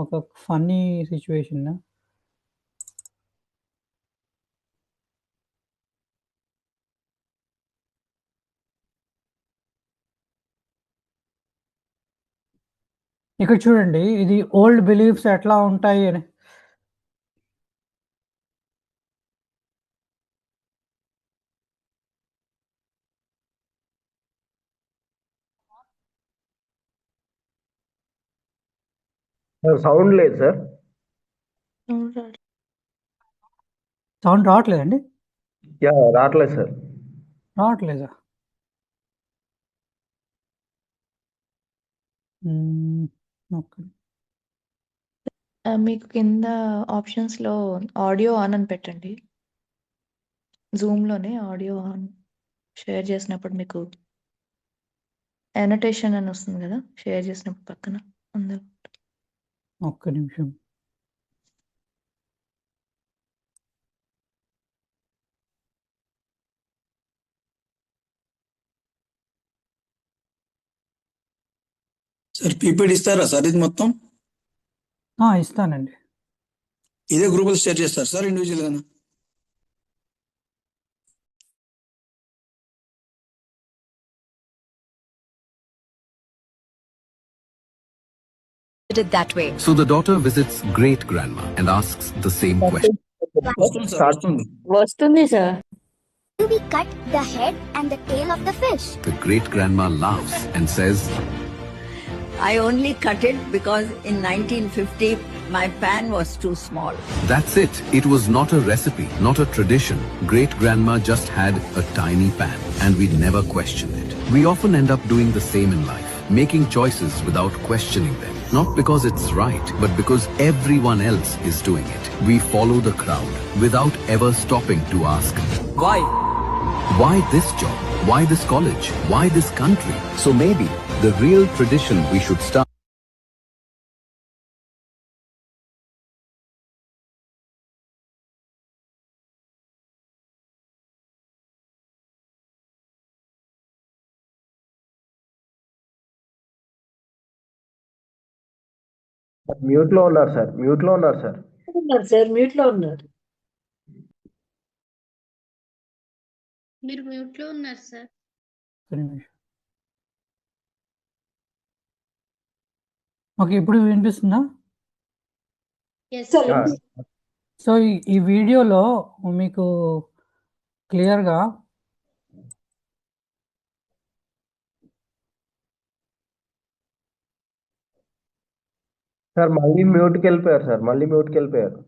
ఒక ఫన్నీ సిచ్యువేషన్. ఇక్కడ చూడండి, ఇది ఓల్డ్ బిలీఫ్స్ ఎట్లా ఉంటాయి అని. సౌండ్ లేదు సార్. సౌండ్ రావట్లేదండి? యా రావట్లేదు సార్. రావట్లేదా? ఓకే. మీకు కింద ఆప్షన్స్లో ఆడియో ఆన్ అని పెట్టండి. జూమ్లోనే ఆడియో ఆన్ షేర్ చేసినప్పుడు మీకు ఎనోటేషన్ అని వస్తుంది కదా, షేర్ చేసినప్పుడు పక్కన అందరూ. ఒక్క నిమిషం. సార్ పీపీటీ ఇస్తారా సార్ ఇది మొత్తం? ఇస్తానండి. ఇదే గ్రూపులో షేర్ చేస్తారు sir individual Gaana? it that way. So the daughter visits great grandma and asks the same question. వస్తుంది సార్ వస్తుంది. వస్తుంది sir. Do we cut the head and the tail of the fish? The great grandma laughs and says, I only cut it because in 1950 my pan was too small. that's it. It was not a recipe, not a tradition. Great grandma just had a tiny pan and we never questioned it. We often end up doing the same in life, making choices without questioning them. Not because it's right, but because everyone else is doing it. We follow the crowd without ever stopping to ask, Why? why this job? Why this college? Why this country? So maybe the real tradition we should start. Mute లో ఉన్నారు sir. Mute లో ఉన్నారు sir. Sir mute లో ఉన్నారు. మీరు mute లో ఉన్నారు sir. ఒక్క నిమిషం. ఓకే, ఇప్పుడు వినిపిస్తుందా? Yes sir sir. సో ఈ వీడియోలో మీకు క్లియర్గా సార్ మళ్ళీ మ్యూట్కి వెళ్ళిపోయారు సార్. మళ్ళీ మ్యూట్కి వెళ్ళిపోయారు.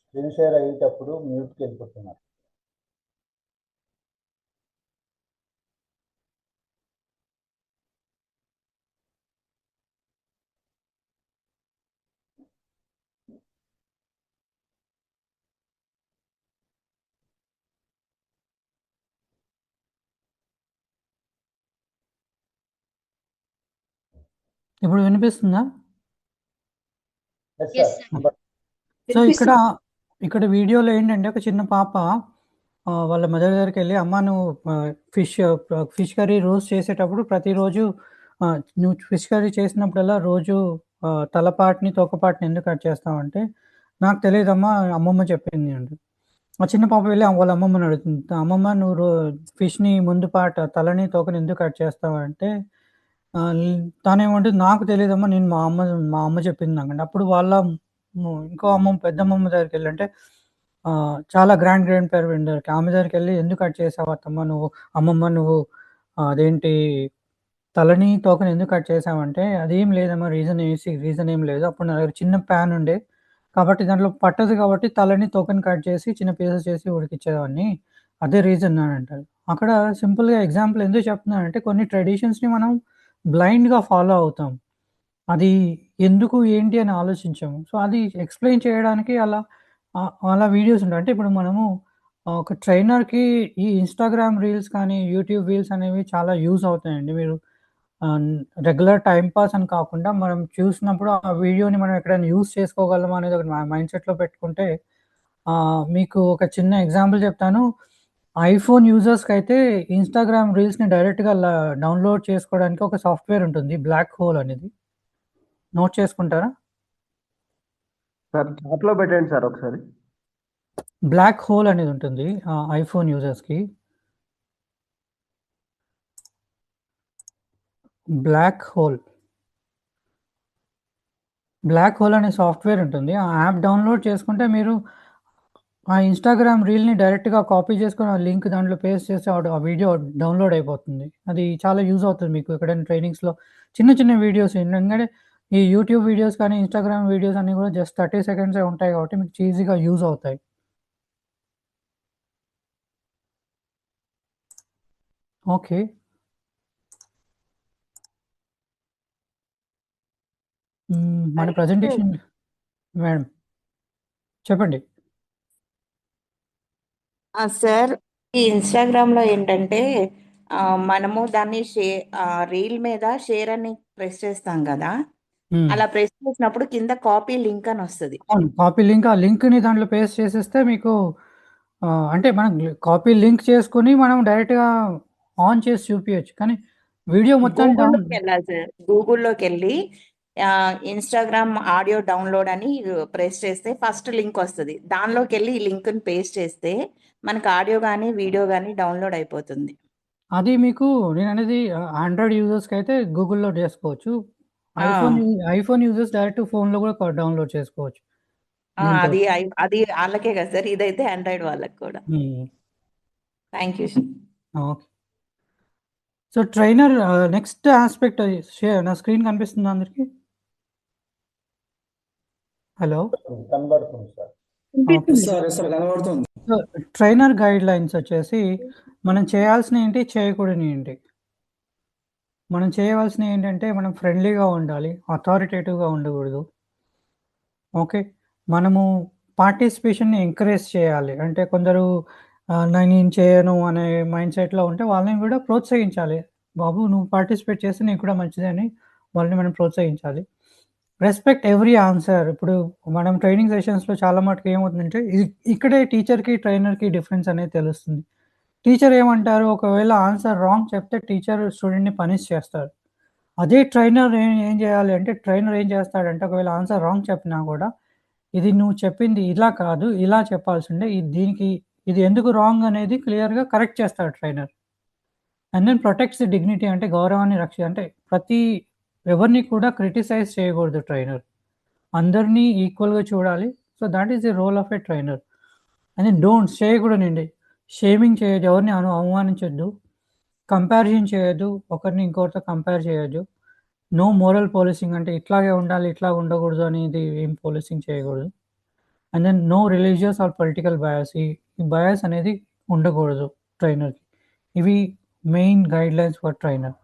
స్క్రీన్ షేర్ అయ్యేటప్పుడు మ్యూట్కి వెళ్ళిపోతున్నారు. ఇప్పుడు వినిపిస్తుందా? Yes yes sir. Sir. So ఇక్కడ వీడియోలో ఏంటంటే ఒక చిన్న పాప వాళ్ళ మదర్ దగ్గరికి వెళ్ళి, అమ్మ నువ్వు ఫిష్ కర్రీ రోస్ట్ చేసేటప్పుడు ప్రతిరోజు నువ్వు ఫిష్ కర్రీ చేసినప్పుడల్లా రోజు తలపాటిని తోకపాటిని ఎందుకు కట్ చేస్తావంటే, నాకు తెలియదమ్మా అమ్మమ్మ చెప్పింది అండి. ఆ చిన్న పాప వెళ్ళి వాళ్ళ అమ్మమ్మని అడుగుతుంది, అమ్మమ్మ నువ్వు ఫిష్ని ముందు పాట తలని తోకని ఎందుకు కట్ చేస్తావంటే తనేమంటుంది, నాకు తెలియదమ్మా నేను మా అమ్మ చెప్పింది నాకండి. అప్పుడు వాళ్ళ ఇంకో అమ్మమ్మ పెద్దమ్మమ్మ దగ్గరికి వెళ్ళి, అంటే చాలా గ్రాండ్ పేరెంట్ దగ్గరికి, ఆమె దగ్గరికి వెళ్ళి ఎందుకు కట్ చేసావు అత్తమ్మ నువ్వు, అమ్మమ్మ నువ్వు అదేంటి తలని తోకని ఎందుకు కట్ చేసావంటే, అదేం లేదమ్మా రీజన్ ఏం లేదు, అప్పుడు నా దగ్గర చిన్న ప్యాన్ ఉండే కాబట్టి దాంట్లో పట్టదు కాబట్టి తలని తోకని కట్ చేసి చిన్న పీసెస్ చేసి ఉడికిచ్చేదాన్ని, అదే రీజన్ అని అంటారు. అక్కడ సింపుల్గా ఎగ్జాంపుల్ ఎందుకు చెప్తున్నానంటే, కొన్ని ట్రెడిషన్స్ని మనం బ్లైండ్గా ఫాలో అవుతాం, అది ఎందుకు ఏంటి అని ఆలోచించాము. సో అది ఎక్స్ప్లెయిన్ చేయడానికి అలా వీడియోస్ ఉంటాయి. అంటే ఇప్పుడు మనము ఒక ట్రైనర్కి ఈ ఇన్స్టాగ్రామ్ రీల్స్ కానీ యూట్యూబ్ రీల్స్ అనేవి చాలా యూజ్ అవుతాయండి. మీరు రెగ్యులర్ టైం పాస్ అని కాకుండా మనం చూసినప్పుడు ఆ వీడియోని మనం ఎక్కడైనా యూజ్ చేసుకోగలమా అనేది ఒక మైండ్ సెట్లో పెట్టుకుంటే, మీకు ఒక చిన్న ఎగ్జాంపుల్ చెప్తాను. ఐఫోన్ యూజర్స్కి అయితే ఇన్స్టాగ్రామ్ రీల్స్ని డైరెక్ట్గా డౌన్లోడ్ చేసుకోవడానికి ఒక సాఫ్ట్వేర్ ఉంటుంది, బ్లాక్ హోల్ అనేది. నోట్ చేసుకుంటారా? సార్ చాట్లో పెట్టండి సార్ ఒకసారి. బ్లాక్ హోల్ అనేది ఉంటుంది ఐఫోన్ యూజర్స్కి. బ్లాక్ హోల్ అనే సాఫ్ట్వేర్ ఉంటుంది. ఆ యాప్ డౌన్లోడ్ చేసుకుంటే మీరు ఆ ఇన్స్టాగ్రామ్ రీల్ని డైరెక్ట్గా కాపీ చేసుకొని ఆ లింక్ దాంట్లో పేస్ట్ చేస్తే ఆ వీడియో డౌన్లోడ్ అయిపోతుంది. అది చాలా యూజ్ అవుతుంది మీకు ఎక్కడైనా ట్రైనింగ్స్లో చిన్న వీడియోస్. ఎందుకంటే ఈ యూట్యూబ్ వీడియోస్ కానీ ఇన్స్టాగ్రామ్ వీడియోస్ అన్నీ కూడా జస్ట్ 30 సెకండ్సే ఉంటాయి కాబట్టి మీకు ఈజీగా యూజ్ అవుతాయి. ఓకే, మన ప్రజెంటేషన్ మేడం చెప్పండి. సార్ ఈ ఇన్స్టాగ్రామ్ లో ఏంటంటే మనము దాన్ని రీల్ మీద షేర్ అని ప్రెస్ చేస్తాం కదా, అలా ప్రెస్ చేసినప్పుడు కింద కాపీ లింక్ అని వస్తుంది. అవును, కాపీ లింక్. ఆ లింక్ని దాంట్లో పేస్ట్ చేసేస్తే మీకు అంటే మనం కాపీ లింక్ చేసుకుని మనం డైరెక్ట్గా ఆన్ చేసి చూపించచ్చు. కానీ వీడియో మొత్తం డౌన్ గూగుల్లోకి వెళ్ళాలి సార్. గూగుల్లోకి వెళ్ళి ఇన్స్టాగ్రామ్ ఆడియో డౌన్లోడ్ అని ప్రెస్ చేస్తే ఫస్ట్ లింక్ వస్తుంది. దానిలోకి వెళ్ళి ఈ లింక్ని పేస్ట్ చేస్తే మనకు ఆడియో కానీ వీడియో కానీ డౌన్లోడ్ అయిపోతుంది. అది మీకు నేను అనేది ఆండ్రాయిడ్ యూజర్స్కి అయితే గూగుల్లో చేసుకోవచ్చు. ఆ, ఐఫోన్ యూజర్స్ డైరెక్ట్ ఫోన్లో కూడా డౌన్లోడ్ చేసుకోవచ్చు. అది అది వాళ్ళకే కదా సార్, ఇదైతే ఆండ్రాయిడ్ వాళ్ళకి కూడా. Thank you sir. Okay. So trainer next aspect నా స్క్రీన్ కనిపిస్తుందా అందరికి? హలో, కనబడుతుంది సార్. సార్ కనబడుతుంది. సో ట్రైనర్ గైడ్ లైన్స్ వచ్చేసి మనం చేయాల్సిన ఏంటి, చేయకూడని ఏంటి. మనం చేయవలసిన ఏంటంటే మనం ఫ్రెండ్లీగా ఉండాలి, అథారిటేటివ్గా ఉండకూడదు. ఓకే, మనము పార్టిసిపేషన్ని ఎంకరేజ్ చేయాలి. అంటే కొందరు నేను చేయను అనే మైండ్ సెట్లో ఉంటే వాళ్ళని కూడా ప్రోత్సహించాలి. బాబు నువ్వు పార్టిసిపేట్ చేస్తే నీకు కూడా మంచిది అని వాళ్ళని మనం ప్రోత్సహించాలి. Respect every answer. ఇప్పుడు మనం ట్రైనింగ్ సెషన్స్లో చాలా మటుకు ఏమవుతుందంటే ఇక్కడే టీచర్కి ట్రైనర్కి డిఫరెన్స్ అనేది తెలుస్తుంది. టీచర్ ఏమంటారు, ఒకవేళ ఆన్సర్ రాంగ్ చెప్తే టీచర్ స్టూడెంట్ని పనిష్ చేస్తారు. అదే ట్రైనర్ ఏం చేయాలి అంటే, ట్రైనర్ ఏం చేస్తాడంటే ఒకవేళ ఆన్సర్ రాంగ్ చెప్పినా కూడా ఇది నువ్వు చెప్పింది ఇలా కాదు, ఇలా చెప్పాల్సి ఉండే, దీనికి ఇది ఎందుకు రాంగ్ అనేది క్లియర్గా కరెక్ట్ చేస్తాడు trainer. And then protects the dignity, అంటే గౌరవాన్ని అంటే ఎవరిని కూడా క్రిటిసైజ్ చేయకూడదు ట్రైనర్. అందరినీ ఈక్వల్గా చూడాలి. So that is the role of a trainer. And then don't చేయకూడదండి, షేమింగ్ చేయొద్దు, ఎవరిని అవమానించొద్దు, కంపారిజన్ చేయొద్దు, ఒకరిని ఇంకొకరితో కంపేర్ చేయొద్దు. నో మోరల్ పోలీసింగ్, అంటే ఇట్లాగే ఉండాలి ఇట్లా ఉండకూడదు అనేది ఏం పోలీసింగ్ చేయకూడదు. And then no religious or political bias, ఈ బయాస్ అనేది ఉండకూడదు ట్రైనర్కి. ఇవి main guidelines for trainer.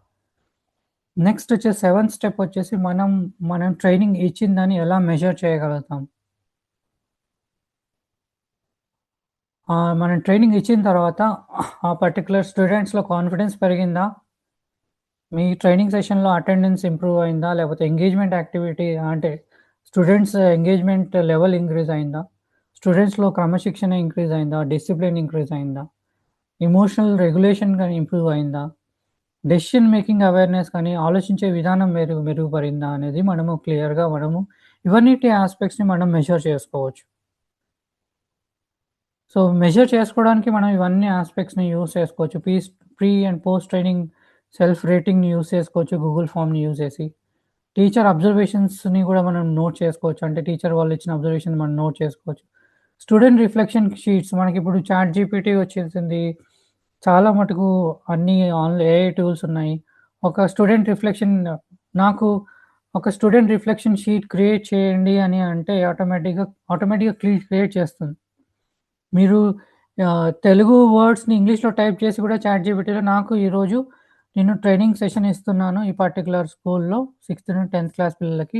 Next వచ్చేసి 7th స్టెప్ వచ్చేసి మనం ట్రైనింగ్ ఇచ్చిందని ఎలా మెజర్ చేయగలుగుతాం. మనం ట్రైనింగ్ ఇచ్చిన తర్వాత ఆ పర్టికులర్ స్టూడెంట్స్లో కాన్ఫిడెన్స్ పెరిగిందా, మీ ట్రైనింగ్ సెషన్లో అటెండెన్స్ ఇంప్రూవ్ అయిందా, లేకపోతే ఎంగేజ్మెంట్ యాక్టివిటీ అంటే స్టూడెంట్స్ ఎంగేజ్మెంట్ లెవెల్ ఇంక్రీజ్ అయిందా, స్టూడెంట్స్లో క్రమశిక్షణ ఇంక్రీజ్ అయిందా, డిసిప్లిన్ ఇంక్రీజ్ అయిందా, ఎమోషనల్ రెగ్యులేషన్ కానీ ఇంప్రూవ్ అయిందా, డెసిషన్ మేకింగ్ అవేర్నెస్ కానీ ఆలోచించే విధానం మెరుగుపడిందా అనేది మనము క్లియర్గా ఇవన్నిటి ఆస్పెక్ట్స్ని మనం మెజర్ చేసుకోవచ్చు. సో మెజర్ చేసుకోవడానికి మనం ఇవన్నీ ఆస్పెక్ట్స్ని యూజ్ చేసుకోవచ్చు. Pre and post training self రేటింగ్ని యూజ్ చేసుకోవచ్చు, గూగుల్ ఫామ్ని యూజ్ చేసి. టీచర్ అబ్జర్వేషన్స్ని కూడా మనం నోట్ చేసుకోవచ్చు, అంటే టీచర్ వాళ్ళు ఇచ్చిన అబ్జర్వేషన్ మనం నోట్ చేసుకోవచ్చు. స్టూడెంట్ రిఫ్లెక్షన్ షీట్స్, మనకి ఇప్పుడు చాట్ జీపీటీ వచ్చేసింది, చాలా మటుకు అన్ని ఏఐ టూల్స్ ఉన్నాయి. ఒక స్టూడెంట్ రిఫ్లెక్షన్ షీట్ క్రియేట్ చేయండి అని అంటే ఆటోమేటిక్గా క్రియేట్ చేస్తుంది. మీరు తెలుగు వర్డ్స్ని ఇంగ్లీష్లో టైప్ చేసి కూడా చాట్ జీపీటీలో నాకు ఈరోజు నేను ట్రైనింగ్ సెషన్ ఇస్తున్నాను ఈ పర్టికులర్ స్కూల్లో 6th నుండి 10th క్లాస్ పిల్లలకి,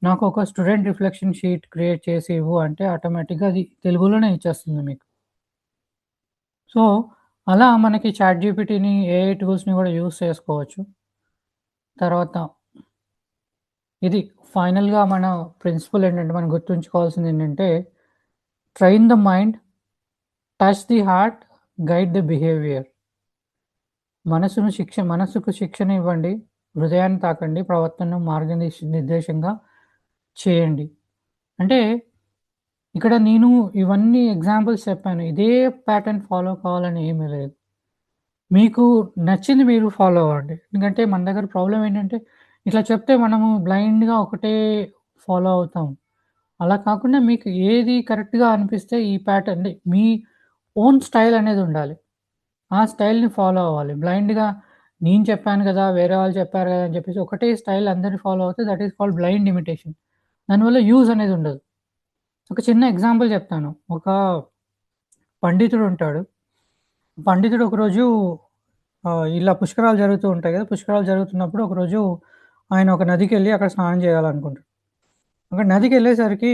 నాకు ఒక స్టూడెంట్ రిఫ్లెక్షన్ షీట్ క్రియేట్ చేసి ఇవ్వు అంటే ఆటోమేటిక్గా అది తెలుగులోనే ఇచ్చేస్తుంది మీకు. సో అలా మనకి చాట్ జీపీటీని, ఏఐ టూల్స్ని కూడా యూజ్ చేసుకోవచ్చు. తర్వాత ఇది ఫైనల్గా మన ప్రిన్సిపల్ ఏంటంటే మనం గుర్తుంచుకోవాల్సింది ఏంటంటే, train the mind, touch the heart, guide the behaviour. మనసుకు శిక్షణ ఇవ్వండి, హృదయాన్ని తాకండి, ప్రవర్తనను మార్గనిర్దేశంగా చేయండి. అంటే ఇక్కడ నేను ఇవన్నీ ఎగ్జాంపుల్స్ చెప్పాను, ఇదే ప్యాటర్న్ ఫాలో కావాలని ఏమీ లేదు. మీకు నచ్చింది మీరు ఫాలో అవ్వండి. ఎందుకంటే మన దగ్గర ప్రాబ్లం ఏంటంటే, ఇట్లా చెప్తే మనము బ్లైండ్గా ఒకటే ఫాలో అవుతాం. అలా కాకుండా మీకు ఏది కరెక్ట్గా అనిపిస్తే ఈ ప్యాటర్న్, మీ ఓన్ స్టైల్ అనేది ఉండాలి, ఆ స్టైల్ని ఫాలో అవ్వాలి. బ్లైండ్గా నేను చెప్పాను కదా, వేరే వాళ్ళు చెప్పారు కదా అని చెప్పేసి ఒకటే స్టైల్ అందరినీ ఫాలో అవుతే that is called blind imitation. దానివల్ల యూజ్ అనేది ఉండదు. ఒక చిన్న ఎగ్జాంపుల్ చెప్తాను. ఒక పండితుడు ఉంటాడు. పండితుడు ఒకరోజు ఇలా పుష్కరాలు జరుగుతూ ఉంటాయి కదా, పుష్కరాలు జరుగుతున్నప్పుడు ఒకరోజు ఆయన ఒక నదికి వెళ్ళి అక్కడ స్నానం చేయాలనుకుంటాడు. అక్కడ నదికి వెళ్ళేసరికి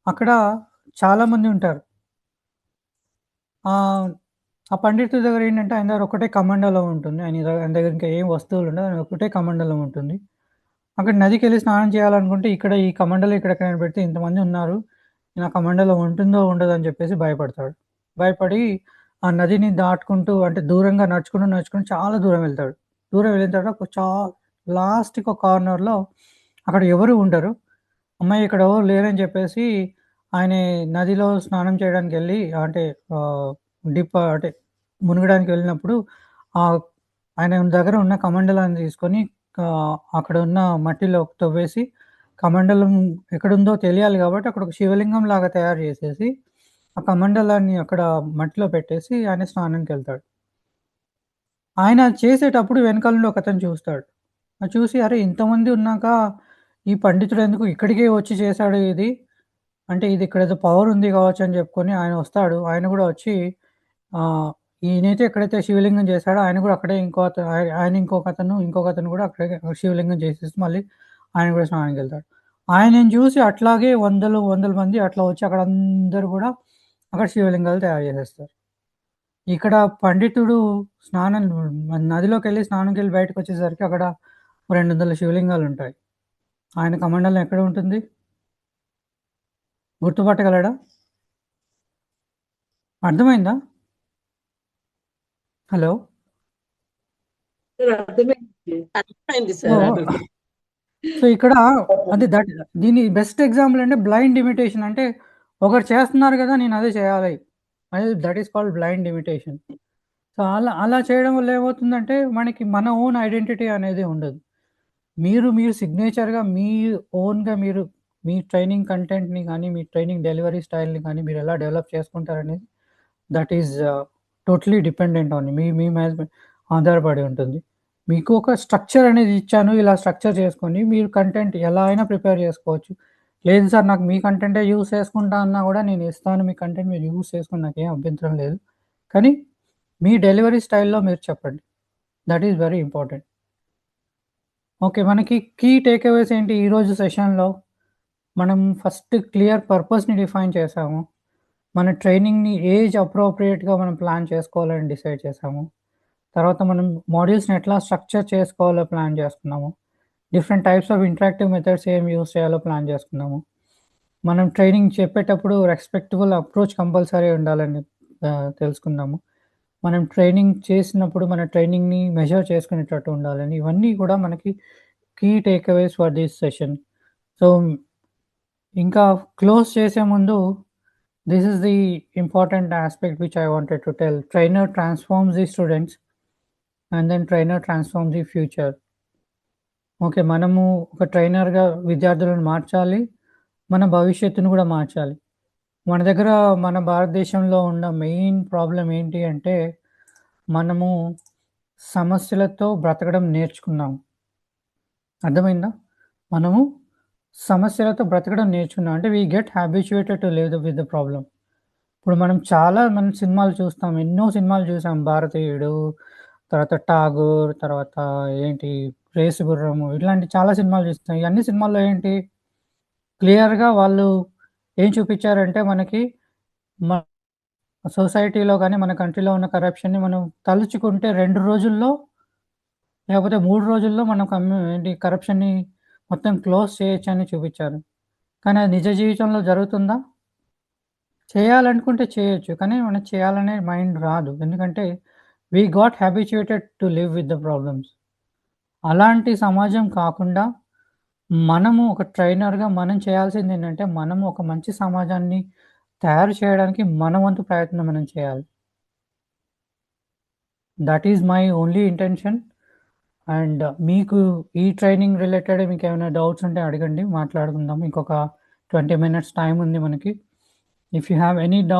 అక్కడ చాలామంది ఉంటారు. ఆ పండితుడి దగ్గర ఏంటంటే ఆయన దగ్గర ఒకటే కమండలం ఉంటుంది, ఆయన దగ్గర ఇంకా ఏం వస్తువులు ఉండవు, ఆయన ఒకటే కమండలం ఉంటుంది. అక్కడ నదికి వెళ్ళి స్నానం చేయాలనుకుంటే ఇక్కడ ఈ కమండలం ఇక్కడ పెడితే ఇంతమంది ఉన్నారు, నా కమండలం ఉంటుందో ఉండదో అని చెప్పేసి భయపడతాడు. భయపడి ఆ నదిని దాటుకుంటూ, అంటే దూరంగా నడుచుకుంటూ చాలా దూరం వెళ్తాడు. దూరం వెళ్ళిన తర్వాత లాస్ట్‌కి ఒక కార్నర్‌లో అక్కడ ఎవరు ఉండరు. అమ్మాయి ఇక్కడ ఎవరు లేరని చెప్పేసి ఆయన నదిలో స్నానం చేయడానికెళ్ళి అంటే అంటే మునగడానికి వెళ్ళినప్పుడు ఆయన దగ్గర ఉన్న కమండలాన్ని తీసుకొని అక్కడ ఉన్న మట్టిలో తవ్వేసి కమండలం ఎక్కడుందో తెలియాలి కాబట్టి అక్కడ ఒక శివలింగం లాగా తయారు చేసేసి ఆ కమండలాన్ని అక్కడ మట్టిలో పెట్టేసి ఆయన స్నానంకెళ్తాడు. ఆయన చేసేటప్పుడు వెనకాల నుండి ఒకతను చూస్తాడు. చూసి అరే! ఇంతమంది ఉన్నాక ఈ పండితుడు ఎందుకు ఇక్కడికే వచ్చి చేశాడు ఇది. అంటే ఇది ఇక్కడ ఏదో పవర్ ఉంది కావచ్చు అని చెప్పుకొని ఆయన వస్తాడు. ఆయన కూడా వచ్చి ఈయనైతే ఎక్కడైతే శివలింగం చేశాడో ఆయన కూడా అక్కడే ఆయన ఇంకొకతను కూడా అక్కడే శివలింగం చేసేసి మళ్ళీ ఆయన కూడా స్నానానికెళ్తాడు. ఆయనని చూసి అట్లాగే వందల మంది అట్లా వచ్చి అక్కడ అందరూ కూడా అక్కడ శివలింగాలు తయారు చేసేస్తారు. ఇక్కడ పండితుడు నదిలోకెళ్ళి స్నానంకెళ్ళి బయటకొచ్చేసరికి అక్కడ 200 శివలింగాలుంటాయి. ఆయన కమండలం ఎక్కడ ఉంటుంది? గుర్తుపట్టగలడా? అర్థమైందా? హలో! అర్థమైంది సార్. సో, ఇక్కడ అది దీని బెస్ట్ ఎగ్జాంపుల్ అంటే బ్లైండ్ ఇమిటేషన్. అంటే ఒకరు చేస్తున్నారు కదా! నేను అదే చేయాలి. That is called blind imitation. So, అలా చేయడం వల్ల ఏమవుతుందంటే మనకి మన ఓన్ ఐడెంటిటీ అనేది ఉండదు. మీరు సిగ్నేచర్‌గా మీ ఓన్‌గా మీ ట్రైనింగ్ కంటెంట్‌ని గానీ, మీ ట్రైనింగ్ డెలివరీ స్టైల్‌ని గానీ మీరు ఎలా డెవలప్ చేసుకుంటారనేది that is totally dependent on మీ మీద ఆధారపడి ఉంటుంది. మీకు ఒక స్ట్రక్చర్ అనేది ఇచ్చాను. ఇలా స్ట్రక్చర్ చేసుకొని మీరు కంటెంట్ ఎలా అయినా ప్రిపేర్ చేసుకోవచ్చు. లేదు సార్ నాకు మీ కంటెంటే యూజ్ చేసుకుంటా అన్నా కూడా నేను ఇస్తాను. మీ కంటెంట్ మీరు యూజ్ చేసుకొని నాకేం అభ్యంతరం లేదు. కానీ మీ డెలివరీ స్టైల్‌లో మీరు చెప్పండి. That is very important. Okay. మనకి కీ టేక్‌అవేస్ ఏంటి ఈరోజు సెషన్‌లో? మనం ఫస్ట్ క్లియర్ పర్పస్‌ని డిఫైన్ చేసాము. మన ట్రైనింగ్‌ని ఏజ్ అప్రోప్రియేట్‌గా మనం ప్లాన్ చేసుకోవాలని డిసైడ్ చేసాము. తర్వాత మనం మాడ్యూల్స్‌ని ఎట్లా స్ట్రక్చర్ చేసుకోవాలో ప్లాన్ చేసుకున్నాము. Different types of interactive methods ఏం యూజ్ చేయాలో ప్లాన్ చేసుకున్నాము. మనం ట్రైనింగ్ చెప్పేటప్పుడు రెస్పెక్టబుల్ అప్రోచ్ కంపల్సరీ ఉండాలని తెలుసుకున్నాము. మనం ట్రైనింగ్ చేసినప్పుడు మన ట్రైనింగ్‌ని మెజర్ చేసుకునేటట్టు ఉండాలని ఇవన్నీ కూడా మనకి key takeaways for this session. So, ఇంకా క్లోజ్ చేసే ముందు this is the important aspect which I wanted to tell. Trainer transforms the students and then trainer transforms the future. Okay. మనము ఒక ట్రైనర్‌గా విద్యార్థులను మార్చాలి. మన భవిష్యత్తును కూడా మార్చాలి. మన దగ్గర మన భారతదేశంలో ఉన్న మెయిన్ ప్రాబ్లమ్ ఏంటి అంటే మనము సమస్యలతో బ్రతకడం నేర్చుకున్నాము. అర్థమైందా? మనము సమస్యలతో బ్రతకడం నేర్చుకున్నాం. అంటే we get habituated to live with the problem. ఇప్పుడు మనం సినిమాలు చూస్తాం. ఎన్నో సినిమాలు చూసాం. 'భారతీయుడు', తర్వాత 'ఠాగూర్', తర్వాత ఏంటి 'రేసు గుర్రము' ఇట్లాంటి చాలా సినిమాలు చూస్తాం. ఈ అన్ని సినిమాల్లో ఏంటి క్లియర్‌గా వాళ్ళు ఏం చూపించారంటే మనకి సొసైటీలో కానీ మన కంట్రీలో ఉన్న కరప్షన్‌ని మనం తలుచుకుంటే 2 రోజుల్లో లేకపోతే 3 రోజుల్లో మనం కరప్షన్‌ని మొత్తం క్లోజ్ చేయొచ్చని చూపించారు. కానీ అది నిజ జీవితంలో జరుగుతుందా? చేయాలనుకుంటే చేయొచ్చు. కానీ మనకు చేయాలనే మైండ్ రాదు. ఎందుకంటే we got habituated to live with the problems. అలాంటి సమాజం కాకుండా మనము ఒక ట్రైనర్‌గా మనం చేయాల్సింది ఏంటంటే మనము ఒక మంచి సమాజాన్ని తయారు చేయడానికి మన వంతు ప్రయత్నం మనం చేయాలి. That is my only intention. And మీకు ఈ ట్రైనింగ్ రిలేటెడ్ మీకేమైనా డౌట్స్ ఉంటే అడగండి. మాట్లాడుకుందాం. ఇంకొక 20 మినిట్స్ టైం ఉంది మనకి. If you have any doubt